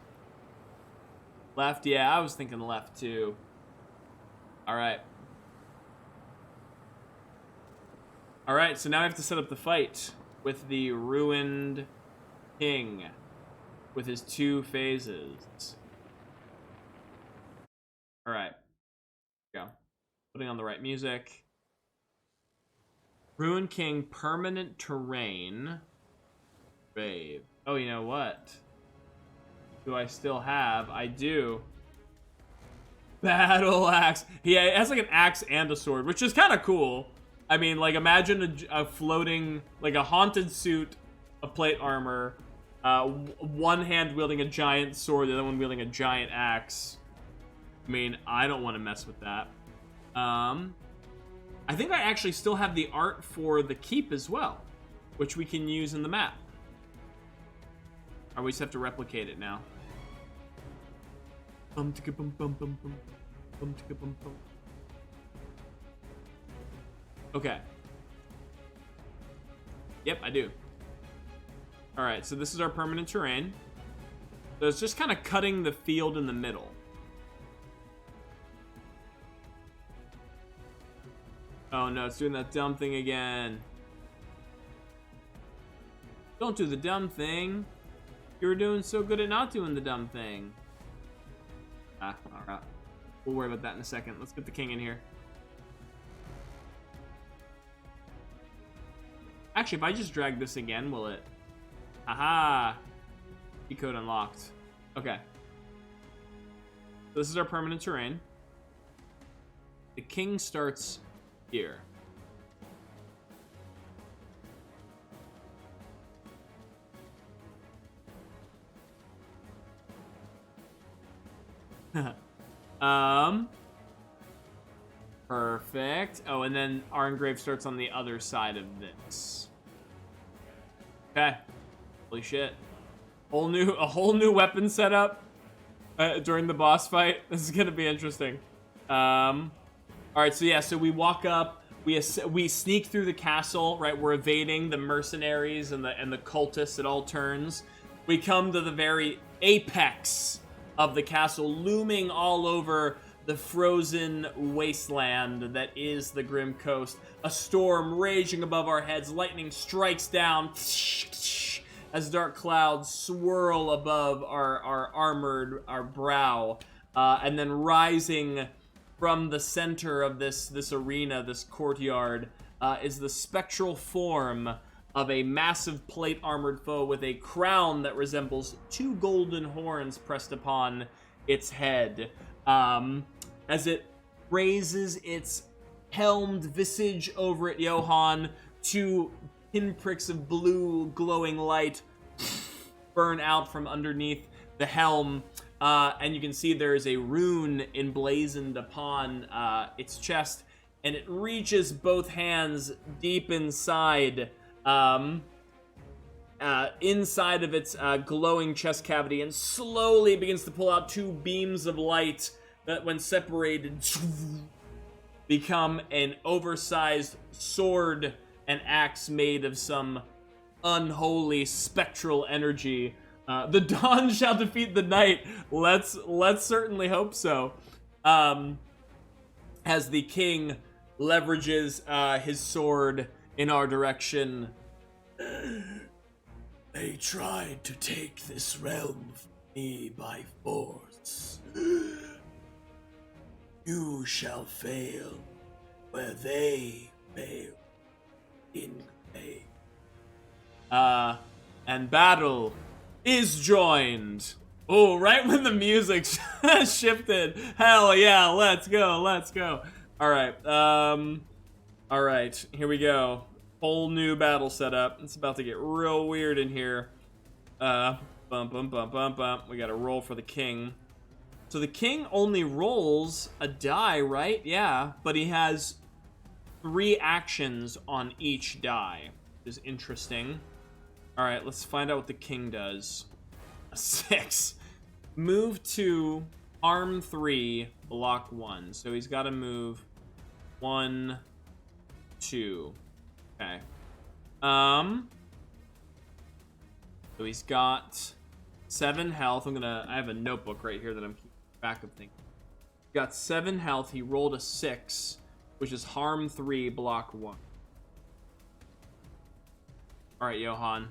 Speaker 1: Left, yeah, I was thinking left too. All right. All right, so now I have to set up the fight with the ruined king with his 2 phases. All right, go. Putting on the right music. Ruined King, permanent terrain. Brave. Oh, you know what? Do I still have? I do. Battle axe. Yeah, it has like an axe and a sword, which is kind of cool. I mean, like, imagine a floating, like a haunted suit of plate armor. One hand wielding a giant sword, the other one wielding a giant axe. I mean, I don't want to mess with that. I think I actually still have the art for the keep as well, which we can use in the map. Or we just have to replicate it now. Bum ticka bum bum bum bum. Bum ticka bum bum. Okay. Yep, I do. Alright, so this is our permanent terrain. So it's just kind of cutting the field in the middle. Oh no, it's doing that dumb thing again. Don't do the dumb thing. You were doing so good at not doing the dumb thing. Alright. We'll worry about that in a second. Let's get the king in here. Actually, if I just drag this again, will it? Aha! Decode unlocked. Okay. So this is our permanent terrain. The king starts here. Perfect. Oh, and then our engrave starts on the other side of this. Okay. Holy shit. A whole new weapon setup during the boss fight. This is gonna be interesting. All right, so yeah, so we walk up, we sneak through the castle, right? We're evading the mercenaries and the cultists at all turns. We come to the very apex of the castle, looming all over the frozen wasteland that is the Grim Coast. A storm raging above our heads, lightning strikes down as dark clouds swirl above our brow, and then rising from the center of this arena, this courtyard, is the spectral form of a massive plate armored foe with a crown that resembles 2 golden horns pressed upon its head. As it raises its helmed visage over at Johann, 2 pinpricks of blue glowing light burn out from underneath the helm, and you can see there is a rune emblazoned upon its chest, and it reaches both hands deep inside inside of its glowing chest cavity, and slowly begins to pull out 2 beams of light that, when separated, become an oversized sword and axe made of some unholy spectral energy. The dawn shall defeat the night. Let's certainly hope so. As the king leverages his sword in our direction. They tried to take this realm from me by force. You shall fail where they fail in vain. And battle is joined. Oh, right when the music shifted. Hell yeah, let's go, let's go. Alright, alright, here we go. Whole new battle setup. It's about to get real weird in here. Bump, bump, bump, bump, bump. We got to roll for the king. So the king only rolls a die, right? Yeah, but he has 3 actions on each die. Which is interesting. All right, let's find out what the king does. A 6. Move to arm 3, block 1. So he's got to move 1, 2. Okay. So he's got 7 health. I have a notebook right here that I'm keeping track of things. Got 7 health. He rolled a 6, which is harm 3, block 1. All right, Johann.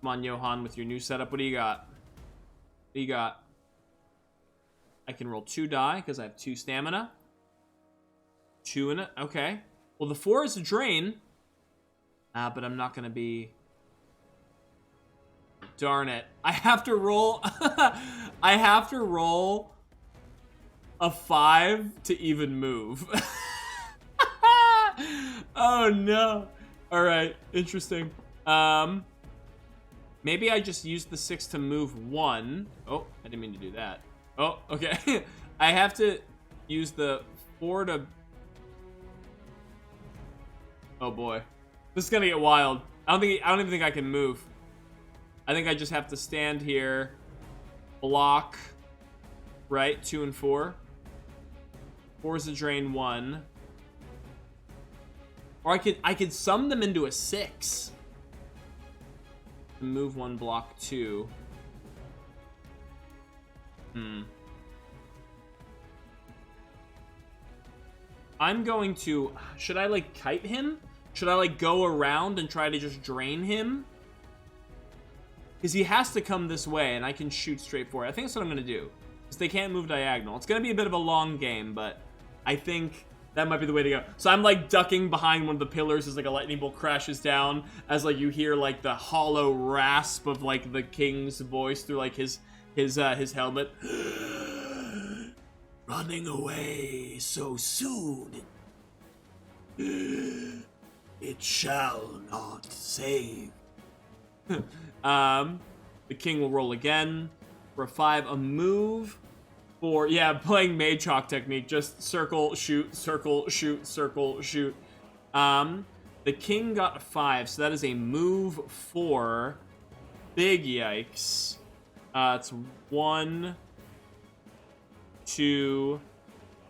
Speaker 1: Come on, Johann, with your new setup. What do you got? What do you got? I can roll 2 die because I have 2 stamina. 2 in it. Okay. Well, the 4 is a drain. But I'm not going to be... Darn it. I have to roll... I have to roll a 5 to even move. Oh, no. All right. Interesting. Maybe I just used the 6 to move 1. Oh, I didn't mean to do that. Oh, okay. I have to use the 4 to... Oh, boy. This is gonna get wild. I don't even think I can move. I think I just have to stand here, block, right? 2 and 4. 4 is a drain 1. Or I could sum them into a 6. Move 1, block 2. I'm going to... Should I, like, kite him? Should I, like, go around and try to just drain him? Because he has to come this way, and I can shoot straight for it. I think that's what I'm going to do. Because they can't move diagonal. It's going to be a bit of a long game, but I think that might be the way to go. So I'm, like, ducking behind one of the pillars as, like, a lightning bolt crashes down. As, like, you hear, like, the hollow rasp of, like, the king's voice through, like, his helmet. Running away so soon. It shall not save. The king will roll again for a 5. A move for, yeah, playing Mage Hawk technique. Just circle, shoot, circle, shoot, circle, shoot. The king got a 5, so that is a move for big yikes. It's 1, 2,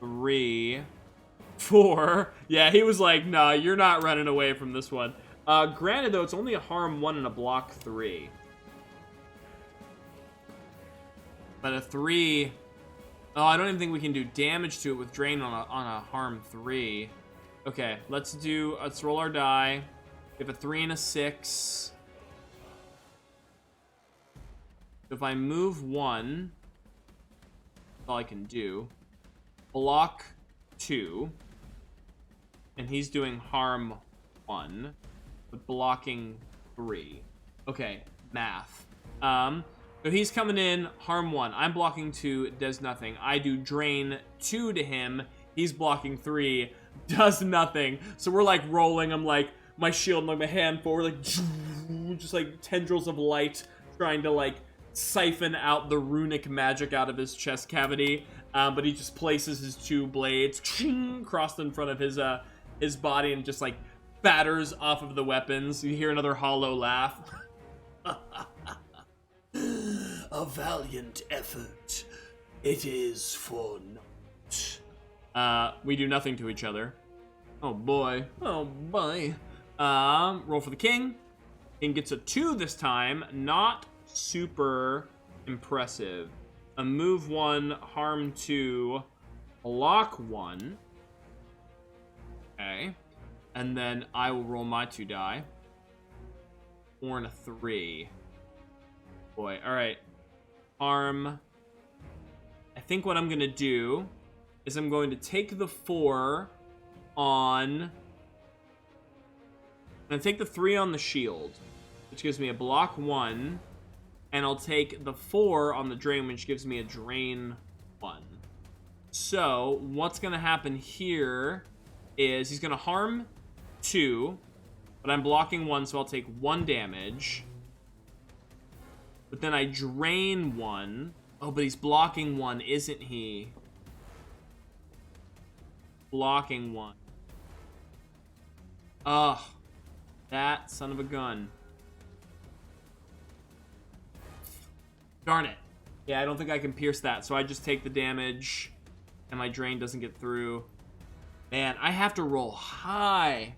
Speaker 1: 3, 4. Yeah, he was like, nah, you're not running away from this one. Granted, though, it's only a harm 1 and a block 3. But a 3... Oh, I don't even think we can do damage to it with drain on a harm 3. Okay, let's roll our die. We have a 3 and a 6. If I move 1, that's all I can do. Block 2. And he's doing harm 1. But blocking 3. Okay, math. So he's coming in, harm 1. I'm blocking 2, does nothing. I do drain 2 to him. He's blocking 3, does nothing. So we're like rolling. I'm like, my shield and like my hand forward, like, just like tendrils of light trying to like siphon out the runic magic out of his chest cavity. But he just places his 2 blades crossed in front of his body and just like batters off of the weapons. You hear another hollow laugh. A valiant effort. It is for naught. We do nothing to each other. Oh boy. Oh boy. Roll for the king. King gets a 2 this time. Not super impressive. A move 1, harm 2, block 1. Okay. And then I will roll my 2 die. 4 and a 3. Boy, alright. Harm. I think what I'm going to do is I'm going to take the 4 on... I'm going to take the 3 on the shield, which gives me a block 1. And I'll take the 4 on the drain, which gives me a drain 1. So, what's going to happen here is he's going to harm 2, but I'm blocking 1, so I'll take 1 damage. but then I drain 1. Oh, but he's blocking 1, isn't he? Blocking 1. Ugh. That son of a gun. Darn it. Yeah, I don't think I can pierce that, so I just take the damage, and my drain doesn't get through. Man, I have to roll high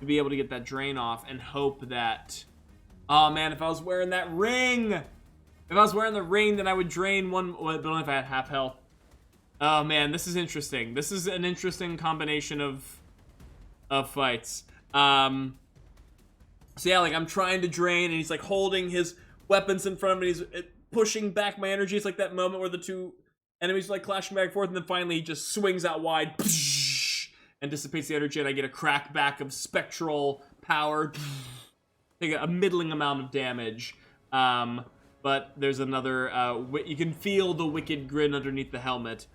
Speaker 1: to be able to get that drain off and hope that... Oh, man, if I was wearing that ring! If I was wearing the ring, then I would drain 1... But only if I had half health. Oh, man, this is interesting. This is an interesting combination of fights. So, yeah, like, I'm trying to drain, and he's, like, holding his weapons in front of me. He's pushing back my energy. It's like that moment where the two enemies are, like, clashing back and forth, and then finally he just swings out wide and dissipates the energy, and I get a crack back of spectral power. Take a middling amount of damage. But there's another... you can feel the wicked grin underneath the helmet.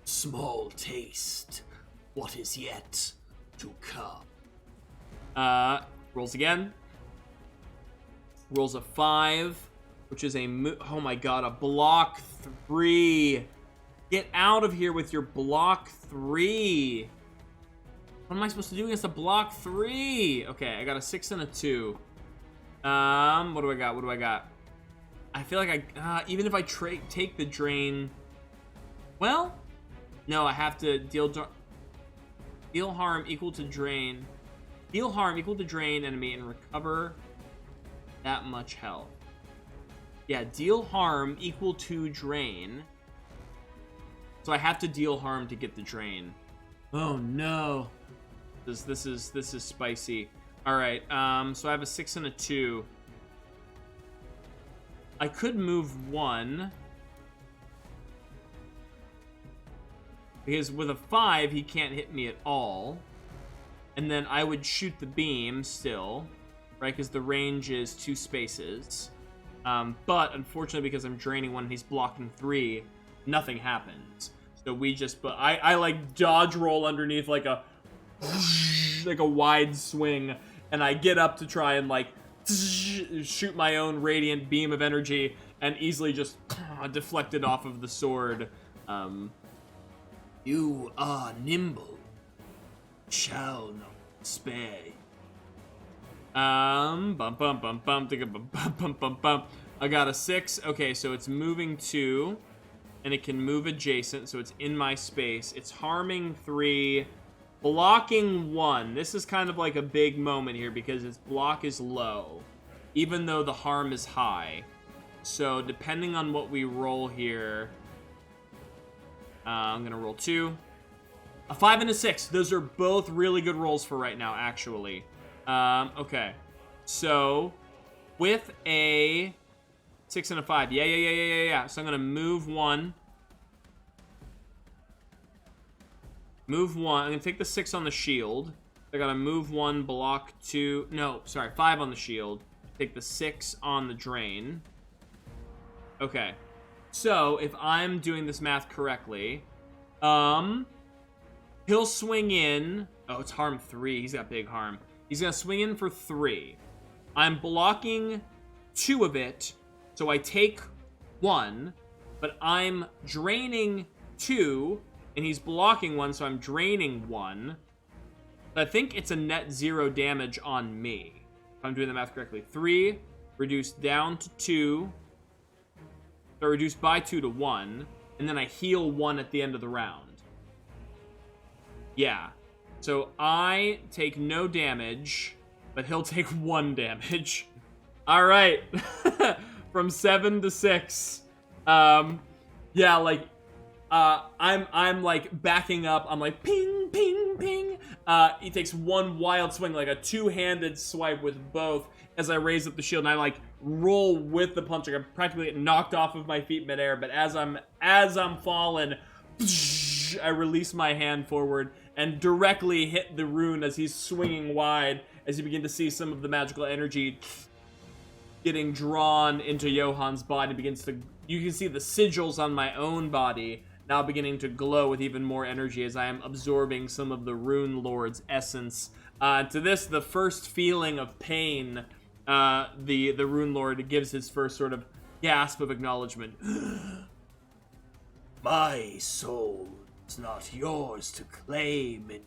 Speaker 1: Small taste. What is yet to come? Rolls again. Rolls a 5, which is a... Oh my god, a block 3. Get out of here with your block 3. What am I supposed to do against a block 3? Okay, I got a 6 and a 2. What do I got? What do I got? I feel like even if I take the drain... Well, no, I have to deal harm equal to drain. Deal harm equal to drain enemy and recover that much health. Yeah, deal harm equal to drain. So I have to deal harm to get the drain. Oh no. This is spicy. All right. So I have a 6 and a 2. I could move 1. Because with a 5, he can't hit me at all. And then I would shoot the beam still, right? Because the range is 2 spaces. But unfortunately, because I'm draining 1 and he's blocking 3, nothing happens. So we just... But I like dodge roll underneath like a wide swing, and I get up to try and like shoot my own radiant beam of energy, and easily just deflect it off of the sword. You are nimble, shall not spare. Bum bum bum bum bum bum bum bum. I got a 6. Okay, so it's moving 2, and it can move adjacent, so it's in my space. It's harming 3, blocking 1. This is kind of like a big moment here because its block is low, even though the harm is high. So depending on what we roll here, I'm gonna roll 2, a 5 and a 6. Those are both really good rolls for right now, actually. Okay, so with a 6 and a 5, yeah. So I'm gonna move 1. Move 1. I'm gonna take the 6 on the shield. I gotta move 1, block 2. No, sorry, 5 on the shield. Take the 6 on the drain. Okay. So, if I'm doing this math correctly, he'll swing in. Oh, it's harm 3. He's got big harm. He's gonna swing in for 3. I'm blocking 2 of it, so I take 1, but I'm draining 2, and he's blocking 1, so I'm draining 1. I think it's a net 0 damage on me, if I'm doing the math correctly. 3, reduced down to 2, so reduced by 2 to 1, and then I heal 1 at the end of the round. Yeah. So I take no damage, but he'll take 1 damage. All right. From 7 to 6. Yeah, like, I'm like backing up. I'm like ping, ping, ping. He takes 1 wild swing, like a 2-handed swipe with both, as I raise up the shield, and I like roll with the punch. Like I practically get knocked off of my feet midair, but as I'm falling, I release my hand forward and directly hit the rune as he's swinging wide, as you begin to see some of the magical energy getting drawn into Johann's body. You can see the sigils on my own body now beginning to glow with even more energy as I am absorbing some of the Rune Lord's essence. To this, the first feeling of pain the Rune Lord gives his first sort of gasp of acknowledgement.
Speaker 2: My soul is not yours to claim, and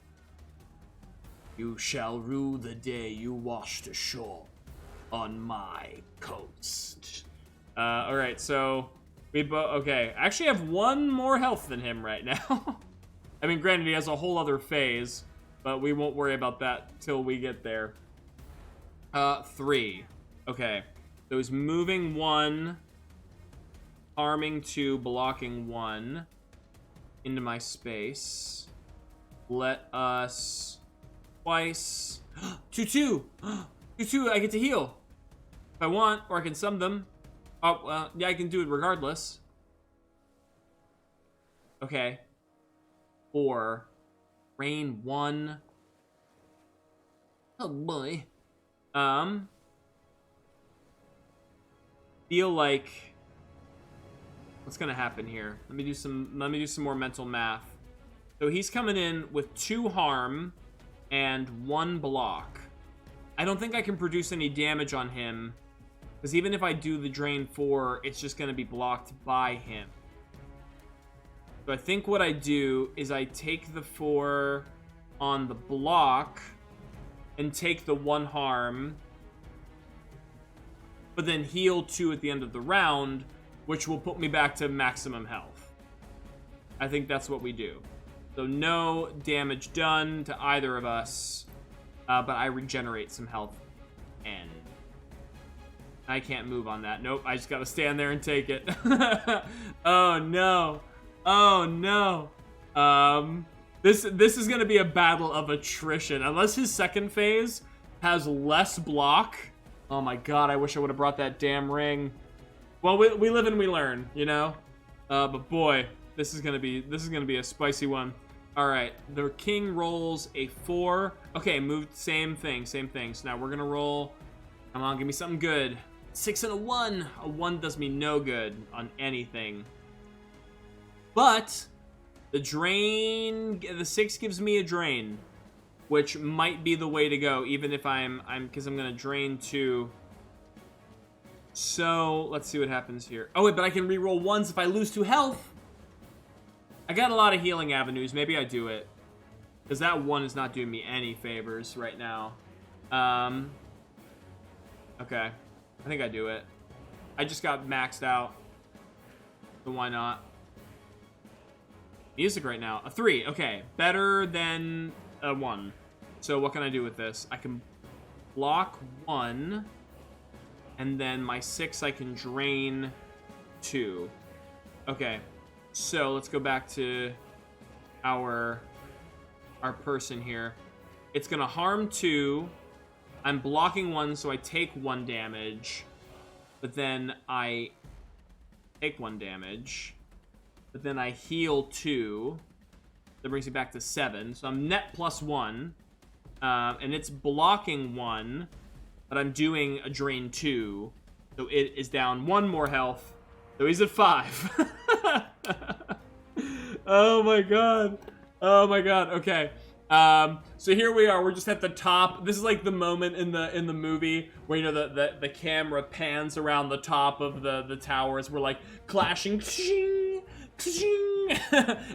Speaker 2: you shall rue the day you washed ashore on my coast.
Speaker 1: All right, so we okay. I actually have one more health than him right now. I mean, granted, he has a whole other phase, but we won't worry about that till we get there. 3. Okay, so he's moving 1, harming 2, blocking 1 into my space. Let us twice. 2-2. 2-2. I get to heal if I want, or I can sum them. Oh, yeah, I can do it regardless. Okay. 4. Rain 1. Oh boy. Feel like what's gonna happen here? Let me do some more mental math. So he's coming in with 2 harm and 1 block. I don't think I can produce any damage on him, because even if I do the drain 4, it's just gonna be blocked by him. So I think what I do is I take the 4 on the block and take the 1 harm, but then heal 2 at the end of the round, which will put me back to maximum health. I think that's what we do. So no damage done to either of us, but I regenerate some health, and I can't move on that. Nope, I just gotta stand there and take it. Oh no. Oh no. This is gonna be a battle of attrition. Unless his second phase has less block. Oh my god, I wish I would have brought that damn ring. Well, we live and we learn, you know? But boy, this is gonna be a spicy one. Alright, the king rolls a 4. Okay, moved, same thing. So now we're gonna roll. Come on, give me something good. 6 and a 1. A 1 does me no good on anything. But the drain, the 6 gives me a drain, which might be the way to go, even if because I'm gonna drain 2. So let's see what happens here. Oh wait, but I can reroll 1s if I lose 2 health. I got a lot of healing avenues. Maybe I do it, because that 1 is not doing me any favors right now. Okay, I think I do it. I just got maxed out, so why not? Music right now, a 3. Okay, better than a 1. So what can I do with this? I can block 1, and then my 6 I can drain 2. Okay, so let's go back to our person here. It's gonna harm 2. I'm blocking 1, so I take 1 damage, but then I take 1 damage, but then I heal 2. That brings me back to 7. So I'm net +1, and it's blocking 1, but I'm doing a drain 2, so it is down 1 more health. So he's at 5. Oh my god. Oh my god. Okay. So here we are. We're just at the top. This is like the moment in the movie where, you know, the camera pans around the top of the towers. We're like clashing, ka-ching, ka-ching,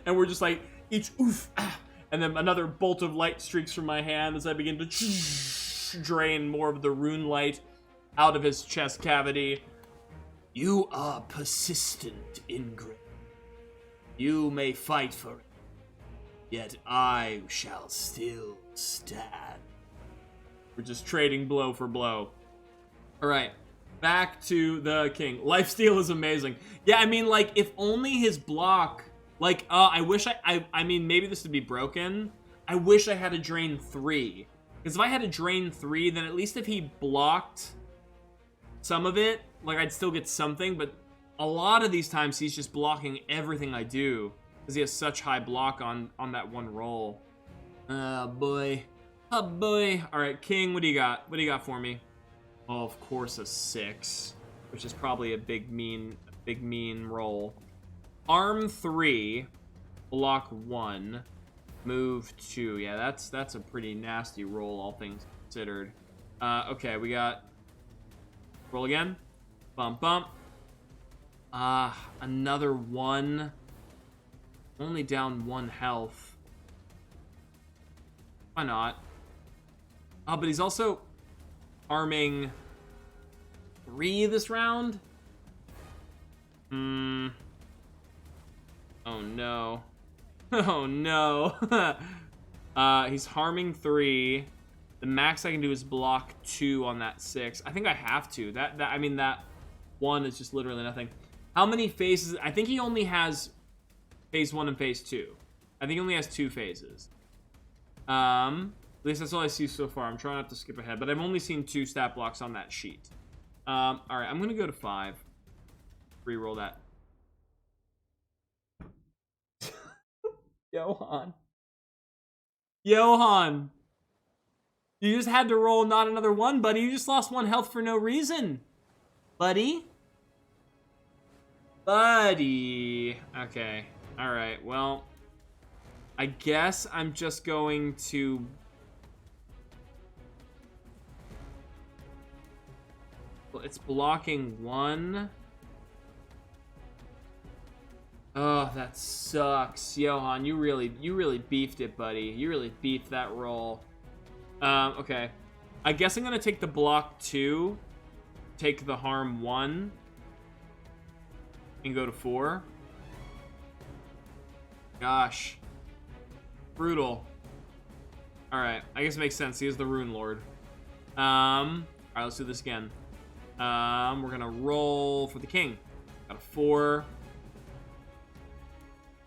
Speaker 1: and we're just like each oof, ah, and then another bolt of light streaks from my hand as I begin to drain more of the rune light out of his chest cavity.
Speaker 2: You are persistent, Ingrid. You may fight for it, yet I shall still stand.
Speaker 1: We're just trading blow for blow. All right, back to the king. Lifesteal is amazing. Yeah, I mean, like, if only his block, like, I wish I mean, maybe this would be broken. I wish I had a drain 3. Because if I had a drain 3, then at least if he blocked some of it, like, I'd still get something, but a lot of these times he's just blocking everything I do, because he has such high block on that one roll. Oh boy. Oh boy. Alright, king, what do you got? What do you got for me? Oh, of course a 6, which is probably a big mean roll. Arm 3, block 1, move 2. Yeah, that's a pretty nasty roll, all things considered. Okay, we got Roll again. Bump, bump. Another 1. Only down 1 health. Why not? Oh, but he's also harming 3 this round? Oh no. Oh no. He's harming 3. The max I can do is block 2 on that 6. I think I have to. I mean, that 1 is just literally nothing. How many phases? I think he only has phase 1 and phase 2. I think he only has 2 phases. At least that's all I see so far. I'm trying not to skip ahead, but I've only seen 2 stat blocks on that sheet. All right, I'm gonna go to 5. Reroll that. Johann. Johann. You just had to roll not another 1, buddy. You just lost 1 health for no reason. Buddy. Buddy. Okay. All right. Well, I guess I'm just going to... Well, it's blocking 1. Oh, that sucks. Johann, you really beefed it, buddy. You really beefed that roll. Okay. I guess I'm gonna take the block 2, take the harm 1, and go to 4. Gosh. Brutal. Alright, I guess it makes sense. He is the Rune Lord. Alright, let's do this again. We're gonna roll for the king. Got a 4.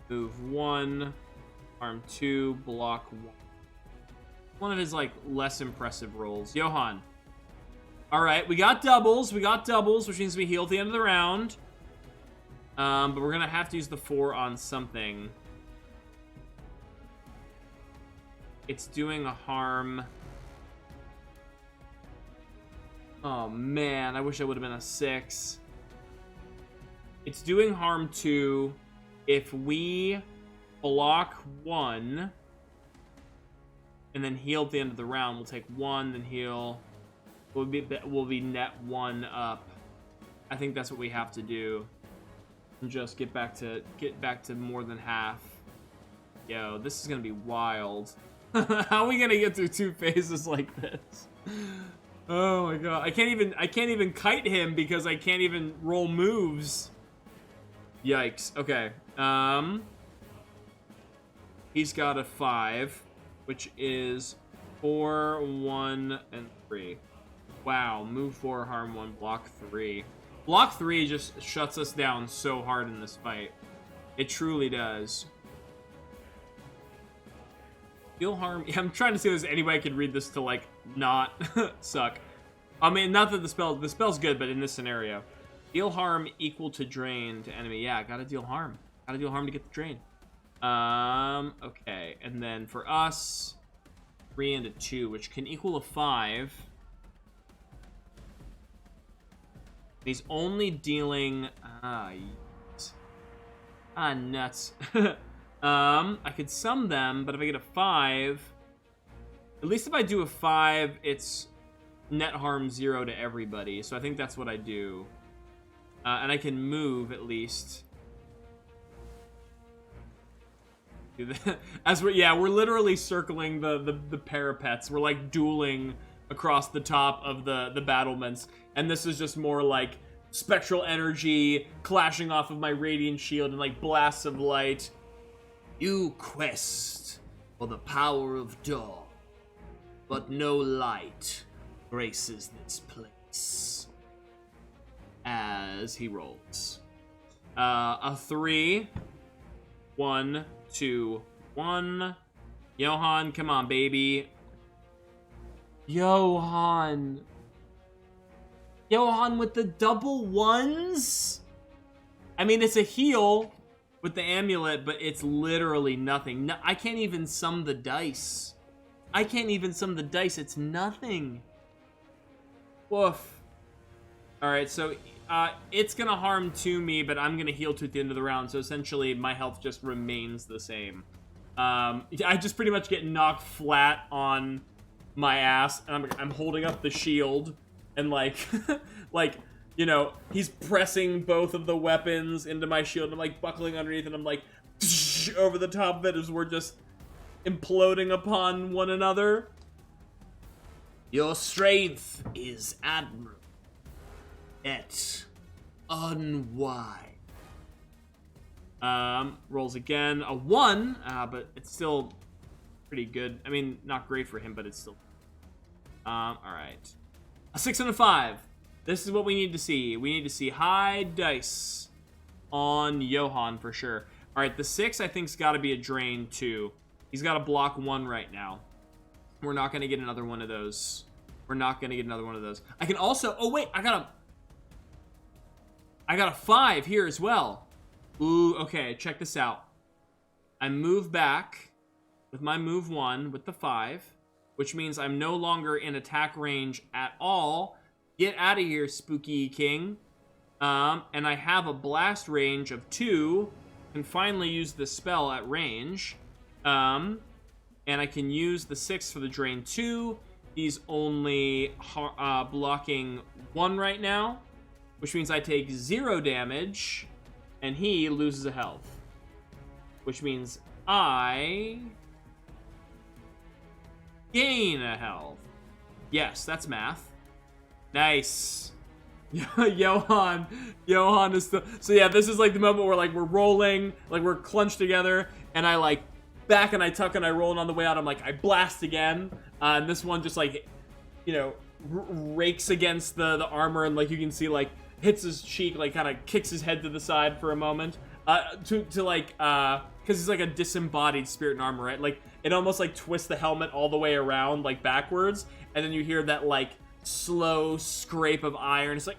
Speaker 1: Move 1. Harm 2. Block 1. One of his, like, less impressive rolls. Johann. Alright, we got doubles. Which means we heal at the end of the round. But we're gonna have to use the 4 on something. It's doing a harm. Oh, man. I wish I would have been a 6. It's doing harm 2. If we block 1... and then heal at the end of the round, we'll take 1, then heal. We'll be net 1 up. I think that's what we have to do. And just get back to more than half. Yo, this is gonna be wild. How are we gonna get through 2 phases like this? Oh my god. I can't even kite him because I can't even roll moves. Yikes. Okay. He's got a 5. Which is 4, 1, and 3. Wow, move 4, harm 1, block 3. Block 3 just shuts us down so hard in this fight. It truly does. Deal harm... Yeah, I'm trying to see if there's any way I could read this to, like, not suck. I mean, not that the spell's good, but in this scenario. Deal harm equal to drain to enemy. Yeah, gotta deal harm. Gotta deal harm to get the drain. Okay, and then for us, 3 and a 2, which can equal a 5. He's only dealing, nuts. I could sum them, but if I get a 5, at least if I do a 5, it's net harm 0 to everybody, so I think that's what I do. And I can move, at least. As we're literally circling the parapets. We're like dueling across the top of the battlements, and this is just more like spectral energy clashing off of my radiant shield and like blasts of light.
Speaker 2: You quest for the power of dawn, but no light graces this place.
Speaker 1: As he rolls a 3, 1, 2, 1. Johann, come on, baby. Johann with the double 1s? I mean, it's a heal with the amulet, but it's literally nothing. No, I can't even sum the dice. It's nothing. Woof. Alright, so it's gonna harm to me, but I'm gonna heal to at the end of the round, so essentially my health just remains the same. I just pretty much get knocked flat on my ass, and I'm holding up the shield, and like, like, you know, he's pressing both of the weapons into my shield, and I'm like buckling underneath, and I'm like over the top of it as we're just imploding upon one another.
Speaker 2: Your strength is admirable, yet unwise.
Speaker 1: Rolls again, a 1, but it's still pretty good. I mean, not great for him, but it's still. All right, a 6 and a 5. This is what we need to see. We need to see high dice on Johann for sure. All right, the 6 I think's got to be a drain too. He's got to block 1 right now. We're not gonna get another one of those. We're not gonna get another one of those. I can also. Oh wait, I got a 5 here as well. Ooh, okay, check this out. I move back with my move 1 with the 5, which means I'm no longer in attack range at all. Get out of here, spooky king. And I have a blast range of 2. Can finally use the spell at range. And I can use the 6 for the drain 2. He's only blocking 1 right now, which means I take 0 damage. And he loses a health. Which means I gain a health. Yes, that's math. Nice. Johann is the... So yeah, this is like the moment where like we're rolling, like we're clenched together, and I like back and I tuck and I roll, and on the way out I'm like, I blast again. And this one just like, you know, rakes against the armor, and like you can see like hits his cheek, like kind of kicks his head to the side for a moment, to like, because he's like a disembodied spirit in armor, right? Like it almost like twists the helmet all the way around, like backwards, and then you hear that like slow scrape of iron. It's like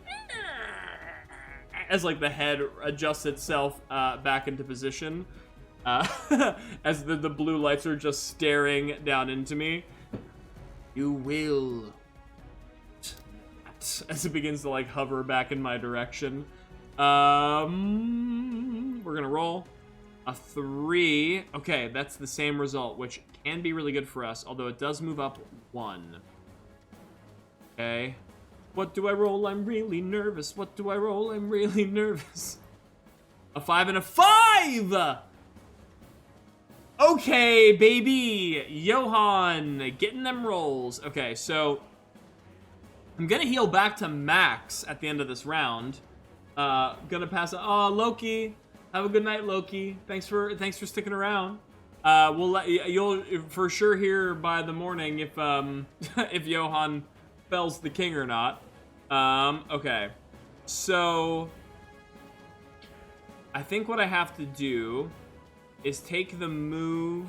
Speaker 1: as like the head adjusts itself back into position, as the blue lights are just staring down into me.
Speaker 2: You will.
Speaker 1: As it begins to like hover back in my direction. We're gonna roll a 3. Okay, that's the same result, which can be really good for us, although it does move up 1. Okay. What do I roll? I'm really nervous. What do I roll? I'm really nervous. A 5 and a 5! Okay, baby! Johann, getting them rolls. Okay, so I'm gonna heal back to max at the end of this round. Gonna pass it. Oh, Loki, have a good night, Loki. Thanks for sticking around. You'll for sure hear by the morning if if Johann fells the king or not. Okay, so I think what I have to do is take the move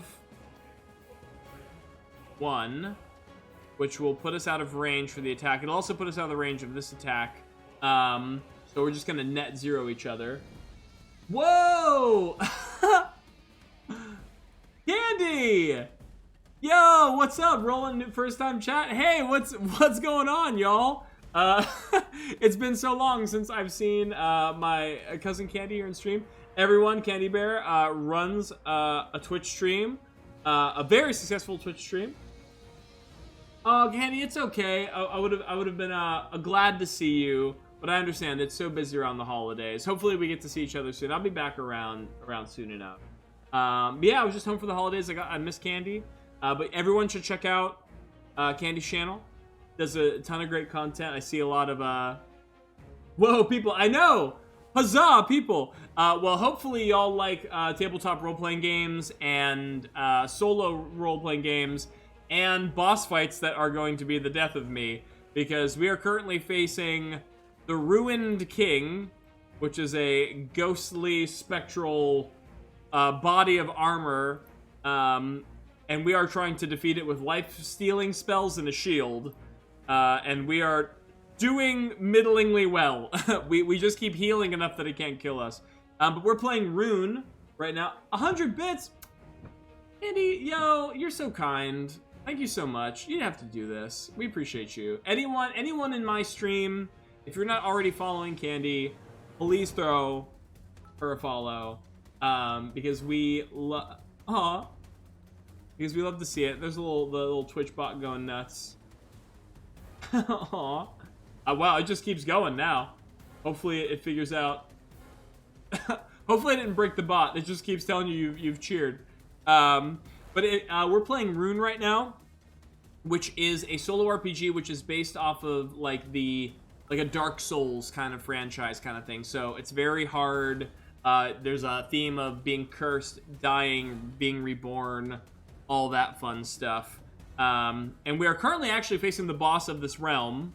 Speaker 1: 1. Which will put us out of range for the attack. It'll also put us out of the range of this attack. So we're just gonna net 0 each other. Whoa! Candy! Yo, what's up? Rolling first time chat. Hey, what's going on, y'all? It's been so long since I've seen my cousin Candy here in stream. Everyone, Candy Bear runs a Twitch stream, a very successful Twitch stream. Oh, Candy, it's okay. I would have been glad to see you, but I understand it's so busy around the holidays. Hopefully, we get to see each other soon. I'll be back around soon enough. But yeah, I was just home for the holidays. I miss Candy, but everyone should check out Candy's channel. Does a ton of great content. I see a lot of whoa, people. I know. Huzzah, people. Well, hopefully y'all like tabletop role-playing games and solo role-playing games and boss fights that are going to be the death of me, because we are currently facing the Ruined King, which is a ghostly, spectral body of armor, and we are trying to defeat it with life-stealing spells and a shield, and we are doing middlingly well. we just keep healing enough that it can't kill us. But we're playing Rune right now. 100 bits! Andy, yo, you're so kind. Thank you so much. You didn't have to do this. We appreciate you. Anyone in my stream, if you're not already following Candy, please throw her a follow. Because we love to see it. There's the little Twitch bot going nuts. Aww. Wow, it just keeps going now. Hopefully it figures out. Hopefully I didn't break the bot. It just keeps telling you've cheered. We're playing Rune right now, which is a solo RPG, which is based off of like a Dark Souls kind of franchise kind of thing. So it's very hard. There's a theme of being cursed, dying, being reborn, all that fun stuff. And we are currently actually facing the boss of this realm,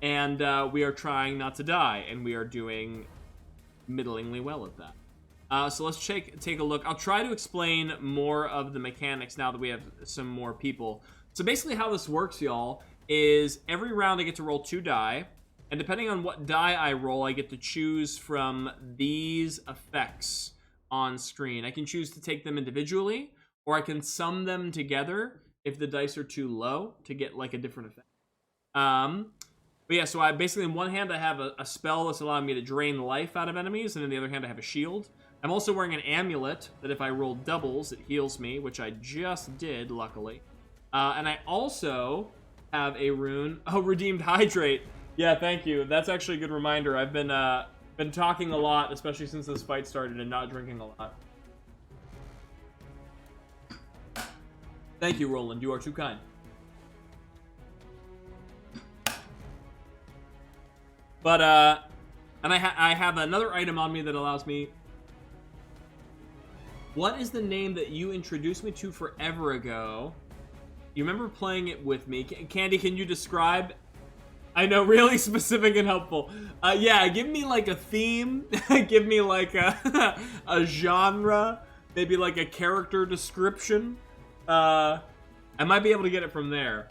Speaker 1: and we are trying not to die, and we are doing middlingly well at that. So let's take a look. I'll try to explain more of the mechanics now that we have some more people. So basically how this works, y'all, is every round I get to roll 2 die, and depending on what die I roll, I get to choose from these effects on screen. I can choose to take them individually, or I can sum them together if the dice are too low to get like a different effect. But yeah, so I basically, in one hand, I have a spell that's allowing me to drain life out of enemies, and in the other hand, I have a shield. I'm also wearing an amulet that if I roll doubles, it heals me, which I just did, luckily. And I also have a rune. Oh, Redeemed Hydrate. Yeah, thank you. That's actually a good reminder. I've been talking a lot, especially since this fight started, and not drinking a lot. Thank you, Roland. You are too kind. But, and I have another item on me that allows me... What is the name that you introduced me to forever ago? You remember playing it with me. Candy, can you describe? I know, really specific and helpful. Yeah, give me like a theme. Give me like a genre. Maybe like a character description. I might be able to get it from there.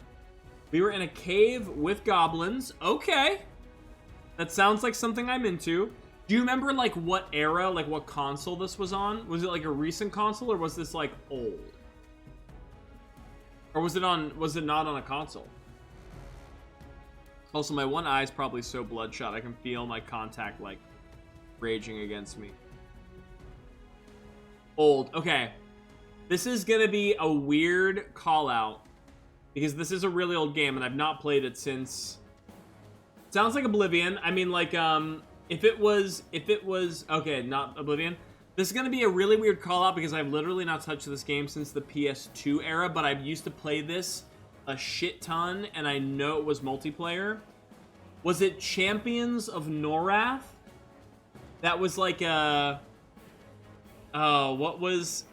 Speaker 1: We were in a cave with goblins. Okay. That sounds like something I'm into. Do you remember like what era, like what console this was on? Was it like a recent console, or was this like old? Or was it not on a console? Also, my one eye is probably so bloodshot I can feel my contact like raging against me. Old. Okay. This is gonna be a weird call out because this is a really old game and I've not played it since. Sounds like Oblivion. I mean, like, if it was, okay, not Oblivion. This is gonna be a really weird call out because I've literally not touched this game since the PS2 era, but I've used to play this a shit ton, and I know it was multiplayer. Was it Champions of Norath? That was like a, what was,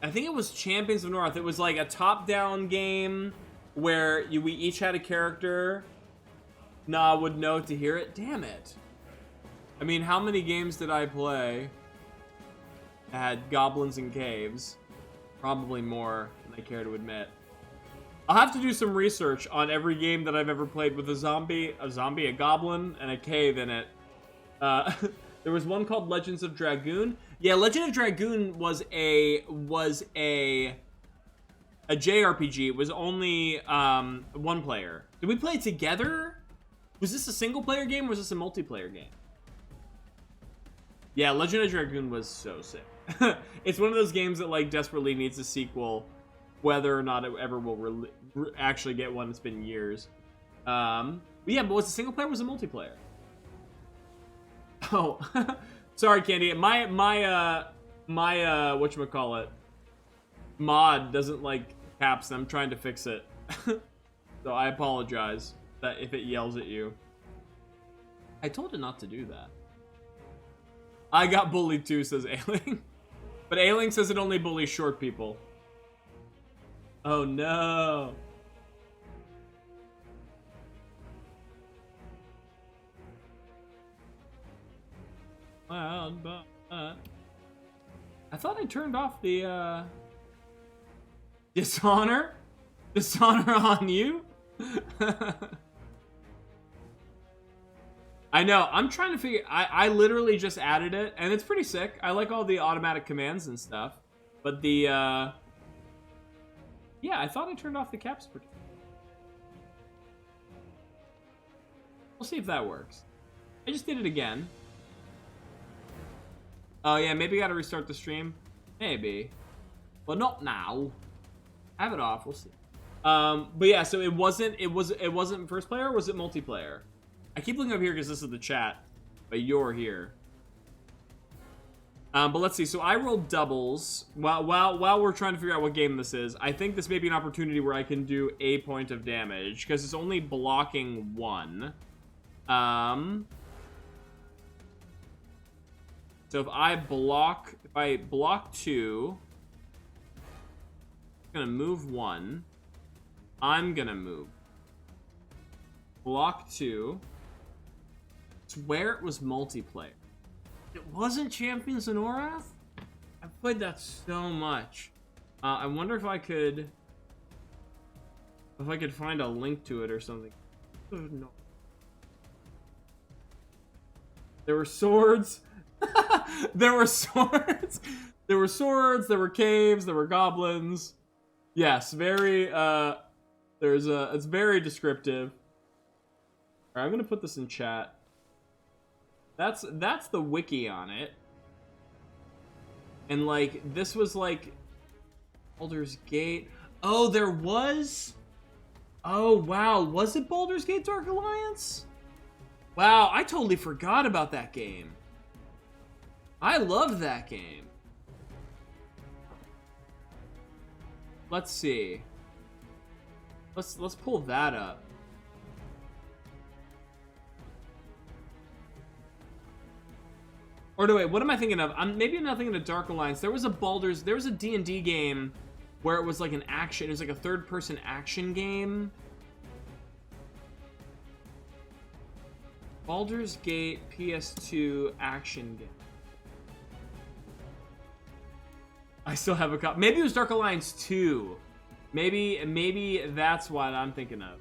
Speaker 1: I think it was Champions of Norath. It was like a top-down game where we each had a character. Nah, would know to hear it. Damn it. I mean, how many games did I play that had goblins and caves? Probably more than I care to admit. I'll have to do some research on every game that I've ever played with a zombie, a goblin, and a cave in it. There was one called Legends of Dragoon. Yeah, Legend of Dragoon was a JRPG. It was only one player. Did we play it together? Was this a single player game or was this a multiplayer game? Yeah, Legend of Dragoon was so sick. It's one of those games that like desperately needs a sequel, whether or not it ever will actually get one. It's been years. But yeah, but was it single player or was it multiplayer? Oh, sorry, Candy. My whatchamacallit mod doesn't like caps. I'm trying to fix it. So I apologize that if it yells at you. I told it not to do that. I got bullied too, says Ailing. But Ailing says it only bullies short people. Oh no. Wild but I thought I turned off the dishonor? Dishonor on you? I know, I'm trying to figure, I literally just added it, and it's pretty sick. I like all the automatic commands and stuff, but the, yeah, I thought I turned off the caps. We'll see if that works. I just did it again. Oh yeah, maybe I gotta restart the stream. Maybe. But not now. Have it off, we'll see. But yeah, so it wasn't first player, or was it multiplayer? I keep looking up here because this is the chat, but you're here. But let's see. So I rolled doubles while we're trying to figure out what game this is. I think this may be an opportunity where I can do a point of damage because it's only blocking 1. So if I block 2, I'm gonna move 1. I'm gonna move. Block 2. I swear it was multiplayer. It wasn't Champions in Orath? I played that so much. I wonder if I could find a link to it or something. No. There were swords. There were swords. There were swords. There were caves. There were goblins. Yes, very. It's very descriptive. All right, I'm gonna put this in chat. That's the wiki on it. And like this was like Baldur's Gate. Oh, there was. Oh wow, was it Baldur's Gate Dark Alliance? Wow, I totally forgot about that game. I loved that game. Let's see. Let's pull that up. Or no, wait, what am I thinking of? Maybe I'm not thinking of Dark Alliance. There was a D&D game where it was like an action, it was like a third-person action game. Baldur's Gate PS2 action game. I still have a copy. Maybe it was Dark Alliance 2. Maybe that's what I'm thinking of.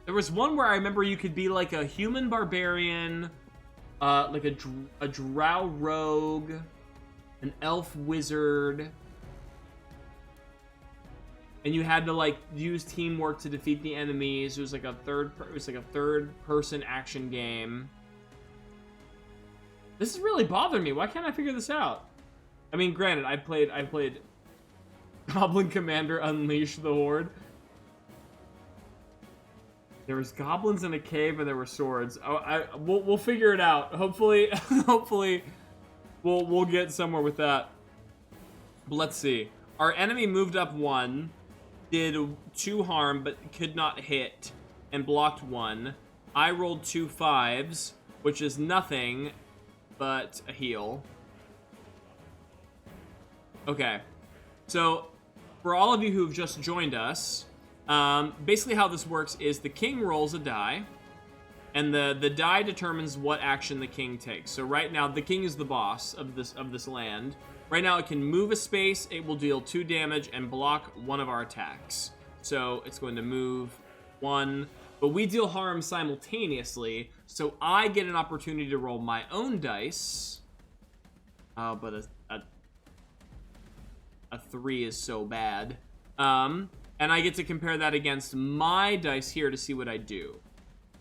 Speaker 1: There was one where I remember you could be like a human barbarian, like a drow rogue, an elf wizard, and you had to like use teamwork to defeat the enemies. It was like a third-person action game. This is really bothering me. Why can't I figure this out? I mean, granted, I played Goblin Commander Unleash the Horde. There was goblins in a cave and there were swords. Oh, we'll figure it out. Hopefully, hopefully, we'll get somewhere with that. But let's see. Our enemy moved up 1, did 2 harm but could not hit, and blocked 1. I rolled 2 5s, which is nothing but a heal. Okay, so for all of you who've just joined us. Basically how this works is the king rolls a die, and the die determines what action the king takes. So right now, the king is the boss of this land. Right now, it can move a space, it will deal 2 damage, and block 1 of our attacks. So it's going to move 1, but we deal harm simultaneously, so I get an opportunity to roll my own dice. But a 3 is so bad. And I get to compare that against my dice here to see what I do.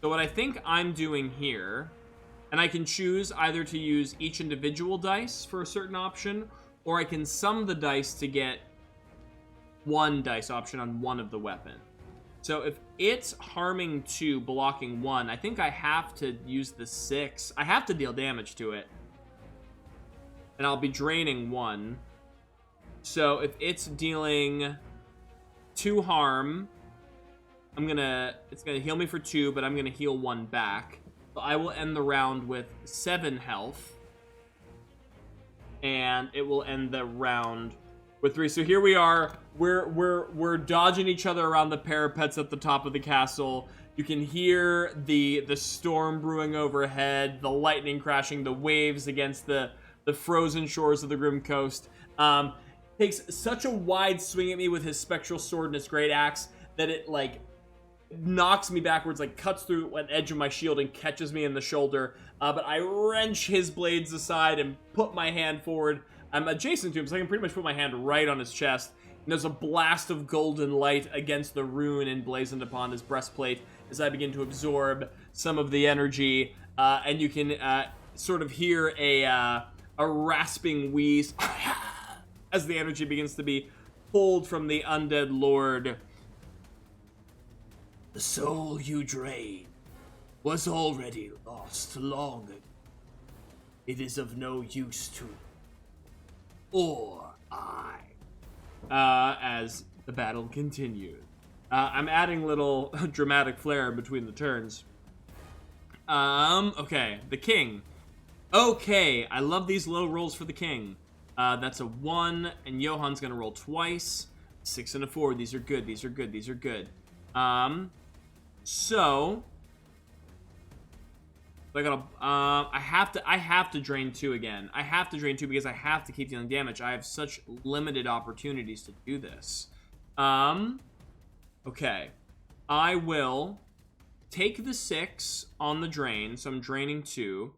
Speaker 1: So what I think I'm doing here, and I can choose either to use each individual dice for a certain option, or I can sum the dice to get 1 dice option on 1 of the weapon. So if it's harming 2, blocking 1, I think I have to use the 6. I have to deal damage to it. And I'll be draining 1. So if it's dealing 2 harm, it's gonna heal me for 2, but I'm gonna heal 1 back. So I will end the round with 7 health, and it will end the round with 3. So here we are. We're dodging each other around the parapets at the top of the castle. You can hear the storm brewing overhead, the lightning crashing, the waves against the frozen shores of the Grim Coast. Takes such a wide swing at me with his spectral sword and his great axe that it like knocks me backwards, like cuts through an edge of my shield and catches me in the shoulder. But I wrench his blades aside and put my hand forward. I'm adjacent to him, so I can pretty much put my hand right on his chest. And there's a blast of golden light against the rune emblazoned upon his breastplate as I begin to absorb some of the energy. And you can sort of hear a rasping wheeze as the energy begins to be pulled from the undead lord.
Speaker 2: The soul you drained was already lost long ago. It is of no use to you or I.
Speaker 1: As the battle continues. I'm adding little dramatic flair between the turns. Okay, the king. Okay, I love these low rolls for the king. That's a 1, and Johann's gonna roll twice. 6 and a 4. These are good. These are good. These are good. So I gotta. I have to drain 2 again. I have to drain 2 because I have to keep dealing damage. I have such limited opportunities to do this. Okay, I will take the 6 on the drain. So I'm draining 2.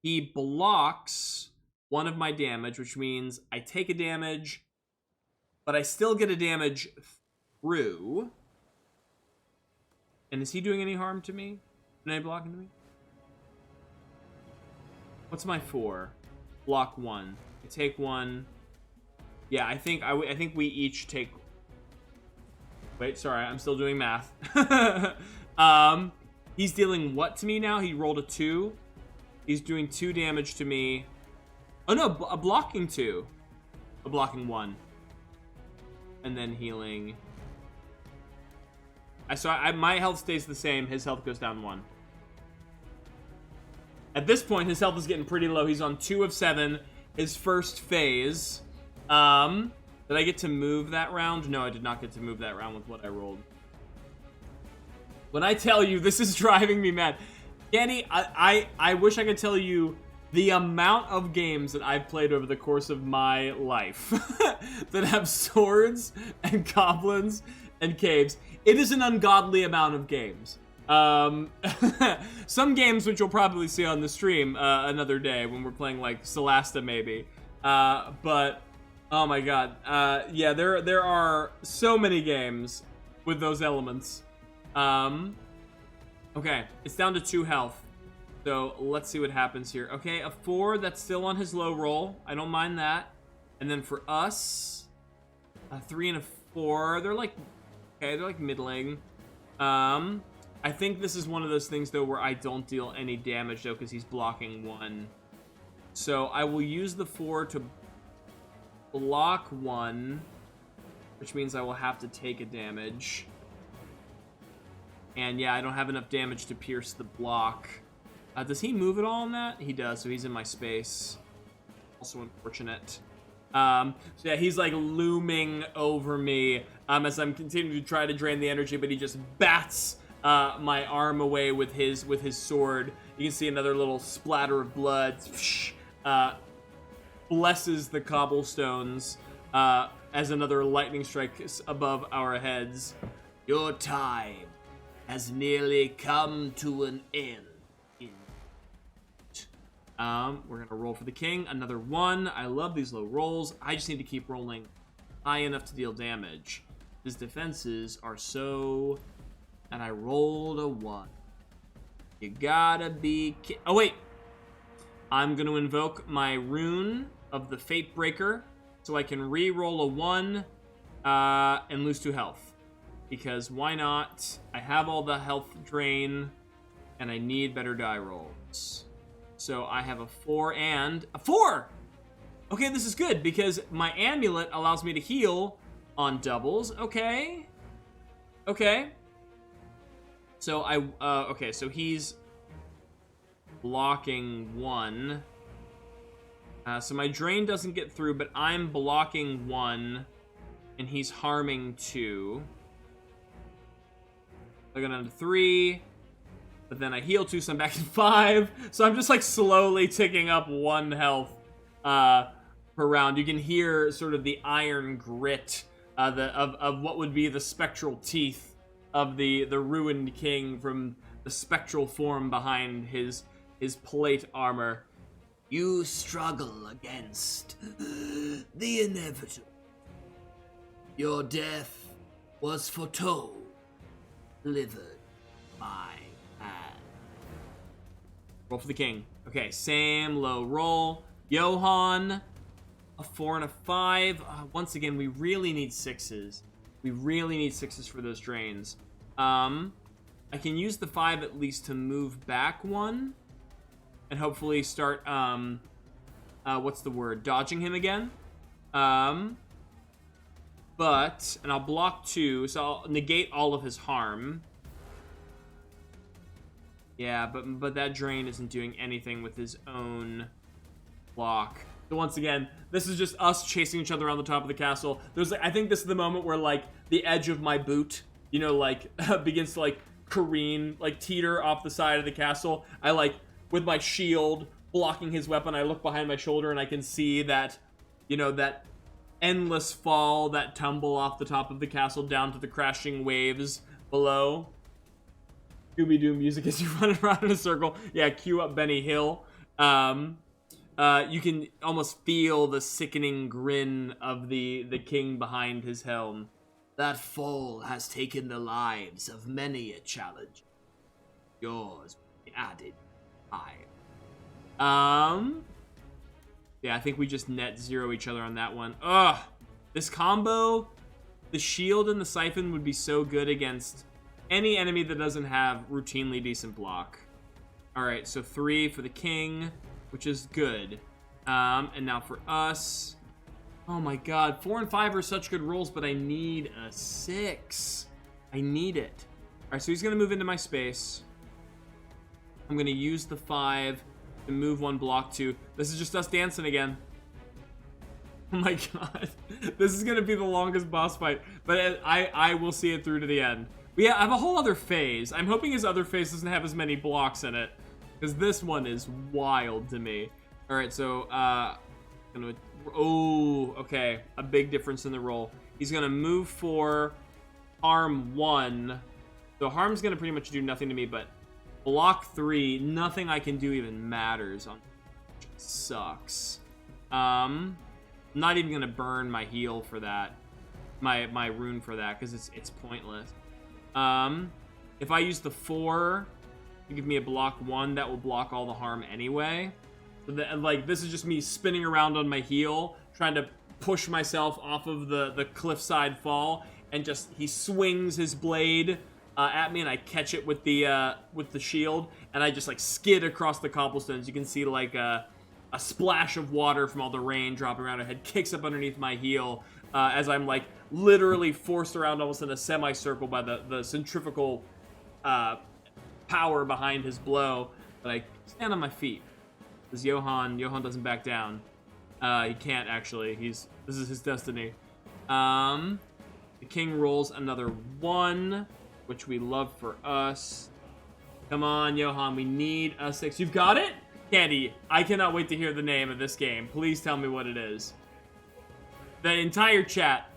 Speaker 1: He blocks 1 of my damage, which means I take a damage, but I still get a damage through. And is he doing any harm to me? Any blocking to me? What's my 4? Block 1. I take 1. Yeah, I think we each take. Wait, sorry, I'm still doing math. He's dealing what to me now? He rolled a 2. He's doing 2 damage to me. Oh no, a blocking 2. A blocking 1. And then healing. My health stays the same. His health goes down 1. At this point, his health is getting pretty low. He's on 2 of 7. His first phase. Did I get to move that round? No, I did not get to move that round with what I rolled. When I tell you, this is driving me mad. Danny, I wish I could tell you the amount of games that I've played over the course of my life that have swords and goblins and caves. It is an ungodly amount of games. Some games which you'll probably see on the stream another day when we're playing like Celasta maybe. But oh my god, yeah, there are so many games with those elements. Okay, it's down to 2 health. So let's see what happens here. Okay, a 4, that's still on his low roll. I don't mind that. And then for us, a 3 and a 4. They're like, okay, they're like middling. I think this is one of those things though where I don't deal any damage though because he's blocking 1. So I will use the 4 to block 1, which means I will have to take a damage. And yeah, I don't have enough damage to pierce the block. Does he move at all on that? He does, so he's in my space. Also unfortunate. So yeah, he's like looming over me as I'm continuing to try to drain the energy, but he just bats my arm away with his sword. You can see another little splatter of blood. Blesses the cobblestones as another lightning strike above our heads.
Speaker 2: Your time has nearly come to an end.
Speaker 1: We're gonna roll for the king. Another 1. I love these low rolls. I just need to keep rolling high enough to deal damage. His defenses are so... And I rolled a 1. You gotta be oh, wait. I'm gonna invoke my rune of the Fate Breaker so I can re-roll a 1 and lose 2 health. Because why not? I have all the health drain and I need better die rolls. So I have a 4 and a 4! Okay, this is good because my amulet allows me to heal on doubles. Okay. Okay. So okay, so he's blocking 1. So my drain doesn't get through, but I'm blocking 1 and he's harming 2. I got down to 3. But then I heal 2, so I'm back to 5. So I'm just like slowly ticking up 1 health per round. You can hear sort of the iron grit of what would be the spectral teeth of the ruined king from the spectral form behind his plate armor.
Speaker 2: You struggle against the inevitable. Your death was foretold, delivered by hand.
Speaker 1: Roll for the king. Okay, same low roll. Johann, a 4 and a 5. Once again, we really need 6s. We really need 6s for those drains. I can use the 5 at least to move back 1. And hopefully start, what's the word? Dodging him again. And I'll block 2, so I'll negate all of his harm. Yeah, but that drain isn't doing anything with his own block. So once again, this is just us chasing each other around the top of the castle. I think this is the moment where, like, the edge of my boot, you know, like, begins to, like, careen, like, teeter off the side of the castle. I, like, with my shield blocking his weapon, I look behind my shoulder and I can see that, you know, that endless fall, that tumble off the top of the castle down to the crashing waves below. Scooby-Doo music as you run around in a circle. Yeah, cue up Benny Hill. You can almost feel the sickening grin of the king behind his helm.
Speaker 2: That fall has taken the lives of many a challenge. Yours will be added high.
Speaker 1: Yeah, I think we just net 0 each other on that one. Ugh! This combo, the shield and the siphon would be so good against any enemy that doesn't have routinely decent block. Alright, so 3 for the king, which is good. And now for us. Oh my god, 4 and 5 are such good rolls, but I need a 6. I need it. Alright, so he's going to move into my space. I'm going to use the 5 to move 1 block 2. This is just us dancing again. Oh my god. This is going to be the longest boss fight, but I will see it through to the end. But yeah, I have a whole other phase. I'm hoping his other phase doesn't have as many blocks in it, because this one is wild to me. Alright, so, okay. A big difference in the roll. He's going to move for harm 1. So harm's going to pretty much do nothing to me, but block 3, nothing I can do even matters on. Which sucks. I'm not even going to burn my heal for that. My rune for that, because it's pointless. If I use the 4 to give me a block 1, that will block all the harm anyway. So that, like, this is just me spinning around on my heel, trying to push myself off of the cliffside fall, and just he swings his blade at me, and I catch it with the shield, and I just like skid across the cobblestones. You can see like a splash of water from all the rain dropping around. Her head kicks up underneath my heel as I'm like literally forced around almost in a semicircle by the centrifugal power behind his blow. But I stand on my feet because Johann doesn't back down. He can't actually. This is his destiny. The king rolls another 1, which we love for us. Come on, Johann, we need a 6. You've got it? Candy, I cannot wait to hear the name of this game. Please tell me what it is. The entire chat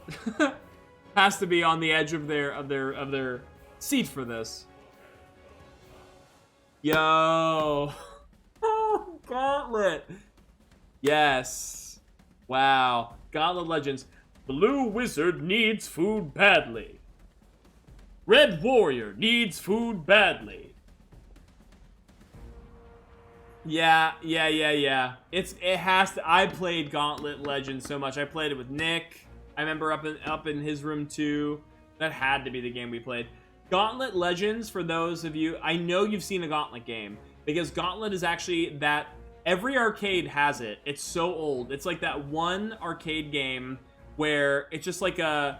Speaker 1: has to be on the edge of their seat for this. Yo. Oh, Gauntlet. Yes. Wow. Gauntlet Legends. Blue Wizard needs food badly. Red Warrior needs food badly. Yeah. It has to. I played Gauntlet Legends so much. I played it with Nick. I remember up in his room too. That had to be the game we played. Gauntlet Legends, for those of you, I know you've seen a Gauntlet game, because Gauntlet is actually that every arcade has it. It's so old. It's like that one arcade game where it's just like a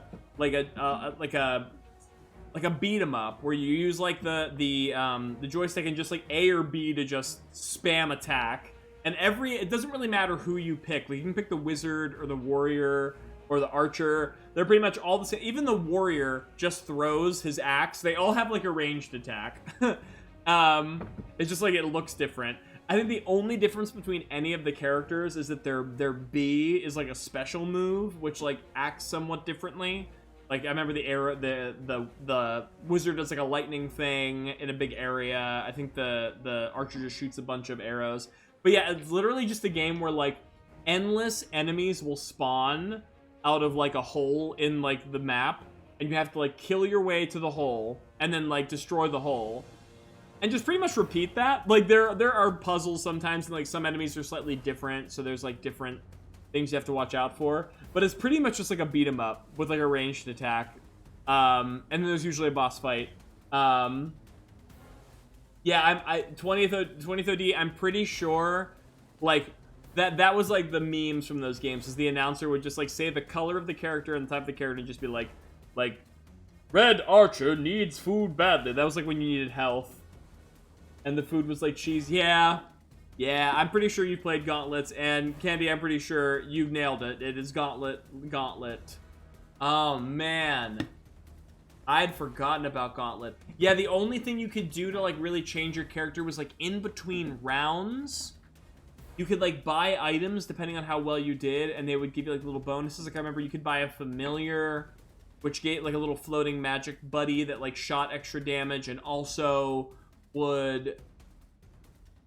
Speaker 1: beat 'em up where you use like the joystick and just like A or B to just spam attack. And it doesn't really matter who you pick. Like you can pick the wizard or the warrior or the archer. They're pretty much all the same. Even the warrior just throws his axe. They all have like a ranged attack. It's just like it looks different. I think the only difference between any of the characters is that their B is like a special move, which like acts somewhat differently. Like I remember the wizard does like a lightning thing in a big area. I think the archer just shoots a bunch of arrows. But yeah, it's literally just a game where like endless enemies will spawn out of like a hole in like the map, and you have to like kill your way to the hole and then like destroy the hole. And just pretty much repeat that. Like there are puzzles sometimes, and like some enemies are slightly different, so there's like different things you have to watch out for. But it's pretty much just like a beat 'em up with like a ranged attack. And then there's usually a boss fight. Yeah, 20th OD, I'm pretty sure, like, that was, like, the memes from those games, is the announcer would just, like, say the color of the character and the type of the character and just be like, Red Archer needs food badly. That was, like, when you needed health. And the food was, like, cheese. Yeah, I'm pretty sure you played Gauntlets, and Candy, I'm pretty sure you've nailed it. It is Gauntlet. Oh, man. I'd forgotten about Gauntlet. Yeah, the only thing you could do to, like, really change your character was, like, in between rounds, you could, like, buy items depending on how well you did, and they would give you, like, little bonuses. Like, I remember you could buy a familiar, which gave, like, a little floating magic buddy that, like, shot extra damage and also would...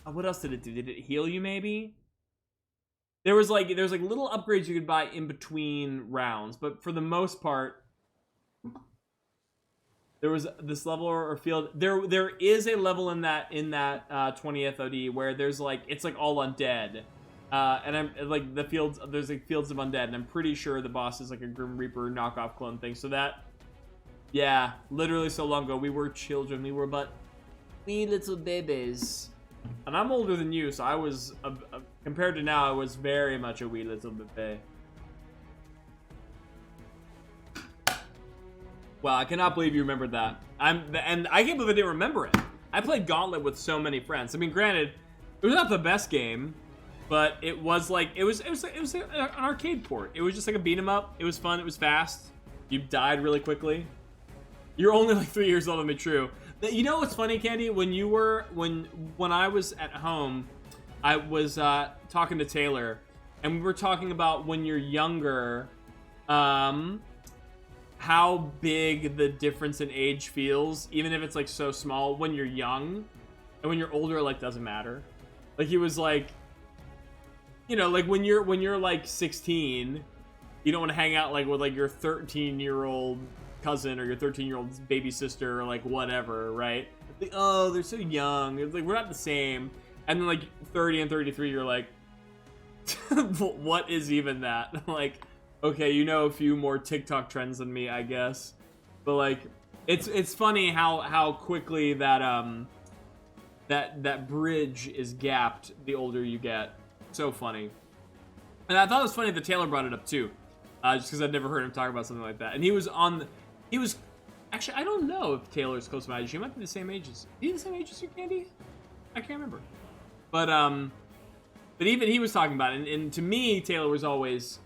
Speaker 1: what else did it do? Did it heal you, maybe? There was little upgrades you could buy in between rounds, but for the most part, there was this level or field. There is a level in that 20th OD where there's like it's like all undead, and I'm like the fields. There's like fields of undead, and I'm pretty sure the boss is like a Grim Reaper knockoff clone thing. So that, yeah, literally so long ago we were children. We were but wee little babies, and I'm older than you, so I was compared to now I was very much a wee little baby. Wow, I cannot believe you remembered that. And I can't believe I didn't remember it. I played Gauntlet with so many friends. I mean, granted, it was not the best game, but it was like it was an arcade port. It was just like a beat 'em up. It was fun. It was fast. You died really quickly. You're only like 3 years older than me. True. You know what's funny, Candy? When I was at home, I was talking to Taylor, and we were talking about when you're younger. How big the difference in age feels, even if it's like so small when you're young, and when you're older, it like doesn't matter. Like he was like, you know, like when you're like 16, you don't want to hang out like with like your 13-year-old cousin or your 13-year-old baby sister or like whatever, right? Like, oh, they're so young. It's like we're not the same. And then like 30 and 33, you're like, what is even that? Like. Okay, you know a few more TikTok trends than me, I guess. But like, it's funny how quickly that that bridge is gapped the older you get. So funny. And I thought it was funny that Taylor brought it up too, just because I'd never heard him talk about something like that. And he was actually, I don't know if Taylor's close to my age. He might be the same age as. Is he the same age as you, Candy? I can't remember. But even he was talking about it, and to me, Taylor was always.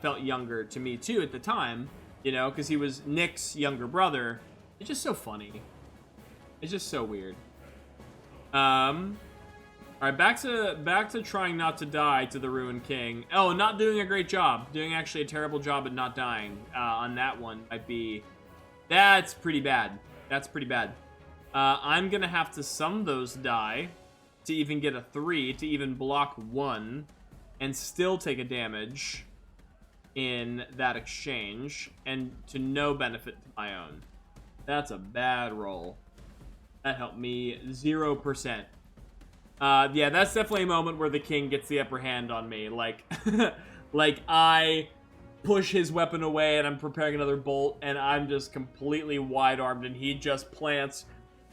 Speaker 1: Felt younger to me too at the time, you know, because he was Nick's younger brother. It's just so funny. It's just so weird. All right, back to trying not to die to the Ruined King. Oh, not doing a great job. Doing actually a terrible job at not dying on that one might be. That's pretty bad. That's pretty bad. I'm gonna have to sum those die to even get a 3 to even block 1, and still take a damage. In that exchange, and to no benefit to my own. That's a bad roll. That helped me 0%. Yeah, that's definitely a moment where the king gets the upper hand on me. Like, like I push his weapon away and I'm preparing another bolt, and I'm just completely wide-armed, and he just plants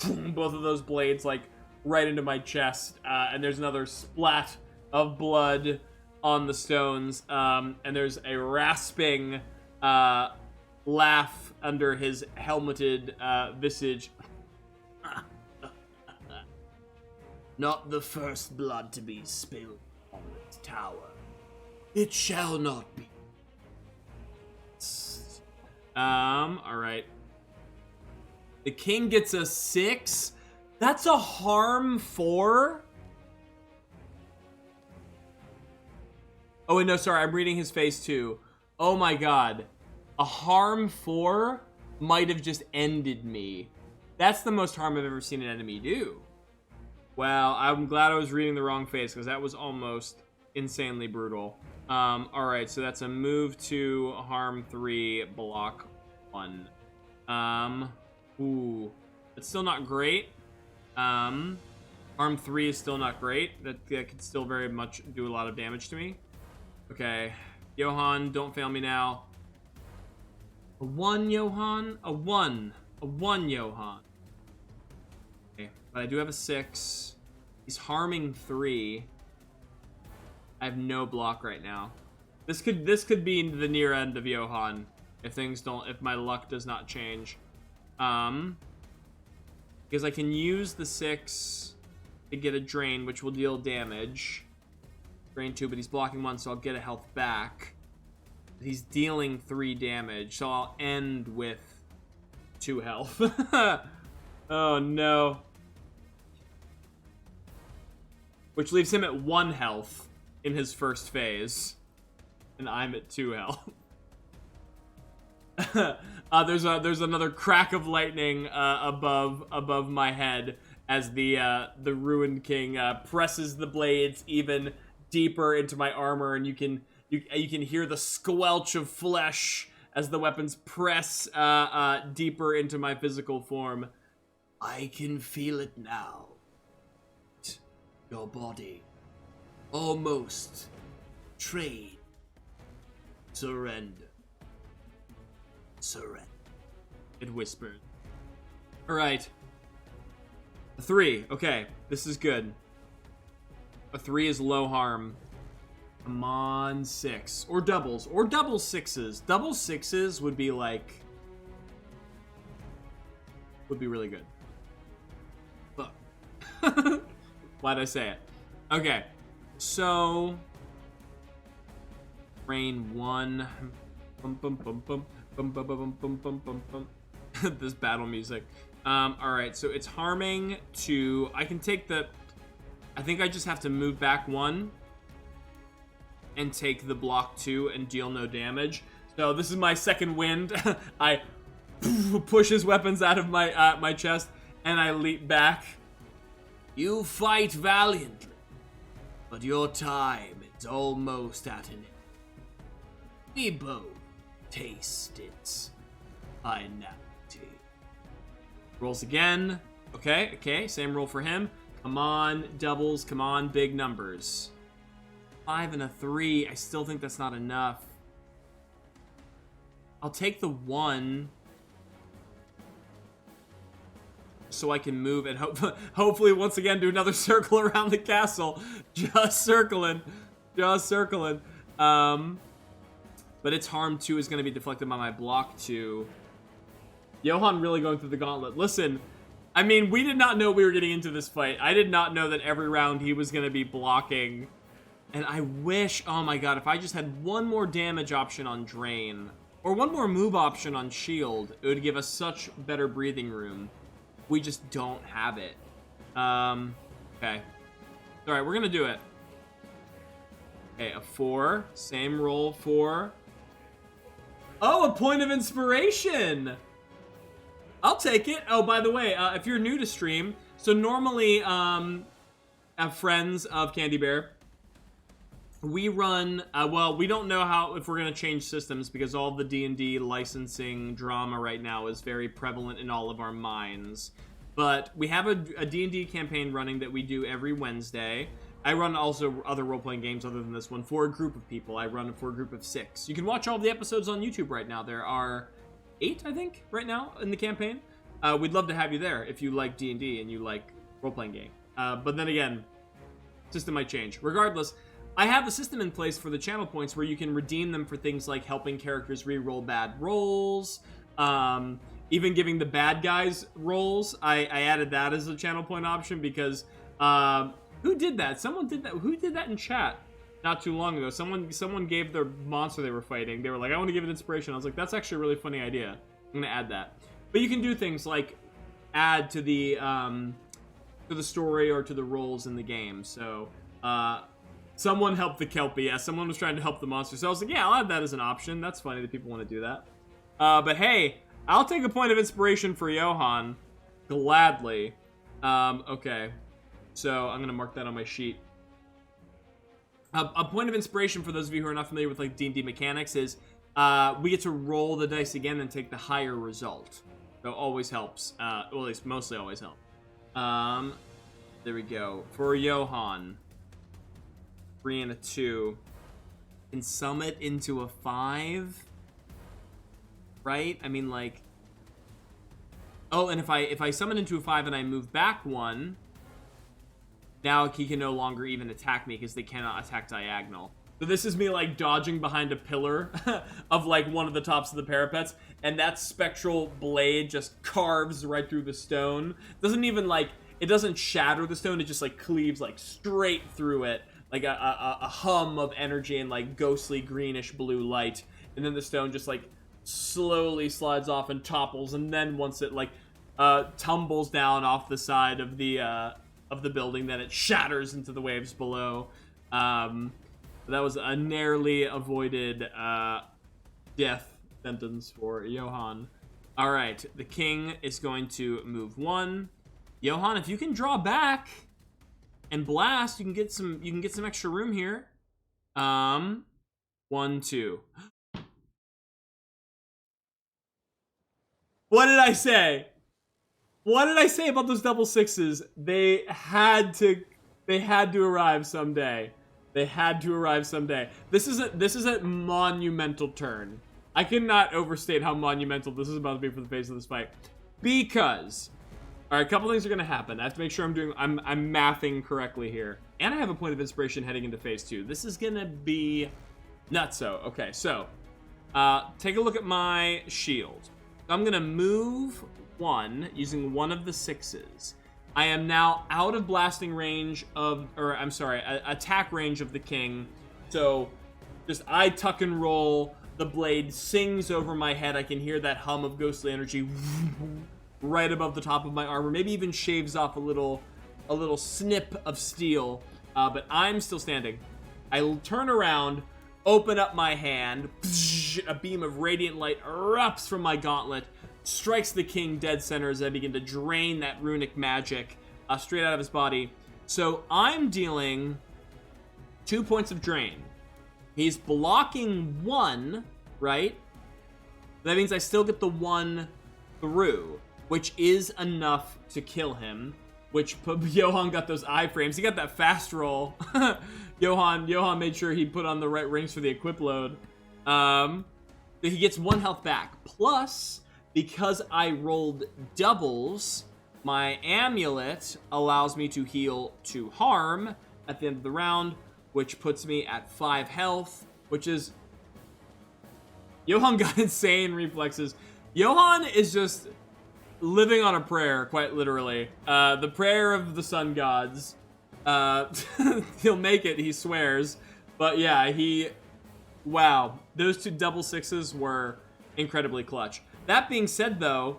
Speaker 1: both of those blades like right into my chest, and there's another splat of blood on the stones, and there's a rasping laugh under his helmeted visage.
Speaker 2: Not the first blood to be spilled on this tower. It shall not be.
Speaker 1: Alright. The king gets a 6? That's a harm 4? Oh, wait, no, sorry. I'm reading his face, too. Oh, my God. A harm 4 might have just ended me. That's the most harm I've ever seen an enemy do. Well, I'm glad I was reading the wrong face, because that was almost insanely brutal. Alright, so that's a move to harm 3, block 1. Ooh. It's still not great. Harm 3 is still not great. That could still very much do a lot of damage to me. Okay. Johann, don't fail me now. A 1, Johann? A 1. A 1, Johann. Okay, but I do have a 6. He's harming 3. I have no block right now. This could be the near end of Johann if my luck does not change. Because I can use the 6 to get a drain, which will deal damage. Drain 2, but he's blocking 1, so I'll get a health back. He's dealing 3 damage, so I'll end with 2 health. Oh no. Which leaves him at 1 health in his first phase. And I'm at 2 health. There's another crack of lightning above my head as the Ruined King presses the blades even deeper into my armor, and you can hear the squelch of flesh as the weapons press deeper into my physical form.
Speaker 2: I can feel it now. Your body almost trade. Surrender. Surrender.
Speaker 1: It whispered. Alright. A 3. Okay, this is good. A 3 is low harm. Come on, 6. Or doubles. Or double 6s. Double 6s would be like... would be really good. Fuck. Why'd I say it? Okay. So... Rain 1. Bum, bum, bum, bum. Bum, bum, bum, bum, bum, bum, bum. This battle music. Alright, so it's harming to... I can take the... I think I just have to move back 1 and take the block 2 and deal no damage. So this is my second wind. I push his weapons out of my my chest and I leap back.
Speaker 2: You fight valiantly, but your time is almost at an end. We both taste its finality.
Speaker 1: Rolls again. Okay, same roll for him. Come on, doubles. Come on, big numbers. 5 and a 3. I still think that's not enough. I'll take the 1 so I can move and hopefully once again do another circle around the castle. Just circling. But its harm 2 is going to be deflected by my block 2. Johann really going through the gauntlet. Listen, I mean, we did not know we were getting into this fight. I did not know that every round he was going to be blocking. And I wish, oh my god, if I just had one more damage option on Drain, or one more move option on Shield, it would give us such better breathing room. We just don't have it. Okay. Alright, we're going to do it. Okay, a 4. Same roll, 4. Oh, a point of inspiration! I'll take it. Oh, by the way, if you're new to stream, so normally, friends of Candy Bear, we run, well, we don't know if we're going to change systems because all the D&D licensing drama right now is very prevalent in all of our minds. But we have a D&D campaign running that we do every Wednesday. I run also other role-playing games other than this one for a group of people. I run it for a group of 6. You can watch all the episodes on YouTube right now. There are 8, I think, right now in the campaign. We'd love to have you there if you like D&D and you like role-playing game. But then again, system might change. Regardless, I have a system in place for the channel points where you can redeem them for things like helping characters re-roll bad rolls, even giving the bad guys rolls. I added that as a channel point option because who did that? Someone did that. Who did that in chat not too long ago? Someone gave their monster they were fighting. They were like, I want to give it inspiration. I was like, that's actually a really funny idea. I'm gonna add that. But you can do things like add to the story or to the rolls in the game. So someone helped the Kelpie. Yeah, someone was trying to help the monster. So I was like, yeah, I'll add that as an option. That's funny that people want to do that. But hey, I'll take a point of inspiration for Johann. Gladly. Okay. So I'm going to mark that on my sheet. A point of inspiration for those of you who are not familiar with like D&D mechanics is we get to roll the dice again and take the higher result. So always helps. Well, at least mostly always helps. There we go. For Johann. 3 and a 2. can sum it into a 5, right? I mean, like, oh, and if I summon into a 5 and I move back 1, now he can no longer even attack me because they cannot attack diagonal. So this is me, like, dodging behind a pillar of, like, one of the tops of the parapets, and that spectral blade just carves right through the stone. Doesn't even, like, it doesn't shatter the stone, it just, like, cleaves, like, straight through it, like a hum of energy and, like, ghostly greenish blue light. And then the stone just, like, slowly slides off and topples, and then once it, like, tumbles down off the side of the building, then it shatters into the waves below. That was a narrowly avoided death sentence for Johann. All right, the king is going to move 1. Johann, if you can draw back and blast, you can get some extra room here. 1, 2. What did I say? What did I say about those double 6s? They had to arrive someday. They had to arrive someday. This is a monumental turn. I cannot overstate how monumental this is about to be for the phase of this fight. Because, all right, a couple things are gonna happen. I have to make sure I'm mathing correctly here, and I have a point of inspiration heading into phase 2. This is gonna be nutso. Okay, so take a look at my shield. I'm gonna move 1 using one of the 6s. I am now out of blasting range of, or I'm sorry, attack range of the king. So just I tuck and roll, the blade sings over my head. I can hear that hum of ghostly energy right above the top of my armor. Maybe even shaves off a little snip of steel, but I'm still standing. I turn around, open up my hand, a beam of radiant light erupts from my gauntlet, strikes the king dead center as I begin to drain that runic magic straight out of his body. So I'm dealing 2 points of drain. He's blocking 1, right? That means I still get the 1 through, which is enough to kill him. Which Johann got those iframes. He got that fast roll. Johann made sure he put on the right rings for the equip load. He gets 1 health back. Plus, because I rolled doubles, my amulet allows me to heal 2 harm at the end of the round, which puts me at 5 health, which is... Johann got insane reflexes. Johann is just living on a prayer, quite literally. The prayer of the sun gods. He'll make it, he swears. But yeah, wow. Those 2 double 6s were incredibly clutch. That being said, though,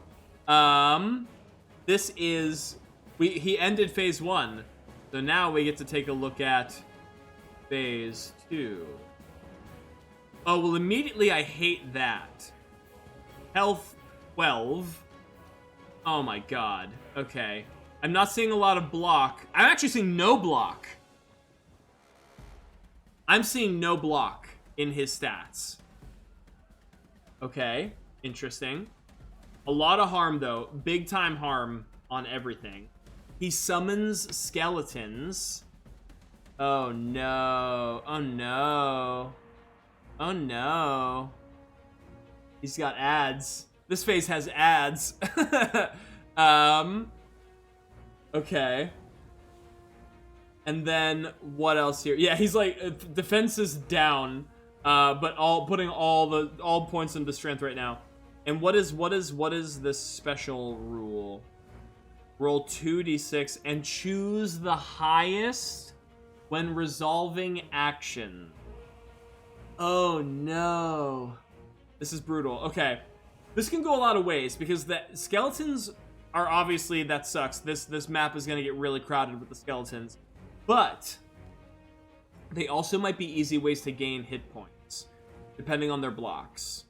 Speaker 1: this is... He ended phase 1. So now we get to take a look at phase 2. Oh, well, immediately I hate that. Health 12. Oh my god. Okay. I'm not seeing a lot of block. I'm actually seeing no block. I'm seeing no block in his stats. Okay. Interesting. A lot of harm, though. Big time harm on everything. He summons skeletons. Oh no. Oh no. Oh no. He's got ads. This phase has ads. Okay. And then what else here? Yeah, he's like defense is down, but putting all points into strength right now. And what is this special rule? Roll 2d6 and choose the highest when resolving action. Oh no. This is brutal. Okay. This can go a lot of ways because the skeletons are obviously, that sucks. This map is going to get really crowded with the skeletons. But they also might be easy ways to gain hit points depending on their blocks.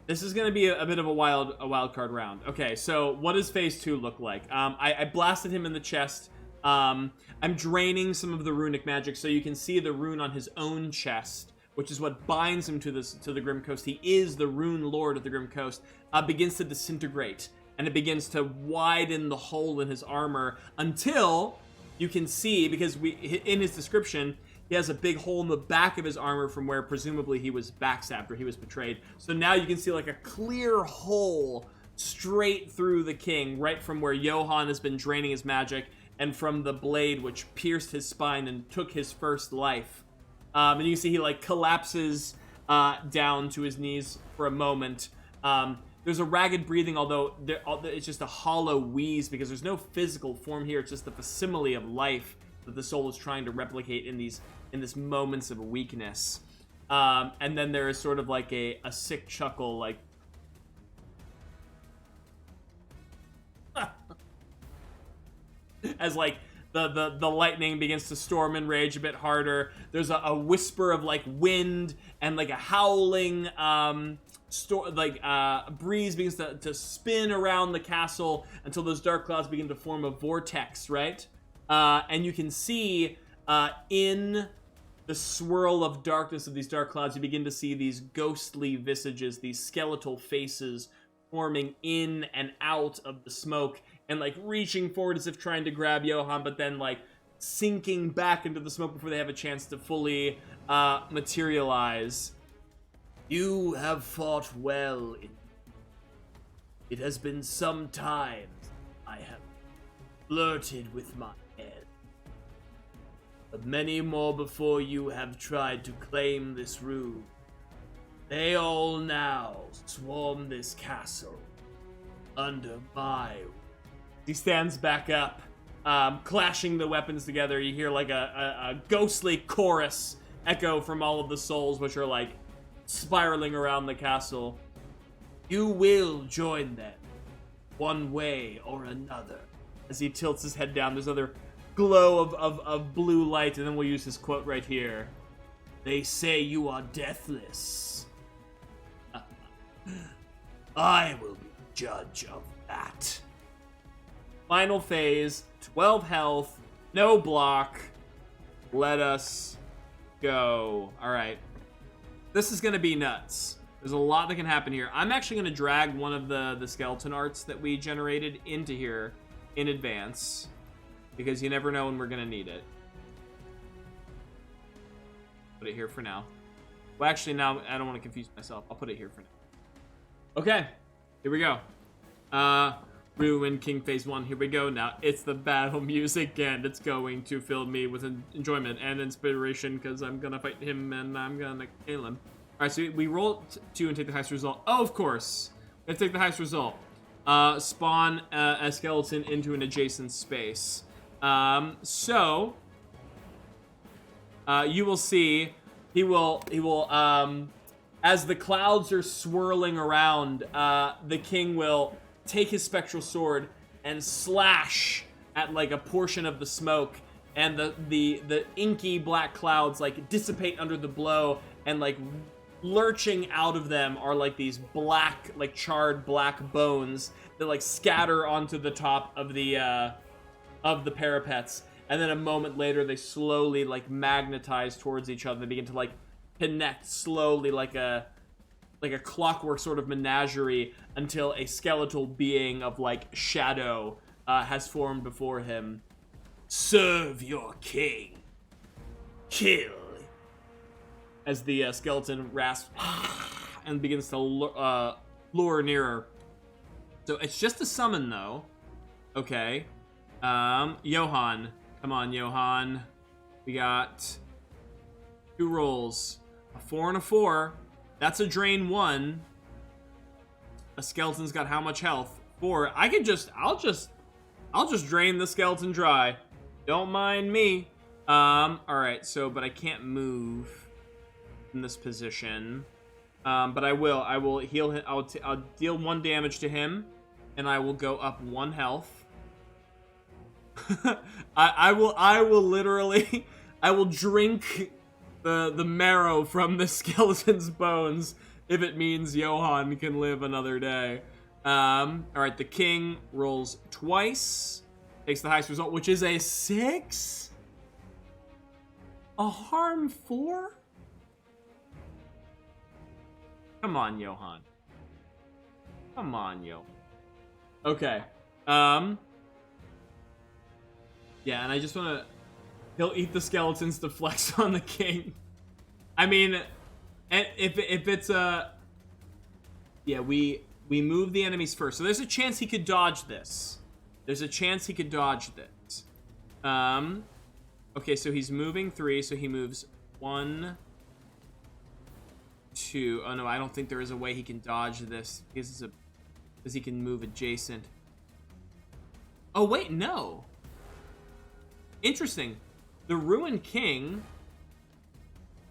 Speaker 1: This is going to be a bit of a wild card round. Okay, so what does phase 2 look like? I blasted him in the chest. I'm draining some of the runic magic so you can see the rune on his own chest, which is what binds him to the Grim Coast. He is the rune lord of the Grim Coast. Begins to disintegrate, and it begins to widen the hole in his armor until you can see, because in his description, he has a big hole in the back of his armor from where presumably he was backstabbed or he was betrayed. So now you can see like a clear hole straight through the king, right from where Johann has been draining his magic and from the blade which pierced his spine and took his first life. And you can see he like collapses down to his knees for a moment. There's a ragged breathing, although it's just a hollow wheeze because there's no physical form here. It's just the facsimile of life that the soul is trying to replicate in this moments of weakness. And then there is sort of like a sick chuckle, like as like the lightning begins to storm and rage a bit harder. There's a whisper of like wind and like a howling breeze begins to spin around the castle until those dark clouds begin to form a vortex, right? And you can see in the swirl of darkness of these dark clouds, you begin to see these ghostly visages, these skeletal faces forming in and out of the smoke and like reaching forward as if trying to grab Johann, but then like sinking back into the smoke before they have a chance to fully materialize. You have fought well. It has been some time I have flirted with my head. But many more before you have tried to claim this room. They all now swarm this castle under my... He stands back up, clashing the weapons together. You hear like a ghostly chorus echo from all of the souls, which are like spiraling around the castle. You will join them, one way or another. As he tilts his head down, there's another glow of blue light, and then we'll use his quote right here. They say you are deathless. I will be judge of that. Final phase, 12 health, no block. Let us go. All right. This is going to be nuts. There's a lot that can happen here. I'm actually going to drag one of the skeleton arts that we generated into here in advance, because you never know when we're going to need it. Put it here for now. Well, actually, now I don't want to confuse myself. I'll put it here for now. Okay, here we go. Rune King Phase 1, here we go. Now, it's the battle music, and it's going to fill me with enjoyment and inspiration, because I'm going to fight him, and I'm going to kill him. Alright, so we roll 2 and take the highest result. Oh, of course. Let's take the highest result. Spawn a skeleton into an adjacent space. So, you will see, he will, as the clouds are swirling around, the king will take his spectral sword and slash at like a portion of the smoke, and the inky black clouds like dissipate under the blow, and like lurching out of them are like these black, like charred black bones that like scatter onto the top of the parapets, and then a moment later they slowly like magnetize towards each other. They begin to like connect slowly like a clockwork sort of menagerie until a skeletal being of like shadow has formed before him. Serve your king. Kill. As the skeleton rasps and begins to lure nearer. So it's just a summon though. Okay. Johann. Come on, Johann. We got 2 rolls. A 4 and a 4. That's a drain 1. A skeleton's got how much health? 4. I'll just drain the skeleton dry. Don't mind me. Alright, so, but I can't move in this position. But I will heal him. I'll deal 1 damage to him, and I will go up 1 health. I will literally, I will drink the marrow from the skeleton's bones if it means Johann can live another day. Alright, the king rolls twice, takes the highest result, which is a 6? A harm 4? Come on, Johann. Come on, Johann. Okay. Yeah, and I just want to He'll eat the skeletons to flex on the king. I mean, if it's a... Yeah, we move the enemies first. So there's a chance he could dodge this. There's a chance he could dodge this. Okay, so he's moving 3, so he moves 1, 2. Oh no, I don't think there is a way he can dodge this because he can move adjacent. Oh wait, no. Interesting. The Ruined King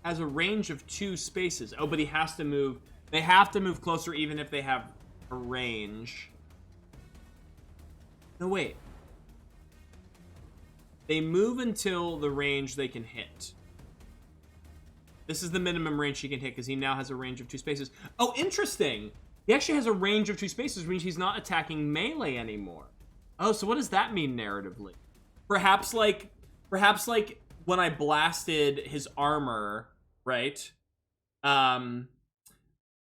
Speaker 1: has a range of 2 spaces. Oh, but he has to move. They have to move closer even if they have a range. No, wait. They move until the range they can hit. This is the minimum range he can hit because he now has a range of 2 spaces. Oh, interesting. He actually has a range of 2 spaces, which means he's not attacking melee anymore. Oh, so what does that mean narratively? Perhaps like when I blasted his armor, right?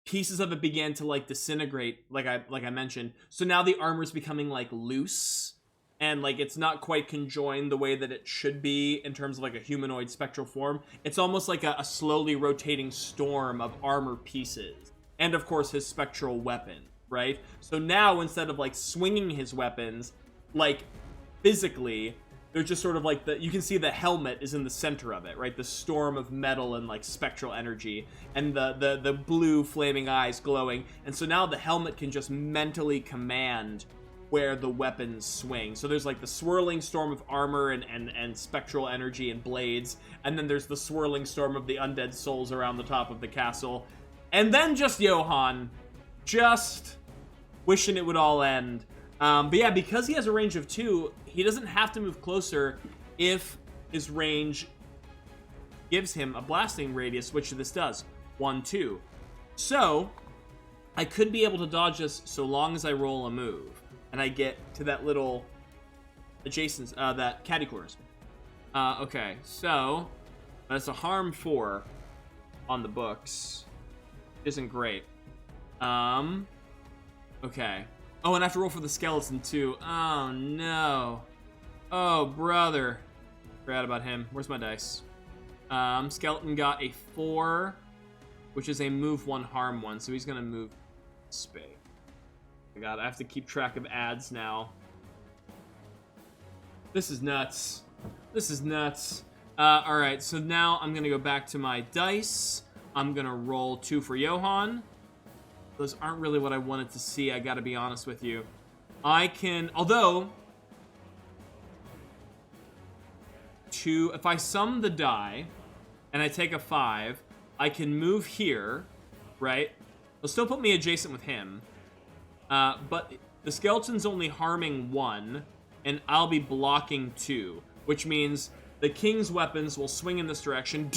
Speaker 1: Pieces of it began to like disintegrate, like I mentioned. So now the armor's becoming like loose. And like it's not quite conjoined the way that it should be in terms of like a humanoid spectral form. It's almost like a slowly rotating storm of armor pieces. And of course his spectral weapon, right? So now instead of like swinging his weapons, like physically, they're just sort of like you can see the helmet is in the center of it, right? The storm of metal and like spectral energy and the blue flaming eyes glowing. And so now the helmet can just mentally command where the weapons swing. So there's like the swirling storm of armor and spectral energy and blades, and then there's the swirling storm of the undead souls around the top of the castle, and then just Johann just wishing it would all end. But yeah, because he has a range of 2, he doesn't have to move closer if his range gives him a blasting radius, which this does, 1, 2. So I could be able to dodge this so long as I roll a move and I get to that little adjacent, that catty corners. Okay, so that's a harm 4 on the books. Isn't great. Okay. Oh, and I have to roll for the skeleton too. Oh no. Oh brother. Forgot about him. Where's my dice? Skeleton got a 4, which is a move 1, harm 1. So he's gonna move space. Oh god, I have to keep track of ads now. This is nuts. This is nuts. Alright, so now I'm gonna go back to my dice. I'm gonna roll 2 for Johann. Those aren't really what I wanted to see, I gotta be honest with you. I can, although, if I sum the die, and I take a 5, I can move here, right? It'll still put me adjacent with him. But the skeleton's only harming 1, and I'll be blocking 2, which means the king's weapons will swing in this direction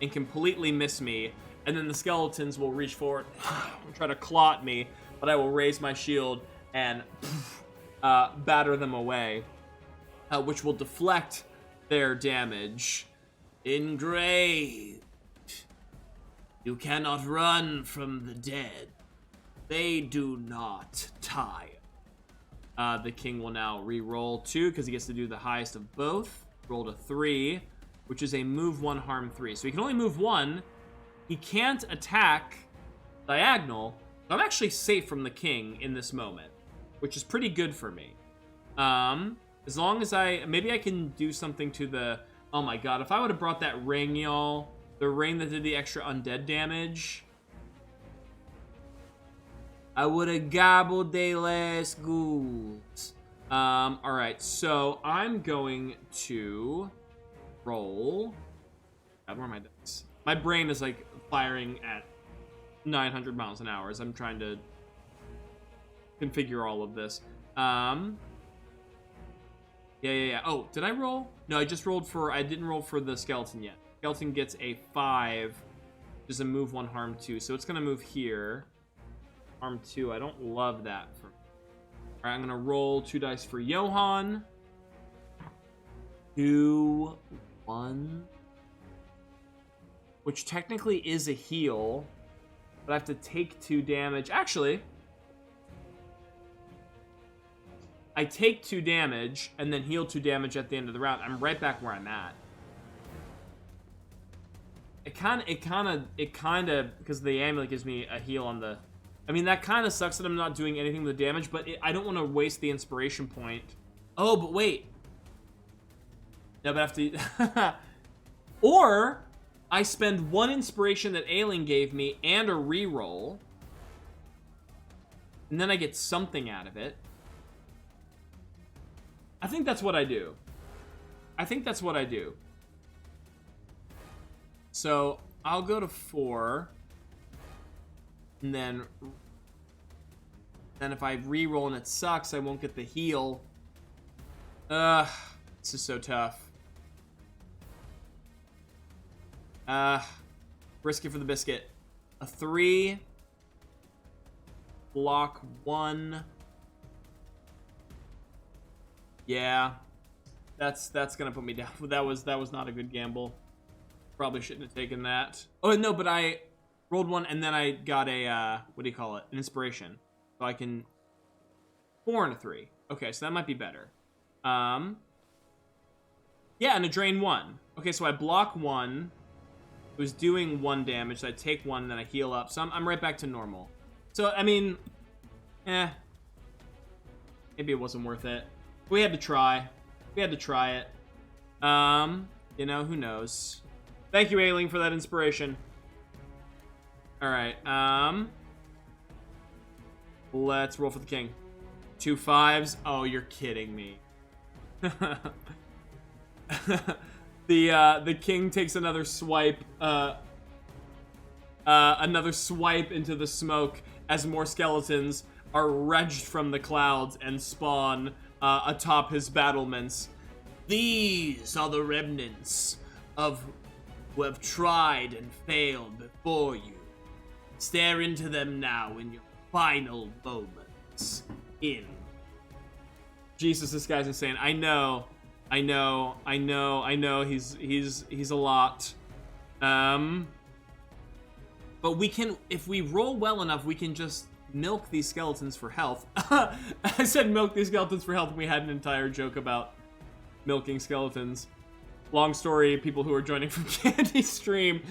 Speaker 1: and completely miss me, and then the skeletons will reach forward and try to claw at me, but I will raise my shield and batter them away, which will deflect their damage. Engraved. You cannot run from the dead. They do not tire. The king will now re-roll 2 because he gets to do the highest of both. Rolled a 3, which is a move 1, harm 3. So he can only move 1. He can't attack diagonal. So I'm actually safe from the king in this moment, which is pretty good for me. As long as maybe I can do something to the, oh my god, if I would have brought that ring, y'all, the ring that did the extra undead damage, I would have gobbled they last ghouls. Alright, so I'm going to roll. God, where are my dice? My brain is like firing at 900 miles an hour as I'm trying to configure all of this. Yeah. Oh, did I roll? No, I just rolled for, I didn't roll for the skeleton yet. Skeleton gets a 5, which is a move 1, harm 2. So it's going to move here. Harm 2, I don't love that. Alright, I'm going to roll 2 dice for Johann. 2, 1. Which technically is a heal, but I have to take 2 damage. Actually, I take 2 damage and then heal 2 damage at the end of the round, I'm right back where I'm at. It kind of, because the amulet gives me a heal on the... I mean, that kind of sucks that I'm not doing anything with the damage, but I don't want to waste the inspiration point. Oh, but wait. No, but I have to... Or, I spend 1 inspiration that Ailing gave me and a reroll. And then I get something out of it. I think that's what I do. So, I'll go to 4. And then if I re-roll and it sucks, I won't get the heal. This is so tough. Risk it for the biscuit. A 3. Block 1. Yeah. That's gonna put me down. That was not a good gamble. Probably shouldn't have taken that. Oh, no, but I rolled 1, and then I got a, what do you call it? An inspiration. So I can... 4 and a 3. Okay, so that might be better. Yeah, and a drain 1. Okay, so I block 1. It was doing 1 damage, so I take 1, and then I heal up. So I'm right back to normal. So, I mean... Maybe it wasn't worth it. We had to try. We had to try it. You know, who knows. Thank you, Ailing, for that inspiration. Alright, let's roll for the king. 2 5s. Oh, you're kidding me. The king takes another swipe, into the smoke as more skeletons are wrenched from the clouds and spawn atop his battlements.
Speaker 2: These are the remnants of who have tried and failed before you. Stare into them now in your final moments.
Speaker 1: Jesus, this guy's insane. I know. He's a lot. But we can, if we roll well enough, we can just milk these skeletons for health. I said milk these skeletons for health, and we had an entire joke about milking skeletons. Long story, people who are joining from Candy's stream.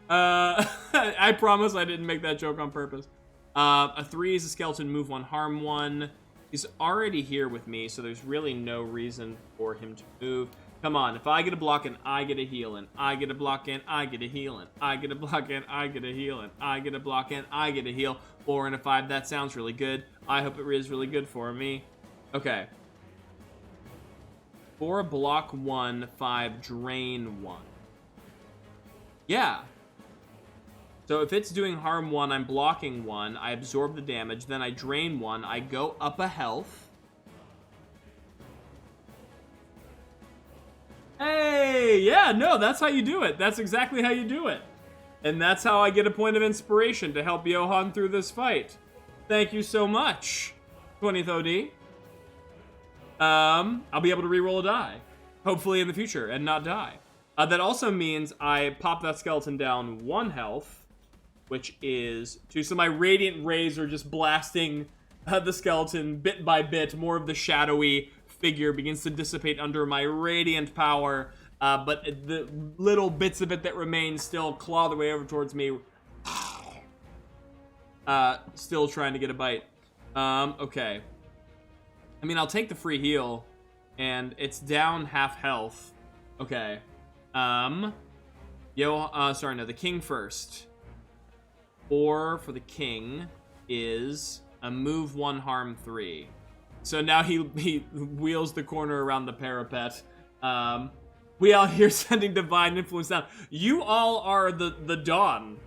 Speaker 1: I promise I didn't make that joke on purpose. A 3 is a skeleton, move 1, harm 1. He's already here with me, so there's really no reason for him to move. Come on, if I get a block and I get a heal, and I get a block and I get a heal, and I get a block and I get a heal, and I get a block and I get a heal. 4 and a 5, that sounds really good. I hope it is really good for me. Okay. 4 block 1, 5 drain 1. Yeah. So if it's doing harm 1, I'm blocking 1, I absorb the damage, then I drain 1, I go up a health. Hey, yeah, no, that's how you do it. That's exactly how you do it. And that's how I get a point of inspiration to help Johann through this fight. Thank you so much, 20th OD. I'll be able to reroll a die, hopefully in the future, and not die. That also means I pop that skeleton down 1 health, which is 2. So my radiant rays are just blasting the skeleton bit by bit. More of the shadowy figure begins to dissipate under my radiant power, but the little bits of it that remain still claw their way over towards me. Still trying to get a bite. Okay. I mean, I'll take the free heal, and it's down half health. Okay. The king first. 4 for the king is a move 1, harm 3. So now he wheels the corner around the parapet. We all here sending divine influence down. You all are the dawn.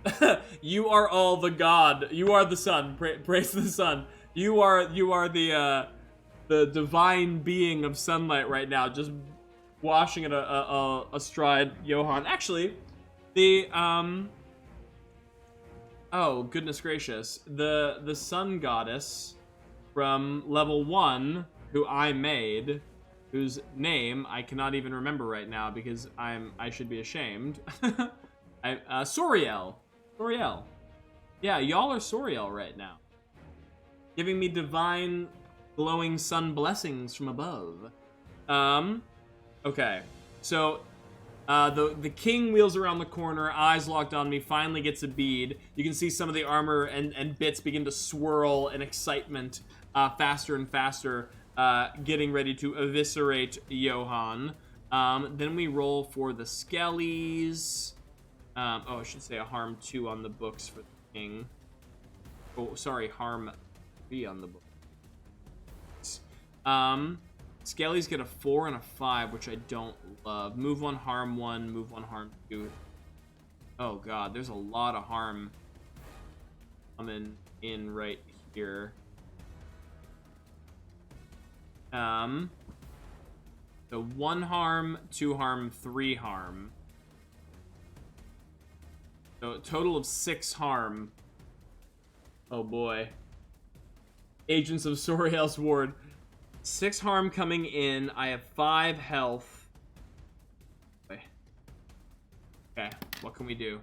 Speaker 1: You are all the god. You are the sun. Praise the sun. You are the divine being of sunlight right now, just washing it astride Johann. Actually, oh goodness gracious, the sun goddess from level 1, who I made, whose name I cannot even remember right now because I should be ashamed. Soriel. Yeah, y'all are Soriel right now, giving me divine glowing sun blessings from above. Okay, so the king wheels around the corner, eyes locked on me, finally gets a bead. You can see some of the armor and bits begin to swirl in excitement, faster and faster, getting ready to eviscerate Johann. Then we roll for the skellies. I should say a harm 2 on the books for the king. Oh, sorry, harm 3 on the books. Skellies get a 4 and a 5, which I don't love. Move 1, harm 1, move 1, harm 2. Oh god, there's a lot of harm coming in right here. So 1 harm, 2 harm, 3 harm. So a total of 6 harm. Oh boy. Agents of Soriel's Ward. 6 harm coming in. I have 5 health. Okay, what can we do?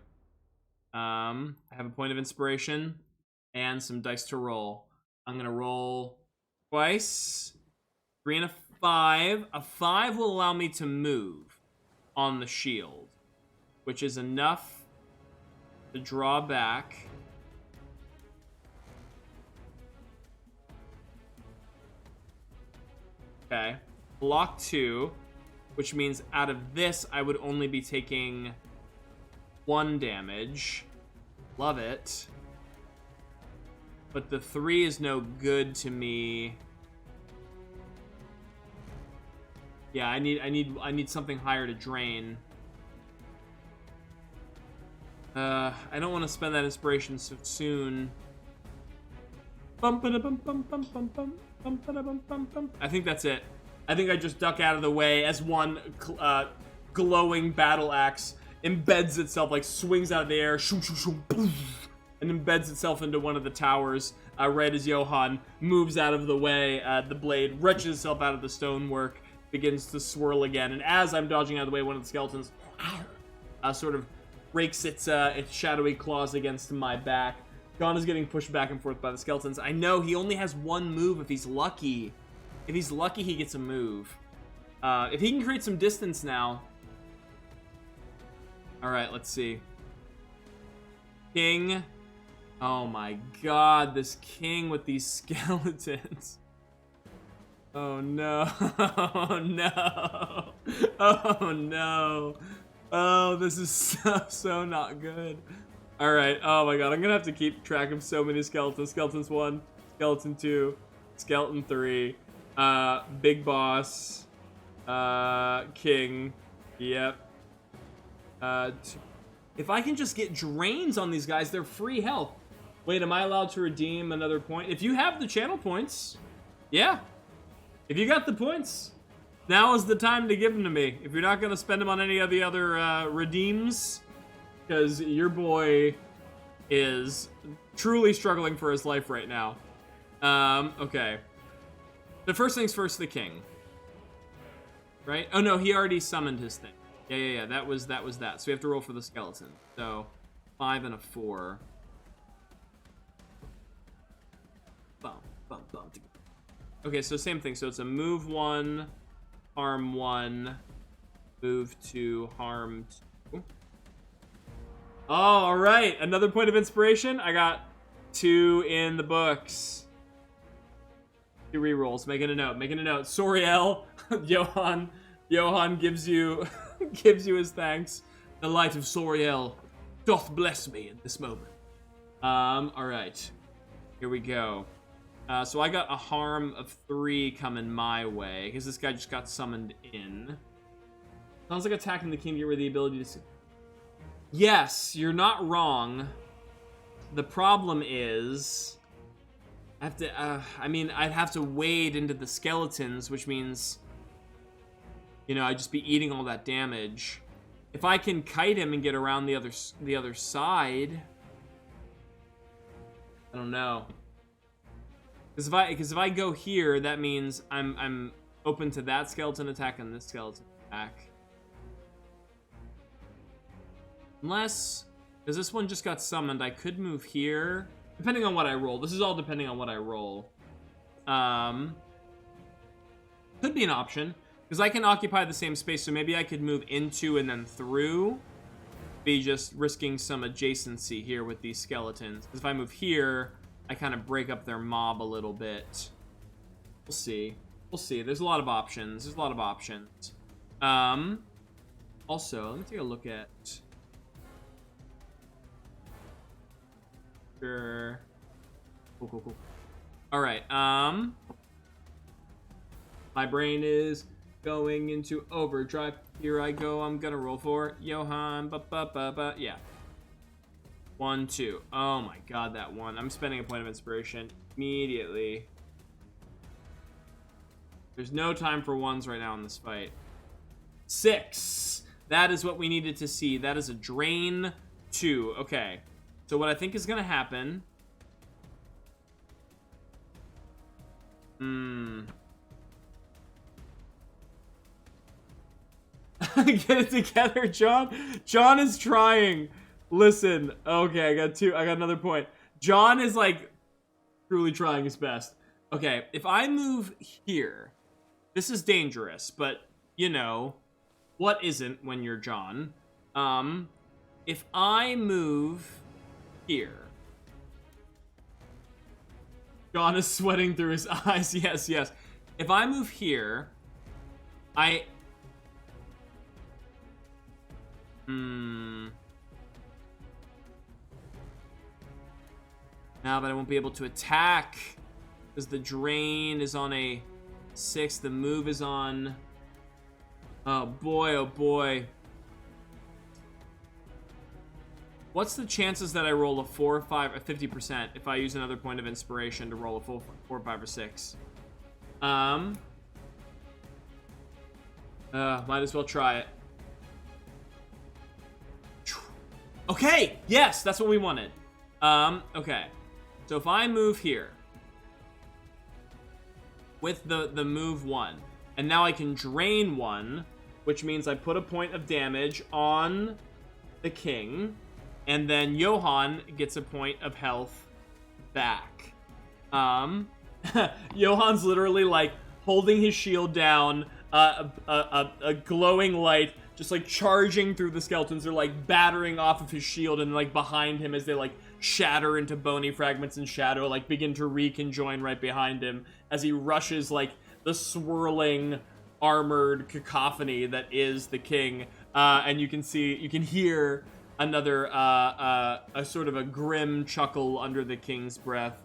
Speaker 1: I have a point of inspiration and some dice to roll. I'm gonna roll twice. 3 and a 5. A 5 will allow me to move on the shield, which is enough to draw back. Okay. Block 2, which means out of this, I would only be taking 1 damage. Love it. But the 3 is no good to me. Yeah, I need something higher to drain. I don't want to spend that inspiration so soon. I think that's it. I think I just duck out of the way as one glowing battle axe embeds itself, like swings out of the air, shoo, shoo, shoo, poof, and embeds itself into one of the towers. Right as Johann moves out of the way, the blade wrenches itself out of the stonework, begins to swirl again, and as I'm dodging out of the way, one of the skeletons sort of rakes its shadowy claws against my back. Gon is getting pushed back and forth by the skeletons. I know he only has 1 move if he's lucky. If he's lucky, he gets a move. If he can create some distance now. Alright, let's see. King. Oh my god, this king with these skeletons. Oh no. Oh no. Oh no. Oh, this is so not good. Alright, oh my god, I'm gonna have to keep track of so many skeletons. Skeletons 1, skeleton 2, skeleton 3, big boss, king, yep. If I can just get drains on these guys, they're free health. Wait, am I allowed to redeem another point? If you have the channel points, yeah. If you got the points, now is the time to give them to me. If you're not gonna spend them on any of the other redeems, because your boy is truly struggling for his life right now. Okay. The first things first, the king. Right? Oh no, he already summoned his thing. Yeah. That was that. So we have to roll for the skeleton. So 5 and a 4. Bum. Okay, so same thing. So it's a move 1, harm 1, move 2, harm 2. Oh, all right. Another point of inspiration. I got 2 in the books. 2 rerolls. Making a note. Soriel, Johann gives you his thanks. The light of Soriel doth bless me in this moment. All right. Here we go. So I got a harm of 3 coming my way because this guy just got summoned in. Sounds like attacking the king to get rid of the ability to see. Yes, you're not wrong. The problem is, I have to. I'd have to wade into the skeletons, which means, I'd just be eating all that damage. If I can kite him and get around the other side, I don't know. Because if I go here, that means I'm open to that skeleton attack and this skeleton attack. Unless, because this one just got summoned, I could move here. Depending on what I roll. This is all depending on what I roll. Could be an option, because I can occupy the same space, so maybe I could move into and then through. Be just risking some adjacency here with these skeletons. Because if I move here, I kind of break up their mob a little bit. We'll see. We'll see. There's a lot of options. There's a lot of options. Also, let me take a look at... Sure. Cool. Alright, my brain is going into overdrive. Here I go. I'm gonna roll for Johann. Yeah. 1, 2. Oh my god, that one. I'm spending a point of inspiration immediately. There's no time for ones right now in this fight. 6. That is what we needed to see. That is a drain 2. Okay. So what I think is gonna happen... Get it together, John. John is trying. Listen. Okay, I got another point. John is like truly trying his best. Okay, if I move here, this is dangerous, but you know, what isn't when you're John? If I move here, John is sweating through his eyes. Yes. If I move here, No, but I won't be able to attack because the drain is on a 6. The move is on... Oh boy. What's the chances that I roll a 4, 5, or 50% if I use another point of inspiration to roll a full 4, 5, or 6? Might as well try it. Okay, yes, that's what we wanted. Okay. So if I move here with the move 1, and now I can drain 1, which means I put a point of damage on the king, and then Johann gets a point of health back. Johann's literally like holding his shield down, a glowing light just like charging through the skeletons. They're like battering off of his shield, and like behind him as they like shatter into bony fragments and shadow, like begin to reconjoin right behind him as he rushes like the swirling armored cacophony that is the king. And you can hear another a sort of a grim chuckle under the king's breath.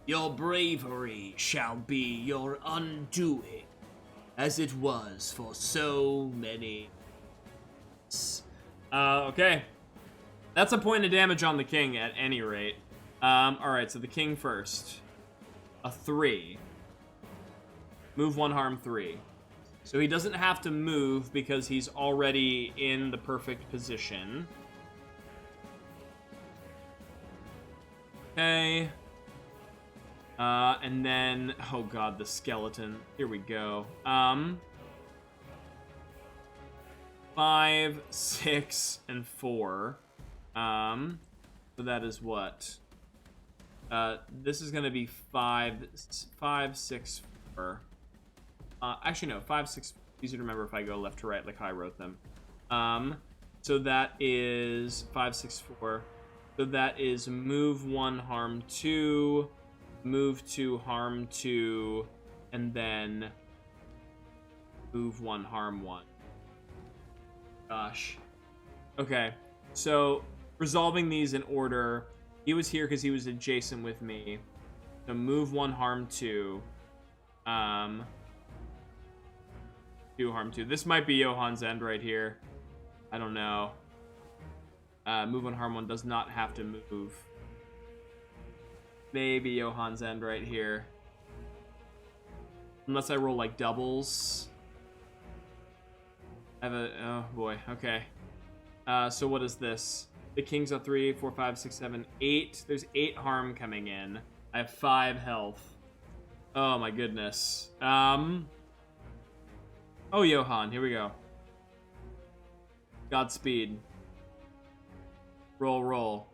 Speaker 2: Your bravery shall be your undoing, as it was for so many.
Speaker 1: Okay. That's a point of damage on the king at any rate. Alright, so the king first. A 3. Move 1, harm 3. So he doesn't have to move because he's already in the perfect position. Okay. And then, oh god, the skeleton. Here we go. 5, 6, and 4. So that is what? This is gonna be 5, 6, 4. Actually, no, 5, 6. Easy to remember if I go left to right, like how I wrote them. So that is 5, 6, 4. So that is move 1, harm 2, move 2, harm 2, and then move 1, harm 1. Gosh. Okay, so resolving these in order. He was here because he was adjacent with me. So move 1, harm 2. 2, harm 2. This might be Johann's end right here. I don't know. Move 1, harm 1 does not have to move. Maybe Johann's end right here. Unless I roll like doubles. I have a... Oh boy, okay. So what is this? The king's a 3, 4, 5, 6, 7, 8. There's 8 harm coming in. I have 5 health. Oh my goodness. Oh, Johann, here we go. Godspeed. Roll.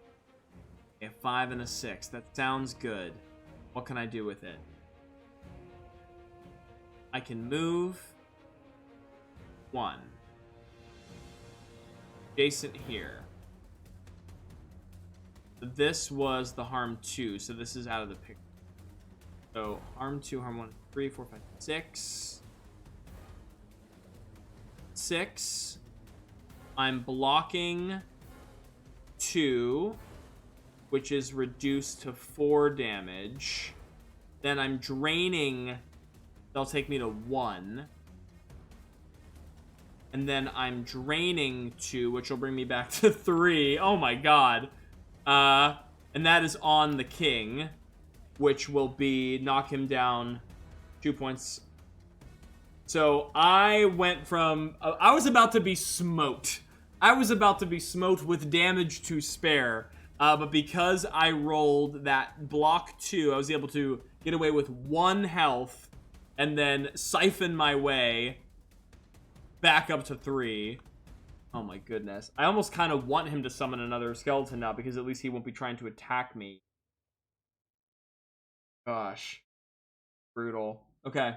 Speaker 1: A 5 and a 6. That sounds good. What can I do with it? I can move 1. Adjacent here. This was the harm 2, so this is out of the picture. So harm 2, harm 1, 3, 4, 5, 6. 6. I'm blocking 2, which is reduced to 4 damage. Then I'm draining. That'll take me to 1. And then I'm draining 2, which will bring me back to 3. Oh my god. And that is on the king, which will be knock him down 2 points. So I went from... I was about to be smote. I was about to be smote with damage to spare. But because I rolled that block 2, I was able to get away with 1 health and then siphon my way back up to 3. Oh my goodness. I almost kind of want him to summon another skeleton now because at least he won't be trying to attack me. Gosh. Brutal. Okay.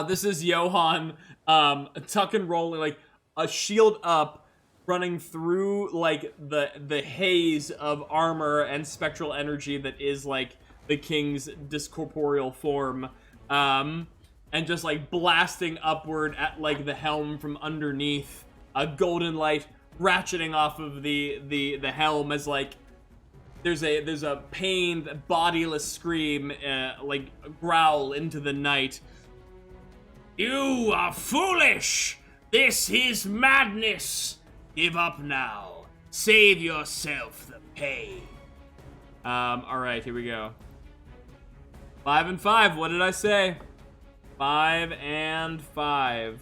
Speaker 1: This is Johann tuck and rolling, like a shield up, running through like the haze of armor and spectral energy that is like the king's discorporeal form. And just like blasting upward at like the helm from underneath, a golden light ratcheting off of the helm as like there's a pained bodiless scream, like growl into the night. You are foolish! This is madness! Give up now. Save yourself the pain. Alright, here we go. 5 and 5, what did I say? 5 and 5.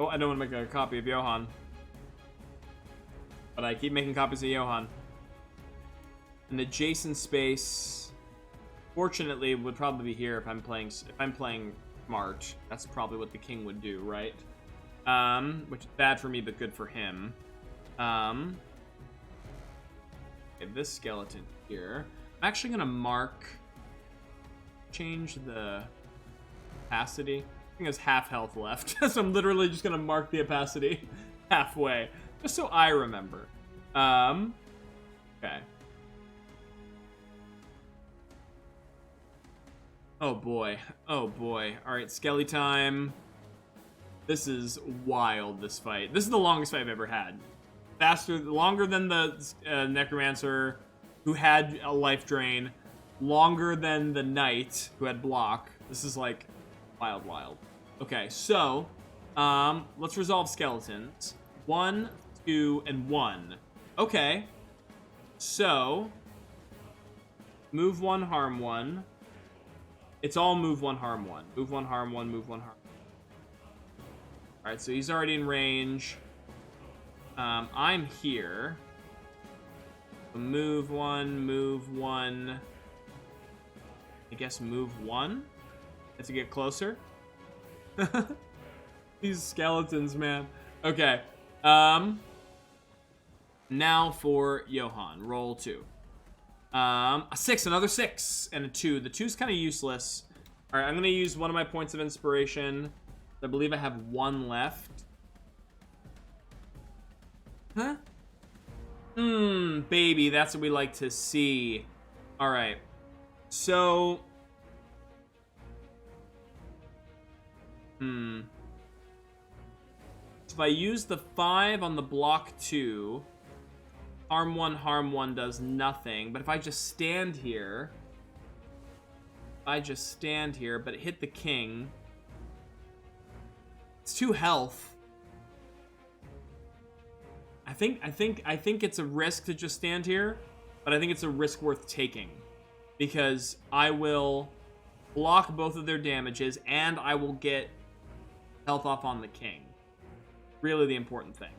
Speaker 1: Oh, I don't want to make a copy of Johann. But I keep making copies of Johann. An adjacent space, fortunately, would probably be here if I'm playing smart. That's probably what the king would do, right? Which is bad for me, but good for him. Okay, this skeleton here. I'm actually gonna change the opacity. I think there's half health left, so I'm literally just gonna mark the opacity halfway, just so I remember. Okay. Oh boy. Oh boy. Alright, Skelly time. This is wild, this fight. This is the longest fight I've ever had. Longer than the Necromancer, who had a life drain. Longer than the Knight, who had block. This is like wild. Okay, so, let's resolve skeletons. 1, 2, and 1. Okay. So, move 1, harm 1. It's all move 1, harm 1. Move 1, harm 1, move 1, harm 1. Alright, so he's already in range. I'm here. So move 1, move 1. I guess move 1? To get closer. These skeletons, man. Okay. Now for Johann. Roll 2. A 6, another 6, and a 2. The 2's kind of useless. Alright, I'm going to use one of my points of inspiration. I believe I have 1 left. Huh? Baby, that's what we like to see. Alright. So... So if I use the 5 on the block 2... harm 1 does nothing. But if I just stand here... but hit the king... it's 2 health. I think it's a risk to just stand here, but I think it's a risk worth taking. Because I will block both of their damages, and I will get health off on the king. Really the important thing.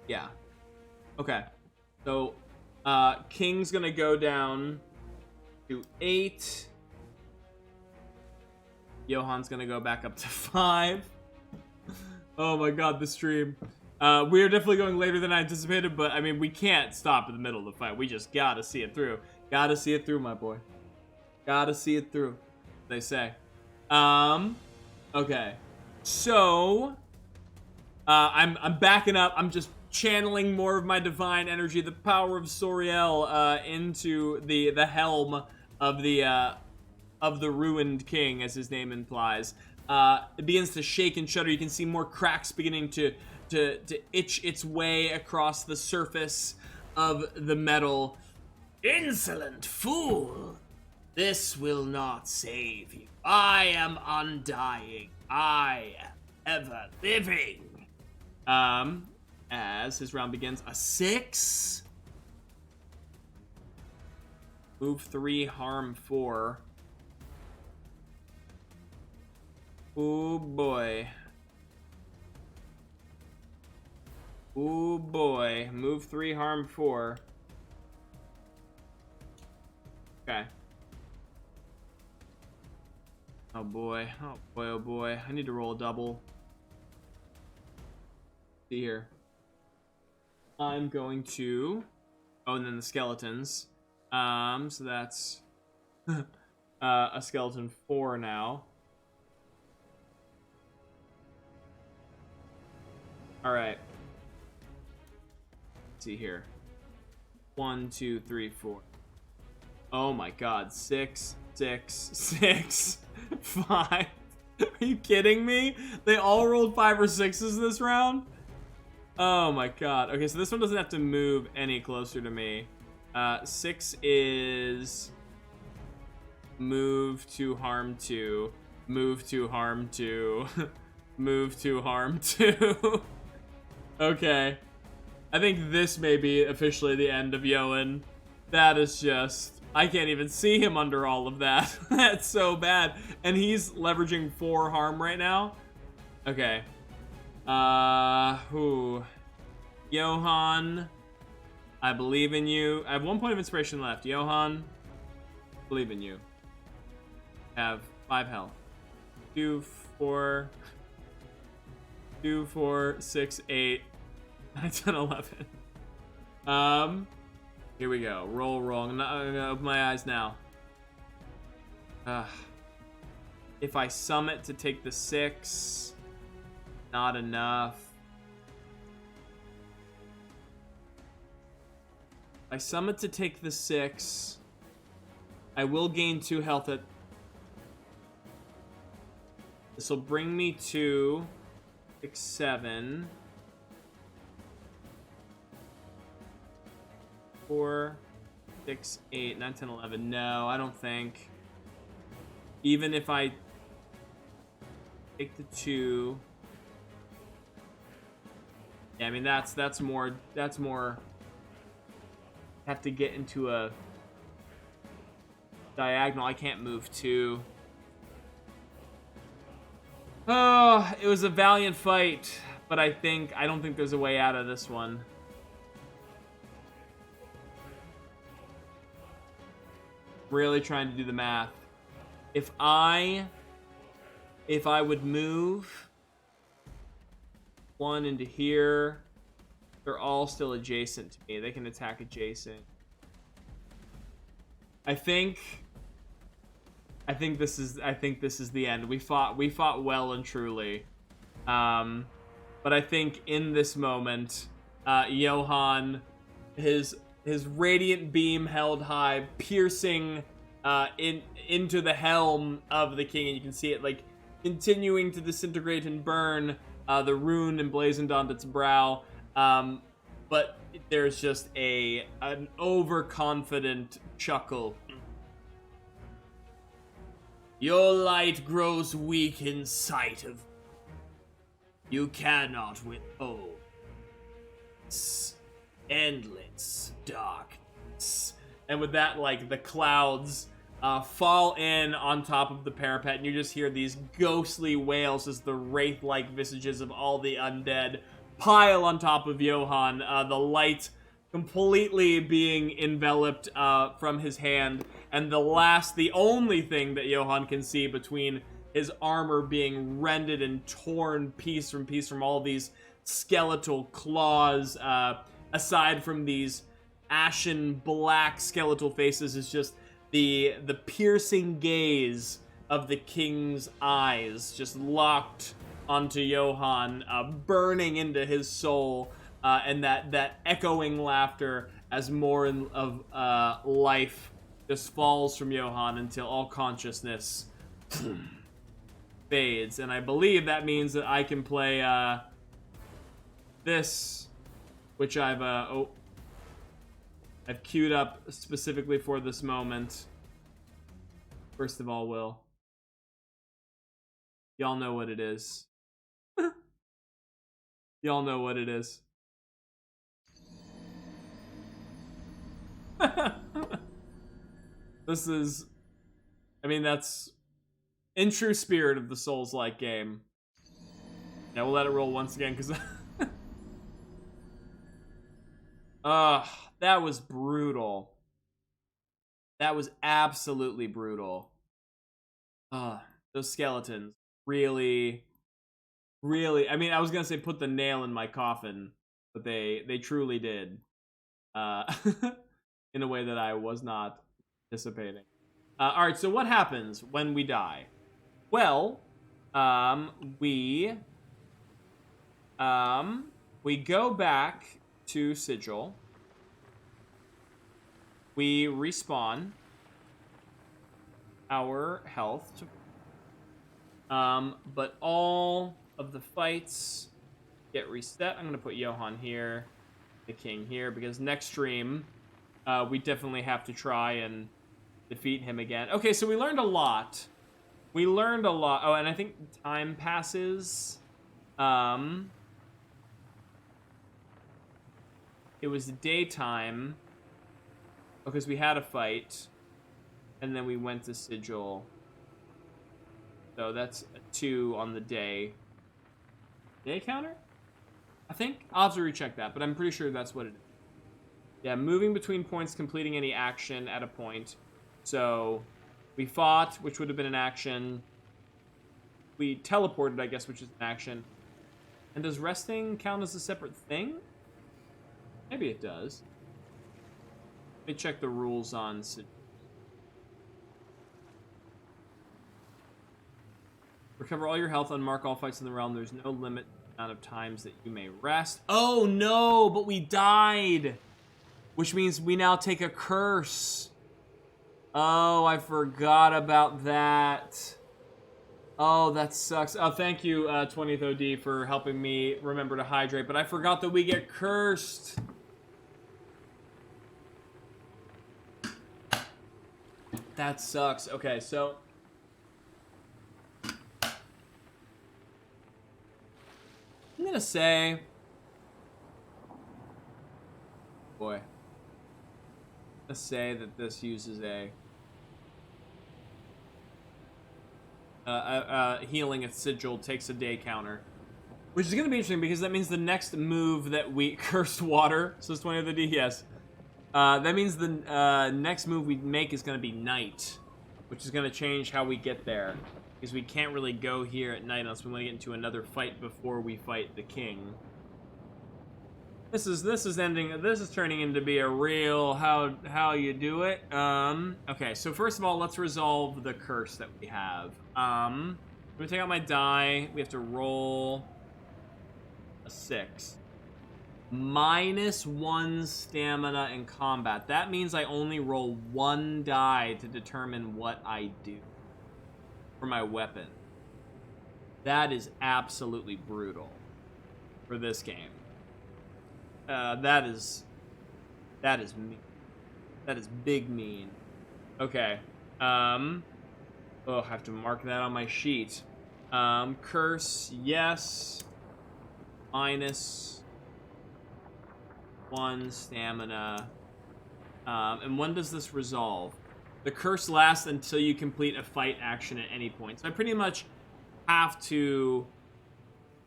Speaker 1: Yeah. Okay. So, king's gonna go down to 8. Johann's gonna go back up to 5. Oh my god, this stream. We are definitely going later than I anticipated, but I mean, we can't stop in the middle of the fight. We just gotta see it through. Gotta see it through, my boy. Gotta see it through, they say. Okay. So, I'm backing up. I'm just channeling more of my divine energy, the power of Soriel, into the helm of the ruined king, as his name implies. It begins to shake and shudder. You can see more cracks beginning to itch its way across the surface of the metal.
Speaker 2: Insolent fool! This will not save you. I am undying. I am ever living.
Speaker 1: As his round begins, a 6. Move 3, harm 4. Oh boy. Oh boy. Move 3, harm 4. Okay. Oh boy. Oh boy, oh boy. I need to roll a double. See here. I'm going to... Oh, and then the skeletons. So that's... a skeleton 4 now. Alright. Let's see here. 1, 2, 3, 4. Oh my god. 6, 6, 6, 5. Are you kidding me? They all rolled 5 or 6s this round? Oh my god. Okay, so this one doesn't have to move any closer to me. 6 is... Move to harm 2. Move to harm 2. Move to harm 2. Okay. I think this may be officially the end of Johann. That is just... I can't even see him under all of that. That's so bad. And he's leveraging 4 harm right now. Okay. Johann, I believe in you. I have 1 point of inspiration left. Johann, believe in you. Have 5 health. 2, 4, 6, 8, 9, 10, 11. Here we go. Roll. I'm gonna open my eyes now. If I summit to take the 6, not enough. I summit to take the 6. I will gain 2 health at... This will bring me to 6, 7. 4, 6, 8, 9, 10, 11. No, I don't think. Even if I take the 2. Yeah, I mean that's more have to get into a diagonal. I can't move 2. Oh, it was a valiant fight, but I don't think there's a way out of this one. Really trying to do the math. If I would move 1 into here, they're all still adjacent to me. They can attack adjacent. I think this is the end. We fought well and truly. But I think in this moment, Johann, his radiant beam held high, piercing into the helm of the king, and you can see it like continuing to disintegrate and burn. The rune emblazoned on its brow, but there's just an overconfident chuckle.
Speaker 2: Your light grows weak in sight of... You cannot withhold endless darkness.
Speaker 1: And with that, like, the clouds fall in on top of the parapet, and you just hear these ghostly wails as the wraith-like visages of all the undead pile on top of Johann, the light completely being enveloped from his hand, and the only thing that Johann can see between his armor being rended and torn piece from all these skeletal claws, aside from these ashen black skeletal faces is just the piercing gaze of the king's eyes just locked onto Johann, burning into his soul, and that echoing laughter as more of life just falls from Johann until all consciousness fades. And I believe that means that I can play this, which I've queued up specifically for this moment. First of all, Will, y'all know what it is. Y'all know what it is. This is, I mean, that's in true spirit of the Souls-like game. Yeah, we'll let it roll once again, because that was brutal. That was absolutely brutal. Those skeletons really, I mean, I was gonna say put the nail in my coffin, but they truly did. In a way that I was not anticipating. Alright, so what happens when we die? Well, we go back to Sigil. We respawn our health. But all of the fights get reset. I'm going to put Johann here, the king here, because next stream, we definitely have to try and defeat him again. Okay, so we learned a lot. Oh, and I think time passes. It was daytime because we had a fight, and then we went to Sigil. So that's a 2 on the day counter, I think. I'll have to recheck that, but I'm pretty sure that's what it is. Yeah, moving between points, completing any action at a point. So we fought, which would have been an action. We teleported, I guess, which is an action. And does resting count as a separate thing? Maybe it does. Let me check the rules on Sigil. Recover all your health, unmark all fights in the realm. There's no limit to the amount of times that you may rest. Oh no, but we died! Which means we now take a curse. Oh, I forgot about that. Oh, that sucks. Oh, thank you, 20th OD, for helping me remember to hydrate, but I forgot that we get cursed. That sucks. Okay, so I'm gonna say, boy, let's say that this uses a healing at Sigil takes a day counter, which is gonna be interesting because that means the next move that we cursed water. So it's 20 of the D. Yes, that means the next move we make is gonna be night, which is gonna change how we get there. Because we can't really go here at night unless we want to get into another fight before we fight the king. This is turning into be a real how you do it. Okay, so first of all, let's resolve the curse that we have. I'm gonna take out my die. We have to roll a 6. -1 stamina in combat. That means I only roll 1 die to determine what I do for my weapon. That is absolutely brutal for this game. That is mean. That is big mean. Okay. Oh, I have to mark that on my sheet. Curse, yes. -1 stamina. And when does this resolve? The curse lasts until you complete a fight action at any point. So I pretty much have to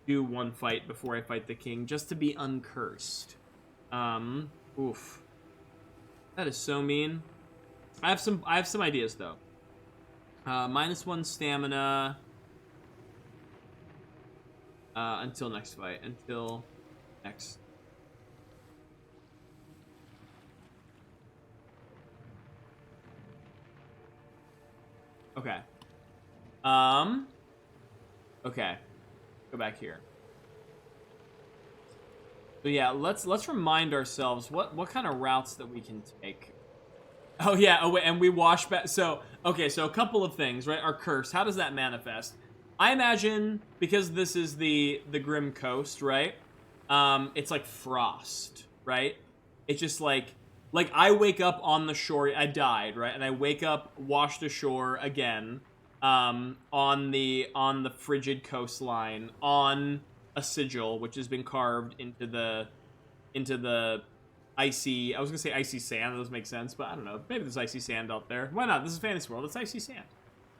Speaker 1: do 1 fight before I fight the king, just to be uncursed. Oof. That is so mean. I have some ideas though. -1 stamina. Until next fight. Until next. Okay. Okay. Go back here. So yeah, let's remind ourselves what kind of routes that we can take. Oh yeah, oh wait, and we wash back. So okay, so a couple of things, right? Our curse. How does that manifest? I imagine because this is the Grim Coast, right? It's like frost, right? It's just like I wake up on the shore. I died, right? And I wake up, washed ashore again, on the frigid coastline, on a sigil which has been carved into the icy. I was gonna say icy sand. That doesn't make sense, but I don't know. Maybe there's icy sand out there. Why not? This is Fantasy World. It's icy sand.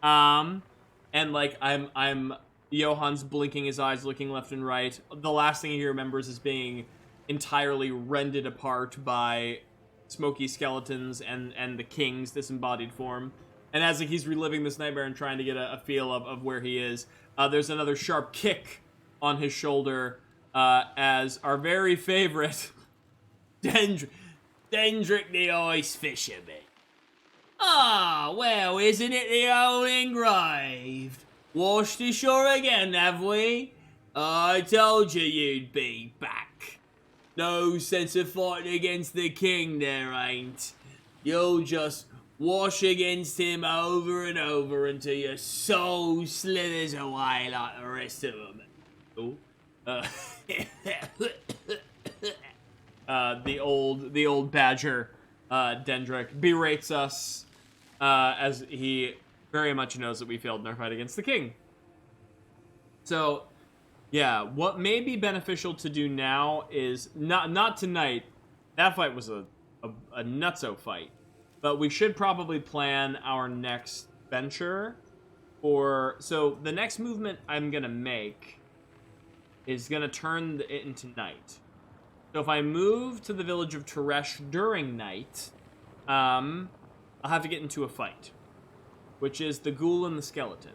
Speaker 1: And like I'm Johann's blinking his eyes, looking left and right. The last thing he remembers is being entirely rended apart by smoky skeletons and the king's disembodied form. And as like he's reliving this nightmare and trying to get a feel of where he is, there's another sharp kick on his shoulder as our very favorite Dendrick the Ice Fisherman. Ah, well, isn't it the old engraved? Washed ashore again, have we? I told you you'd be back. No sense of fighting against the king there ain't. You'll just wash against him over and over until your soul slithers away like the rest of them. Oh. The old badger, Dendrick, berates us as he very much knows that we failed in our fight against the king. So, yeah, what may be beneficial to do now is not tonight. That fight was a nutso fight, but we should probably plan our next venture. So the next movement I'm gonna make is gonna turn it into night. So if I move to the village of Teresh during night, I'll have to get into a fight, which is the ghoul and the skeleton.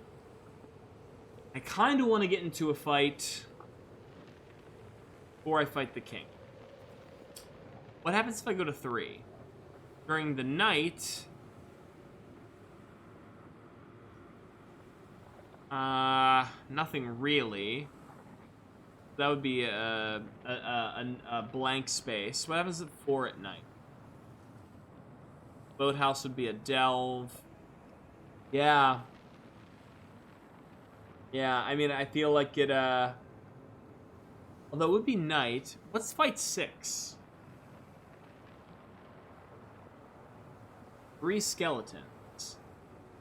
Speaker 1: I kind of want to get into a fight before I fight the king. What happens if I go to 3? During the night, nothing really. That would be a blank space. What happens at 4 at night? Boathouse would be a delve. Yeah. Yeah, I mean, I feel like it, although it would be night. Let's fight 6. 3 skeletons.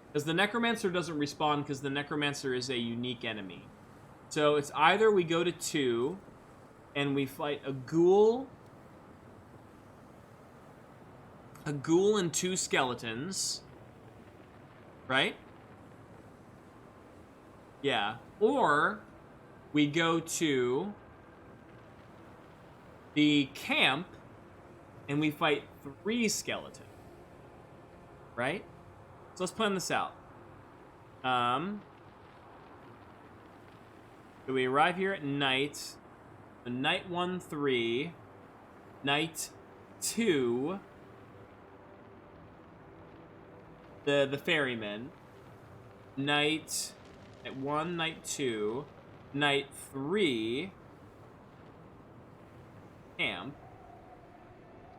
Speaker 1: Because the Necromancer doesn't respawn because the Necromancer is a unique enemy. So it's either we go to 2 and we fight a ghoul and 2 skeletons, right? Yeah. Or we go to the camp and we fight 3 skeletons, right? So let's plan this out. So we arrive here at night. The night 1, 3. Night 2. The ferryman. Night 1, night 2. Night 3. Camp.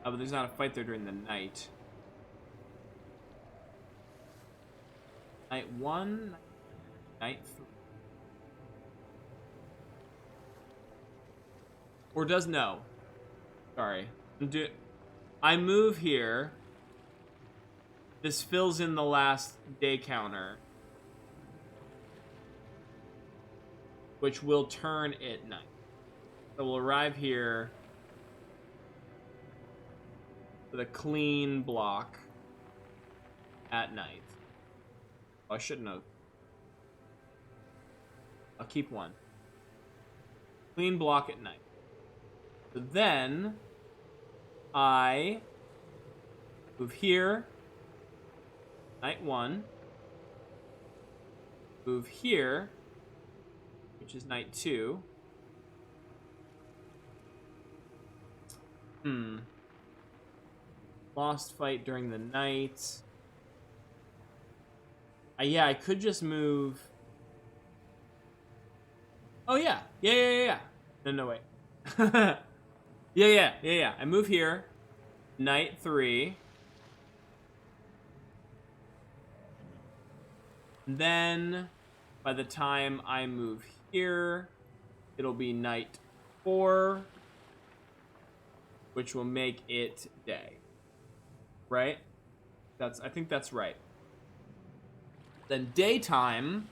Speaker 1: Oh, but there's not a fight there during the night. Night 1, night 3. Or does no. Sorry. I move here. This fills in the last day counter, which will turn at night. So we'll arrive here with a clean block at night. Oh, I shouldn't have. I'll keep 1. Clean block at night. So then I move here, night 1, move here, which is night 2. Lost fight during the night. Yeah, I could just move. Oh yeah, yeah. No, wait. Yeah. I move here. Night 3. Then, by the time I move here, it'll be night 4, which will make it day. Right? I think that's right. Then daytime,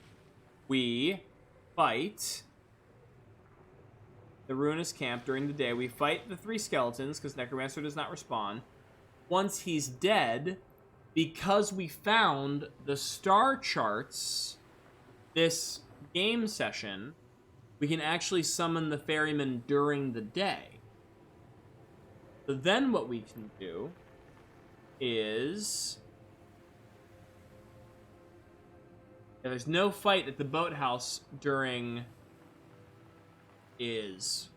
Speaker 1: we fight the ruinous camp during the day. We fight the 3 skeletons, because Necromancer does not respawn. Once he's dead, because we found the star charts this game session, we can actually summon the ferryman during the day. So then what we can do is... there's no fight at the boathouse during... is...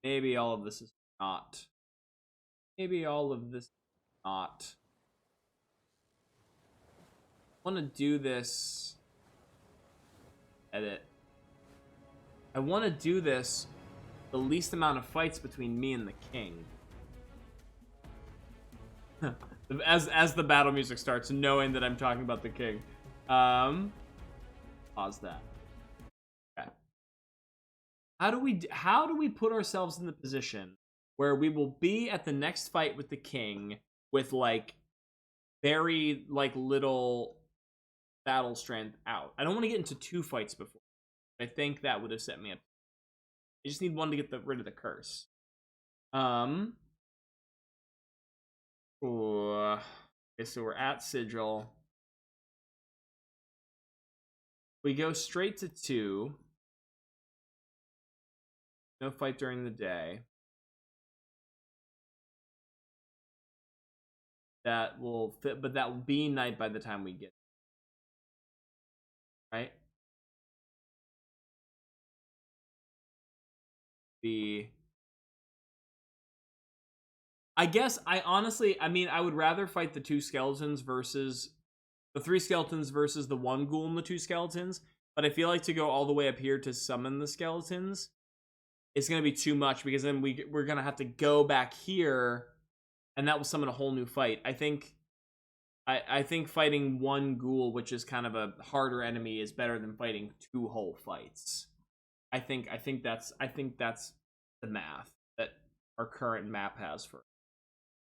Speaker 1: maybe all of this is not. Maybe all of this is not. I want to do this. Edit. I want to do this the least amount of fights between me and the king. as the battle music starts, knowing that I'm talking about the king. Pause that. Okay. How do we put ourselves in the position where we will be at the next fight with the king with like very like little battle strength out? I don't want to get into 2 fights before. I think that would have set me up. I just need one to get rid of the curse. Okay, so we're at Sigil. We go straight to 2. No fight during the day. That will fit, but that will be night by the time we get. Right? I guess I would rather fight the 2 skeletons versus the 3 skeletons versus the 1 ghoul and the 2 skeletons, but I feel like to go all the way up here to summon the skeletons, it's going to be too much, because then we're going to have to go back here, and that will summon a whole new fight. I think fighting 1 ghoul, which is kind of a harder enemy, is better than fighting 2 whole fights. I think that's the math that our current map has for.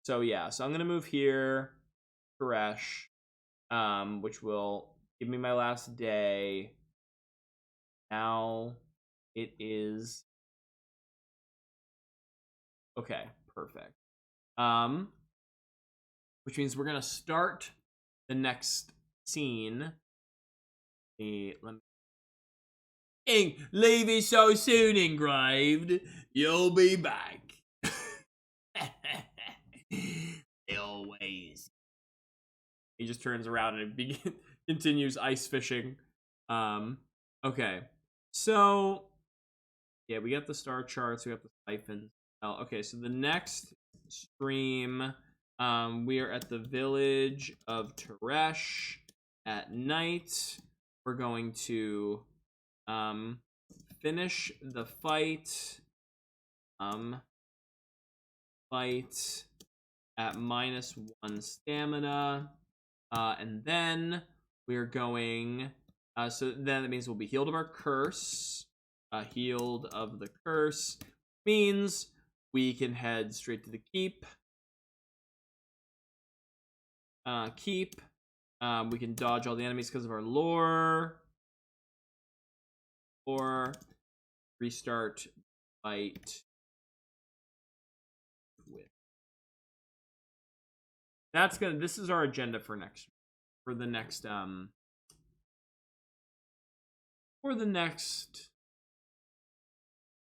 Speaker 1: So yeah, so I'm gonna move here, Koresh, which will give me my last day. Now it is okay, perfect. Which means we're gonna start the next scene. Leave it so soon, engraved. You'll be back. Always. He just turns around and continues ice fishing. Okay. So, yeah, we got the star charts. We got the siphons. Okay, so the next stream, we are at the village of Teresh at night. We're going to finish the fight at -1 stamina, and then we're going so then that means we'll be healed of our curse. Healed of the curse means we can head straight to the keep. We can dodge all the enemies because of our lore. Or restart fight with. This is our agenda for the next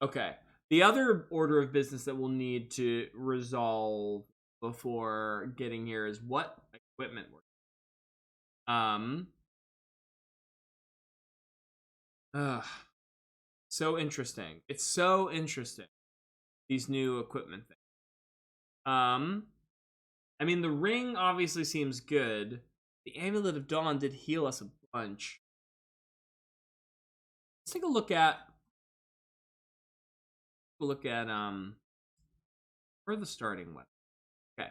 Speaker 1: okay. The other order of business that we'll need to resolve before getting here is what equipment we're so interesting. It's so interesting, these new equipment things. I mean, the ring obviously seems good. The Amulet of Dawn did heal us a bunch. Let's take a look at where are the starting weapons? Okay.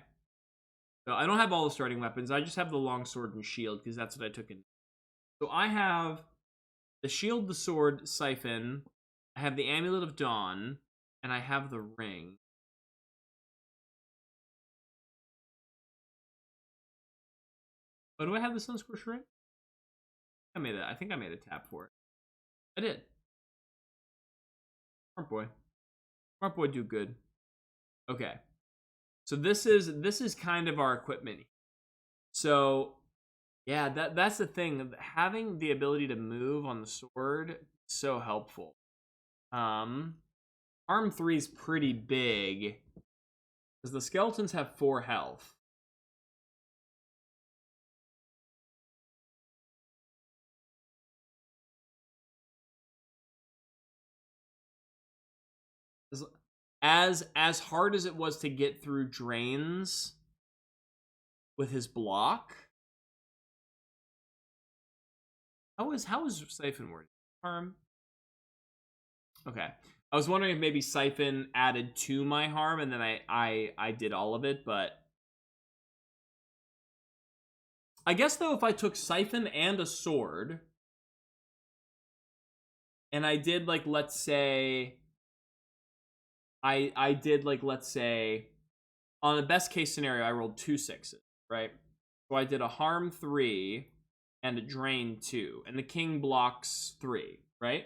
Speaker 1: So I don't have all the starting weapons. I just have the longsword and shield because that's what I took in. So I have the shield, the sword, siphon. I have the Amulet of Dawn, and I have the ring. Oh, do I have the Sunscorched ring? I think I made a tab for it. I did. Smart boy. Smart boy do good. Okay. So this is kind of our equipment. So yeah, that's the thing. Having the ability to move on the sword is so helpful. Arm 3 is pretty big because the skeletons have 4 health. As hard as it was to get through drains with his block, how is Siphon worded? Harm. Okay, I was wondering if maybe Siphon added to my harm and then I did all of it, but I guess though if I took Siphon and a sword and I did like let's say I did like let's say on the best case scenario I rolled 2 6s, right? So I did a harm 3 and a drain 2 and the king blocks 3, right?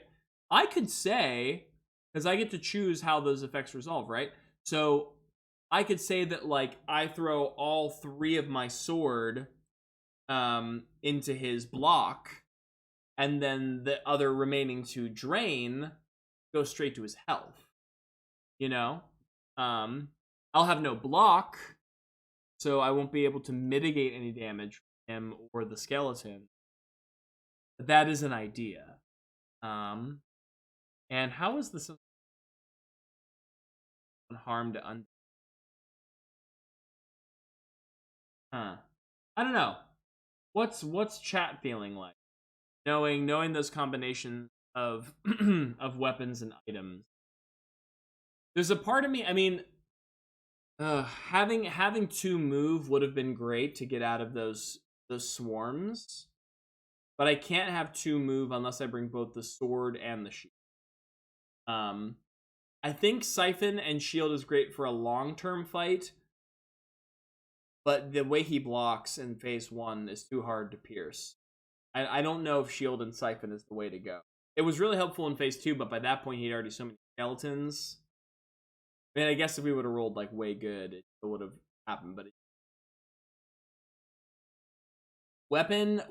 Speaker 1: I could say, because I get to choose how those effects resolve, right? So I could say that like I throw all 3 of my sword into his block, and then the other remaining 2 drain go straight to his health. You know? I'll have no block, so I won't be able to mitigate any damage from him or the skeleton. But that is an idea. And how is this harm to undead? Huh. I don't know. What's chat feeling like? Knowing those combinations of of weapons and items. There's a part of me, I mean, having 2 move would have been great to get out of those swarms. But I can't have 2 move unless I bring both the sword and the shield. I think Siphon and shield is great for a long-term fight, but the way he blocks in phase 1 is too hard to pierce. I don't know if shield and Siphon is the way to go. It was really helpful in phase 2, but by that point he had already so many skeletons. I mean, I guess if we would have rolled like way good, it would have happened, but weapon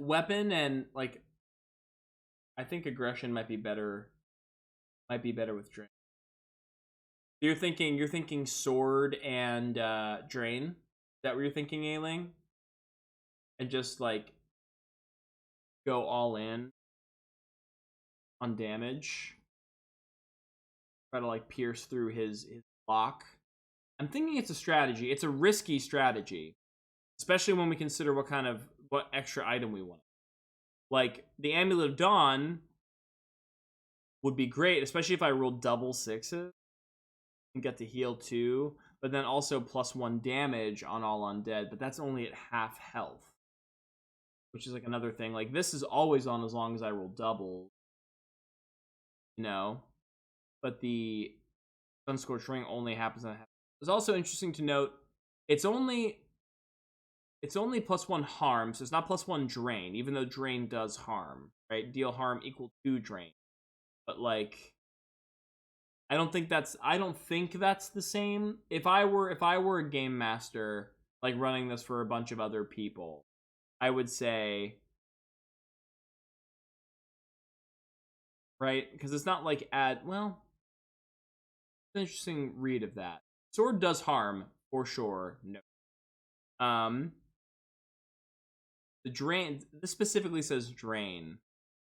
Speaker 1: and like I think aggression might be better with drain. You're thinking sword and drain? Is that what you're thinking, Ailing? And just like go all in on damage. Try to like pierce through his block. I'm thinking it's a strategy. It's a risky strategy, especially when we consider what extra item we want. Like the Amulet of Dawn would be great, especially if I rolled double 6s and get to heal 2, but then also +1 damage on all undead, but that's only at half health, which is like another thing. Like this is always on as long as I roll double, but the Sunscorched Ring only happens on half. It's also interesting to note it's only +1 harm, so it's not +1 drain, even though drain does harm, right? Deal harm equal to drain. But like I don't think that's the same. If I were a game master like running this for a bunch of other people, I would say, right? Because it's not like it's an interesting read of that. Sword does harm for sure. No. The drain, this specifically says drain,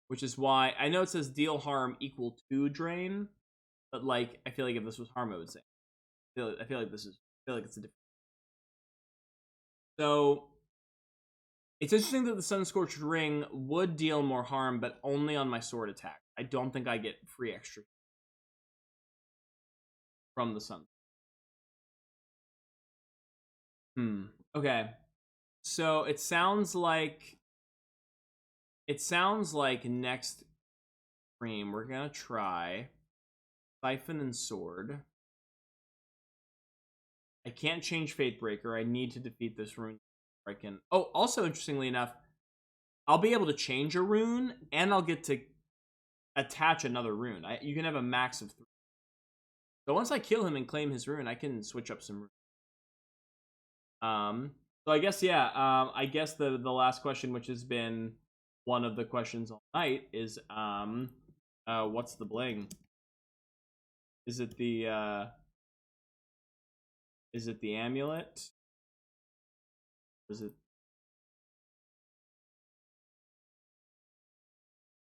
Speaker 1: which is why I know it says deal harm equal to drain, but like I feel like if this was harm, I would say. I feel like it's a different. So it's interesting that the Sunscorched Ring would deal more harm, but only on my sword attack. I don't think I get free extra from the sun. Okay. So it sounds like next stream we're gonna try Siphon and Sword. I can't change Fatebreaker. I need to defeat this rune. I can. Oh, also interestingly enough, I'll be able to change a rune, and I'll get to attach another rune. You can have a max of 3. So once I kill him and claim his rune, I can switch up some runes. So I guess, yeah, I guess the last question, which has been one of the questions all night, is what's the bling? Is it the amulet? Is it?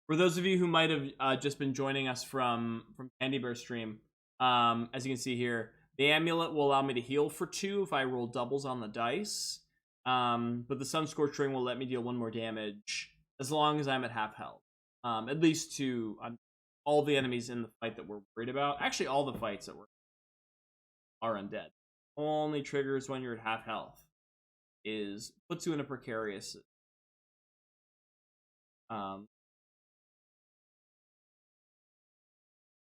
Speaker 1: For those of you who might have just been joining us from Candy Bear stream, as you can see here, the amulet will allow me to heal for 2 if I roll doubles on the dice. But the Sunscorched Ring will let me deal 1 more damage as long as I'm at half health. At least to all the enemies in the fight that we're worried about. Actually, all the fights that are undead. Only triggers when you're at half health. Puts you in a precarious. It'll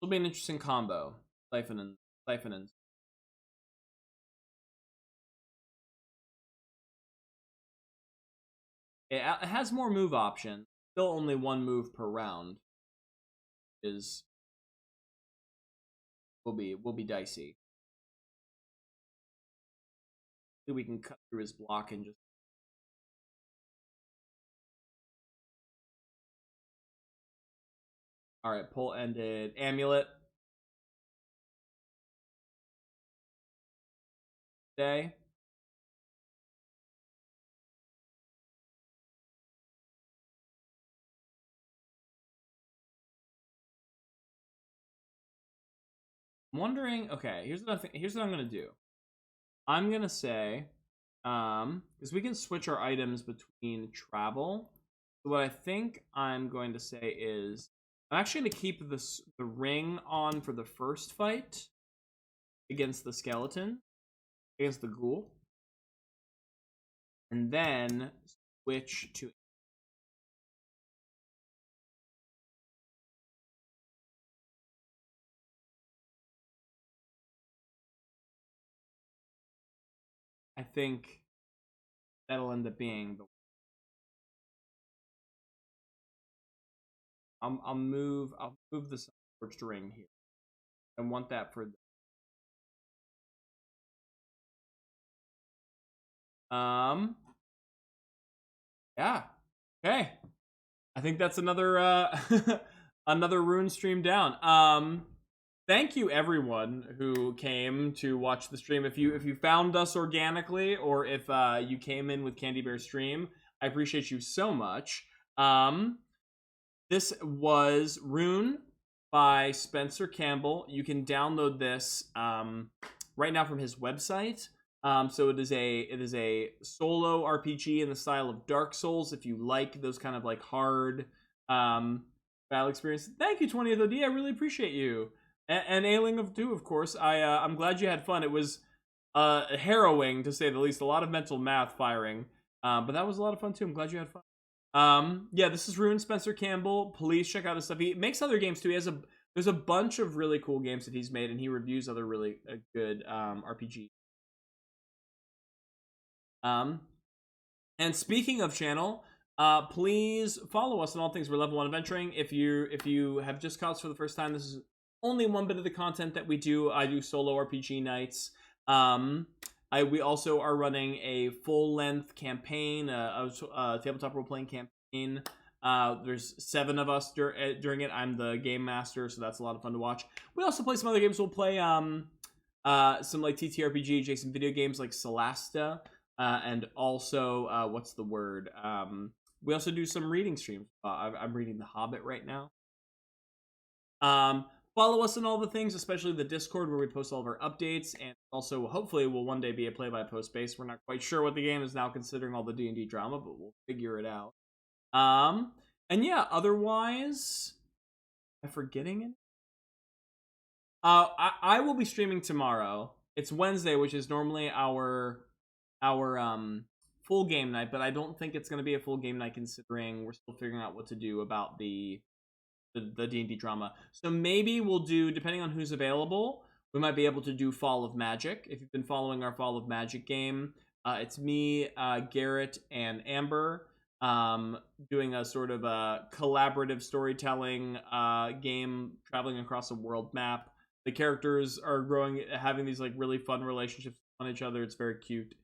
Speaker 1: be an interesting combo. Siphon and. It has more move options. Still only 1 move per round. Will be dicey. We can cut through his block and just. All right, pull ended. Amulet. Day. I'm wondering. Okay, here's what I'm gonna do. I'm gonna say, because we can switch our items between travel. So what I think I'm going to say is, I'm actually gonna keep the ring on for the first fight against the skeleton, against the ghoul, and then switch to. I think that'll end up being the. I'll move the Sunscorched Ring here. I want that for. Yeah. Okay. I think that's another another rune stream down. Thank you everyone who came to watch the stream. If you found us organically, or if you came in with Candy Bear stream, I appreciate you so much. This was Rune by Spencer Campbell. You can download this right now from his website. So it is a solo RPG in the style of Dark Souls. If you like those kind of like hard battle experience, thank you 20th OD. I really appreciate you. And Ailing of Dew, of course. I'm glad you had fun. It was harrowing to say the least. A lot of mental math firing, but that was a lot of fun too. I'm glad you had fun. Yeah, this is Rune Spencer Campbell. Please check out his stuff. He makes other games too. There's a bunch of really cool games that he's made, and he reviews other really good RPGs. And speaking of channel, please follow us on all things. We're level 1 adventuring. If you have just caught us for the first time, this is only one bit of the content that we do. I do solo RPG nights. We also are running a full-length campaign, a tabletop role-playing campaign. There's 7 of us during it. I'm the game master, so that's a lot of fun to watch. We also play some other games. We'll play some like TTRPG adjacent video games like Solasta, and also what's the word? We also do some reading streams. I'm reading The Hobbit right now. follow us on all the things, especially the Discord where we post all of our updates, and also hopefully will one day be a play-by-post base. We're not quite sure what the game is now considering all the D&D drama, but we'll figure it out. And yeah, otherwise, am I forgetting it? I will be streaming tomorrow. It's Wednesday, which is normally our full game night, but I don't think it's going to be a full game night considering we're still figuring out what to do about the D&D drama. So maybe we'll do, depending on who's available, we might be able to do Fall of Magic. If you've been following our Fall of Magic game, it's me, Garrett, and Amber doing a sort of a collaborative storytelling game, traveling across a world map. The characters are growing, having these like really fun relationships on each other. It's very cute.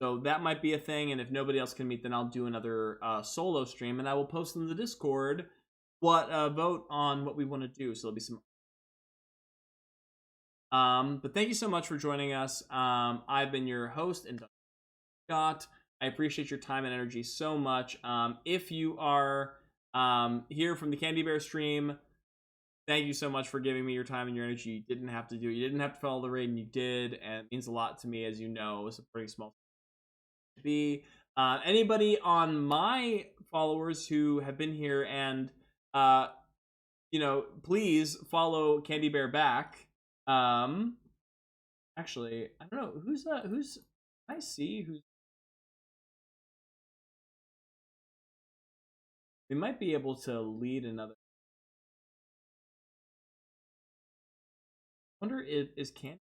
Speaker 1: So that might be a thing, and if nobody else can meet, then I'll do another solo stream, and I will post in the Discord vote on what we want to do. So there'll be some. But thank you so much for joining us. I've been your host and Scott. I appreciate your time and energy so much. If you are here from the Candy Bear stream, thank you so much for giving me your time and your energy. You didn't have to do it. You didn't have to follow the raid, and you did, and it means a lot to me, as you know. It's a pretty small be. Anybody on my followers who have been here and please follow Candy Bear back. Actually, I don't know who's I see who's. We might be able to lead another. I wonder if is Candy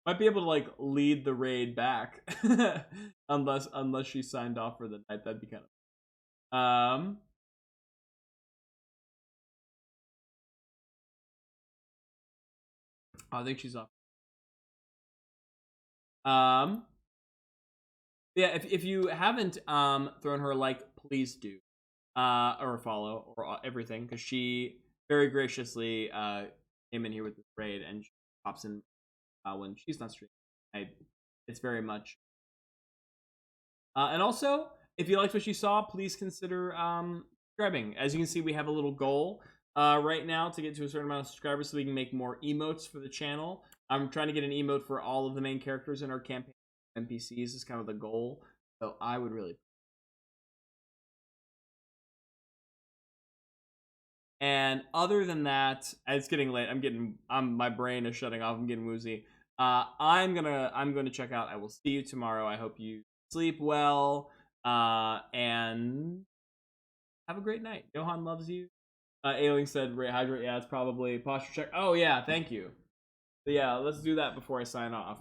Speaker 1: might be able to like lead the raid back unless she signed off for the night. That'd be kind of I think she's off. Yeah, if you haven't thrown her a like, please do, or a follow, or everything, because she very graciously came in here with this raid, and she pops in when she's not streaming. It's very much. And also, if you liked what you saw, please consider subscribing. As you can see, we have a little goal right now to get to a certain amount of subscribers so we can make more emotes for the channel. I'm trying to get an emote for all of the main characters in our campaign. NPCs is kind of the goal. So I would really. And other than that, it's getting late. My brain is shutting off. I'm getting woozy. I'm gonna check out. I will see you tomorrow. I hope you sleep well. And have a great night. Johann loves you. Ailing said hydrate. Yeah, it's probably posture check. Oh yeah, thank you. So yeah, let's do that before I sign off.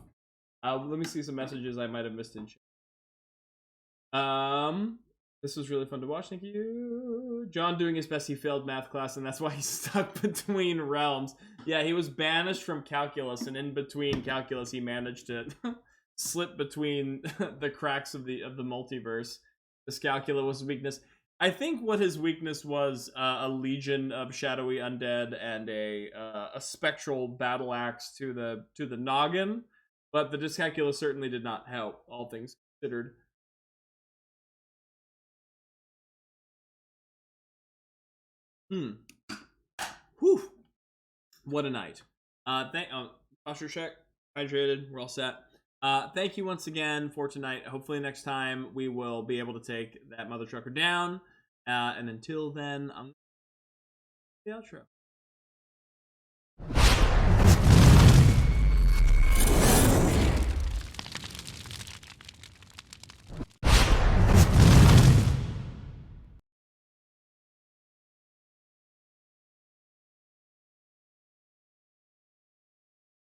Speaker 1: Let me see some messages I might have missed in chat. This was really fun to watch. Thank you. John doing his best. He failed math class, and that's why he's stuck between realms. Yeah, he was banished from calculus, and in between calculus, he managed to slip between the cracks of the multiverse. This calculus was weakness. I think what his weakness was a legion of shadowy undead and a spectral battle axe to the noggin, but the dyscalculus certainly did not help, all things considered. Whew. What a night. Posture check, hydrated, we're all set. Thank you once again for tonight. Hopefully next time we will be able to take that mother trucker down. And until then, I'm the outro.